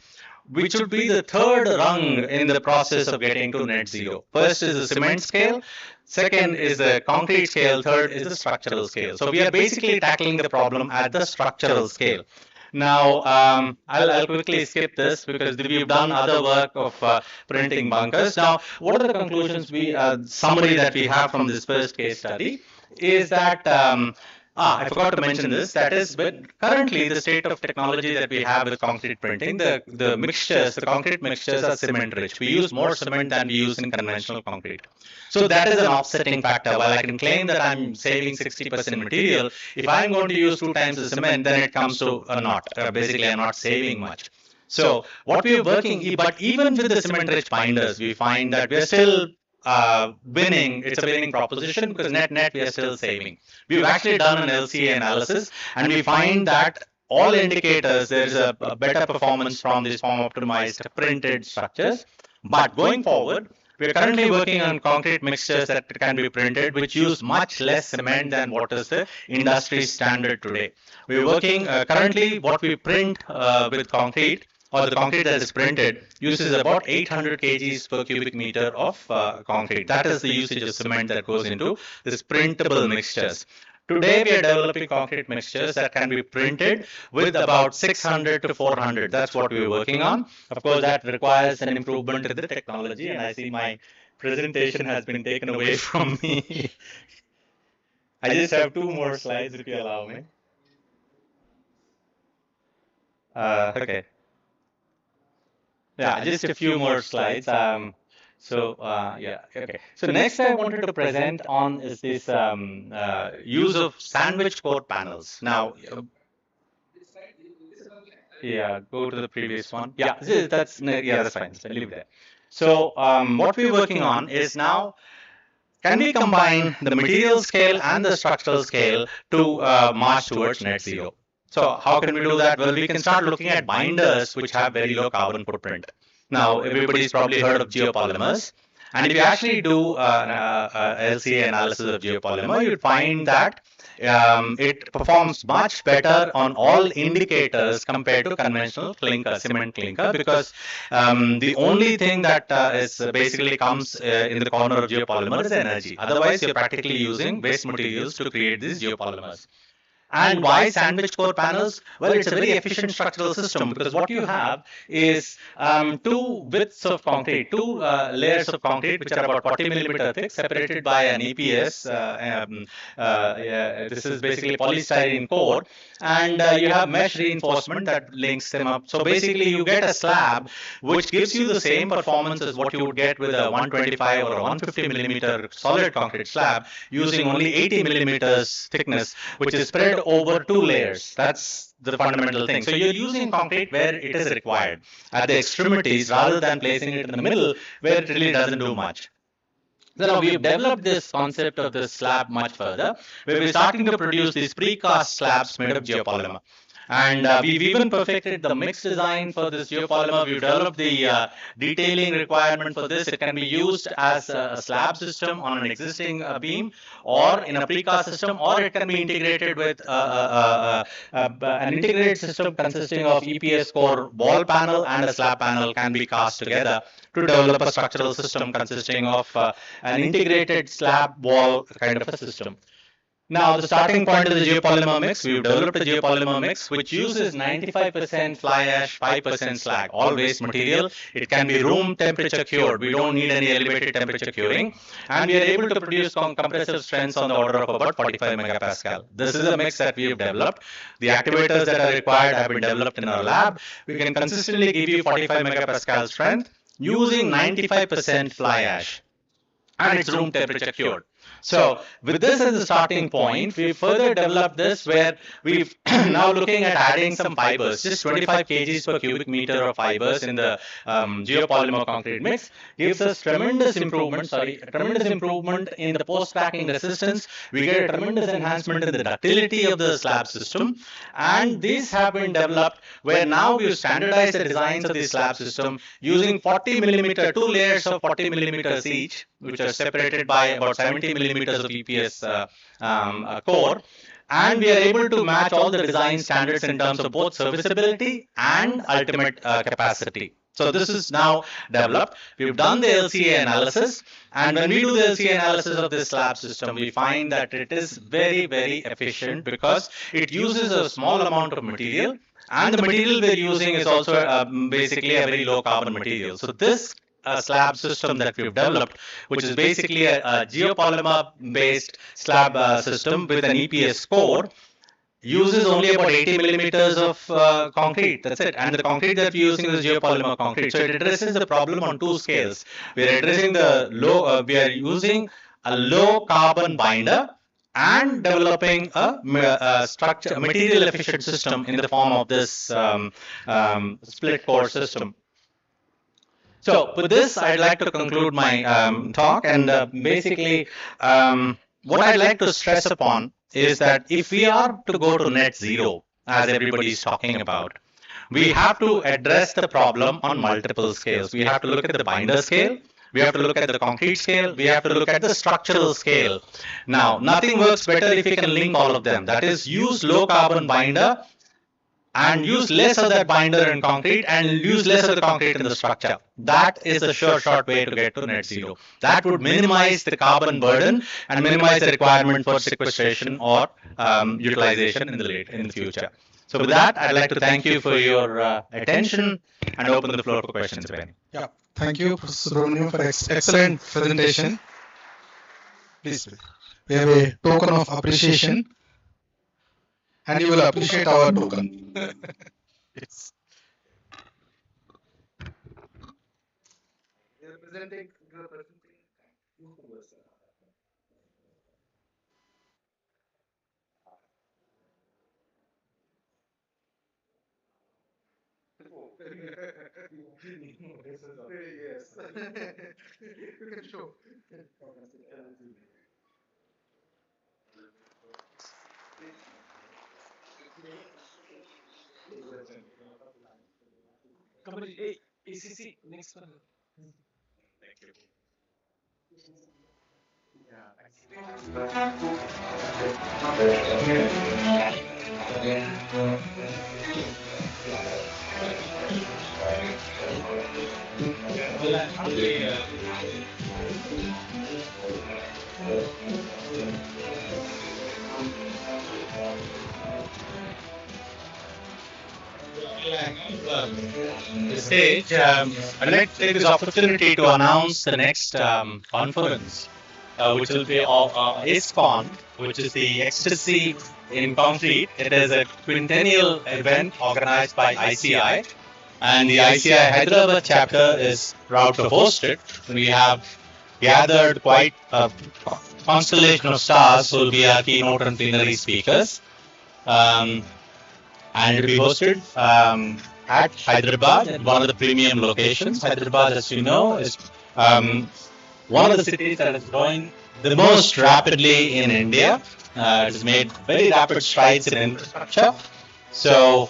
which would be the third rung in the process of getting to net zero. First is the cement scale, second is the concrete scale, third is the structural scale. So we are basically tackling the problem at the structural scale. Now, I'll quickly skip this because we've done other work of printing bunkers. Now, what are the conclusions summary that we have from this first case study is that I forgot to mention this. That is, currently the state of technology that we have with concrete printing, the mixtures, the concrete mixtures are cement rich. We use more cement than we use in conventional concrete. So that is an offsetting factor. While I can claim that I'm saving 60% material, if I'm going to use 2 times the cement, then it comes to a not. Basically, I'm not saving much. So what we are working, but even with the cement rich binders, we find that we're still winning. It's a winning proposition because net we are still saving. We've actually done an LCA analysis and we find that all indicators there's a better performance from these form optimized printed structures. But going forward, we are currently working on concrete mixtures that can be printed which use much less cement than what is the industry standard today. We're working currently what we print with concrete, or the concrete that is printed, uses about 800 kgs per cubic meter of concrete. That is the usage of cement that goes into this printable mixtures. Today we are developing concrete mixtures that can be printed with about 600 to 400. That's what we're working on. Of course, that requires an improvement in the technology, and I see my presentation has been taken away from me. I just have 2 more slides if you allow me. Okay. Yeah, just a few more slides. Yeah, okay. So next I wanted to present on is this use of sandwich core panels. Now, yeah, go to the previous one. Yeah, that's fine. So leave it there. So what we're working on is now, can we combine the material scale and the structural scale to march towards net zero? So how can we do that? Well, we can start looking at binders which have very low carbon footprint. Now, everybody's probably heard of geopolymers. And if you actually do LCA analysis of geopolymer, you'd find that it performs much better on all indicators compared to conventional clinker, cement clinker, because the only thing that is basically comes in the corner of geopolymer is energy. Otherwise, you're practically using waste materials to create these geopolymers. And why sandwich core panels? Well, it's a very efficient structural system because what you have is 2 widths of concrete, 2 layers of concrete which are about 40 millimeter thick, separated by an EPS. This is basically polystyrene core, and you have mesh reinforcement that links them up. So basically, you get a slab which gives you the same performance as what you would get with a 125 or a 150 millimeter solid concrete slab using only 80 millimeters thickness, which is spread over 2 layers. That's the fundamental thing. So you're using concrete where it is required at the extremities rather than placing it in the middle where it really doesn't do much. So now we've developed this concept of this slab much further, where we're starting to produce these precast slabs made of geopolymer. And we've even perfected the mix design for this geopolymer. We've developed the detailing requirement for this. It can be used as a slab system on an existing beam or in a precast system, or it can be integrated with an integrated system consisting of EPS core wall panel and a slab panel can be cast together to develop a structural system consisting of an integrated slab wall kind of a system. Now, the starting point of the geopolymer mix, we've developed a geopolymer mix which uses 95% fly ash, 5% slag, all waste material. It can be room temperature cured. We don't need any elevated temperature curing. And we are able to produce compressive strengths on the order of about 45 megapascal. This is a mix that we have developed. The activators that are required have been developed in our lab. We can consistently give you 45 megapascal strength using 95% fly ash. And it's room temperature cured. So with this as a starting point, we further developed this where we've now looking at adding some fibers, just 25 kgs per cubic meter of fibers in the geopolymer concrete mix gives us tremendous improvement in the post-cracking resistance. We get a tremendous enhancement in the ductility of the slab system. And these have been developed where now we've standardized the designs of the slab system using 40 millimeter, 2 layers of 40 millimeters each, which are separated by about 70 millimeters of EPS core, and we are able to match all the design standards in terms of both serviceability and ultimate capacity. So this is now developed. We've done the LCA analysis, and when we do the LCA analysis of this slab system, we find that it is very, very efficient because it uses a small amount of material, and the material we're using is also basically a very low carbon material. So this slab system that we've developed, which is basically a geopolymer based slab system with an EPS core, uses only about 80 millimeters of concrete. That's it. And the concrete that we're using is geopolymer concrete. So it addresses the problem on two scales. We're addressing the low, we are using a low carbon binder and developing a structure, a material efficient system in the form of this split core system. So with this, I'd like to conclude my talk, and basically, what I'd like to stress upon is that if we are to go to net zero, as everybody is talking about, we have to address the problem on multiple scales. We have to look at the binder scale, we have to look at the concrete scale, we have to look at the structural scale. Now, nothing works better if you can link all of them. That is, use low carbon binder and use less of that binder in concrete and use less of the concrete in the structure. That is a short way to get to net zero. That would minimize the carbon burden and minimize the requirement for sequestration or utilization in the future. So with that, I'd like to thank you for your attention and open the floor for questions, if any. Yeah, thank you, Professor Subramaniam, for excellent presentation. Please, we have a token of appreciation, and you will appreciate our token. Yes. We are presenting. Yes. You can show. Come on, hey, ACC, next one. Thank you. The stage, I'd like to take this opportunity to announce the next conference, which will be ISCON, which is the Ecstasy in Concrete. It is a quintennial event organized by ICI, and the ICI Hyderabad chapter is proud to host it. We have gathered quite a constellation of stars who will be our keynote and plenary speakers. And it will be hosted at Hyderabad, at one of the premium locations. Hyderabad, as you know, is one of the cities that is growing the most rapidly in India. It has made very rapid strides in infrastructure. So,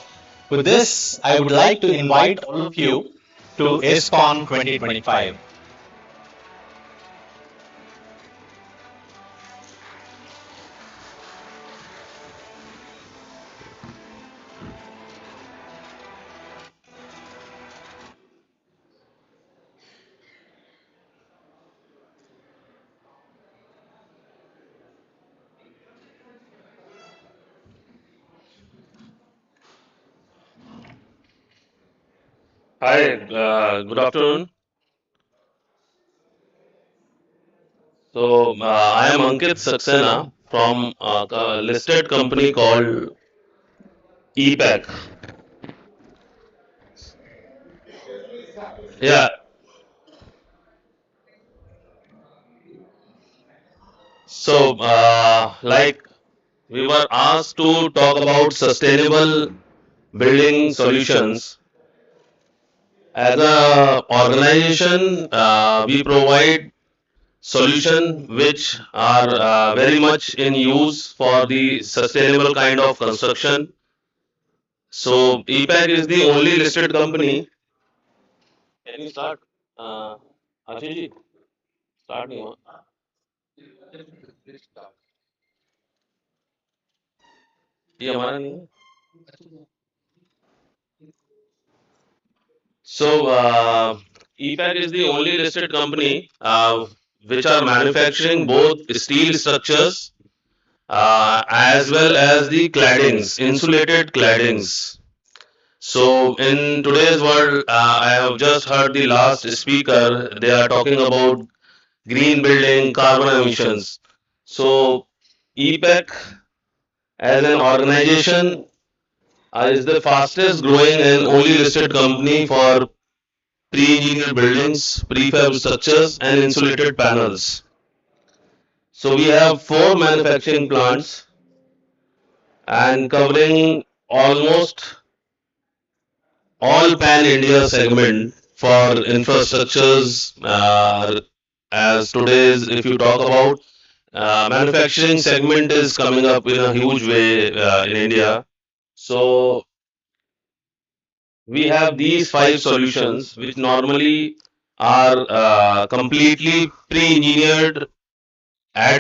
with this, I would like to invite all of you to ISCON 2025. Hi, good afternoon. So, I am Ankit Saxena from a listed company called EPAC. Yeah, so like we were asked to talk about sustainable building solutions. As a organization, we provide solution which are very much in use for the sustainable kind of construction. So EPAC is the only listed company. Can you start? Ashish ji, start me. ये हमारा नहीं है. So EPAC is the only listed company which are manufacturing both steel structures as well as the claddings, insulated claddings. So in today's world, I have just heard the last speaker. They are talking about green building, carbon emissions. So EPAC as an organization is the fastest growing and only listed company for pre-engineered buildings, prefab structures, and insulated panels. So we have 4 manufacturing plants and covering almost all pan India segment for infrastructures. As today's, if you talk about manufacturing segment is coming up in a huge way in India. So we have these 5 solutions which normally are completely pre-engineered at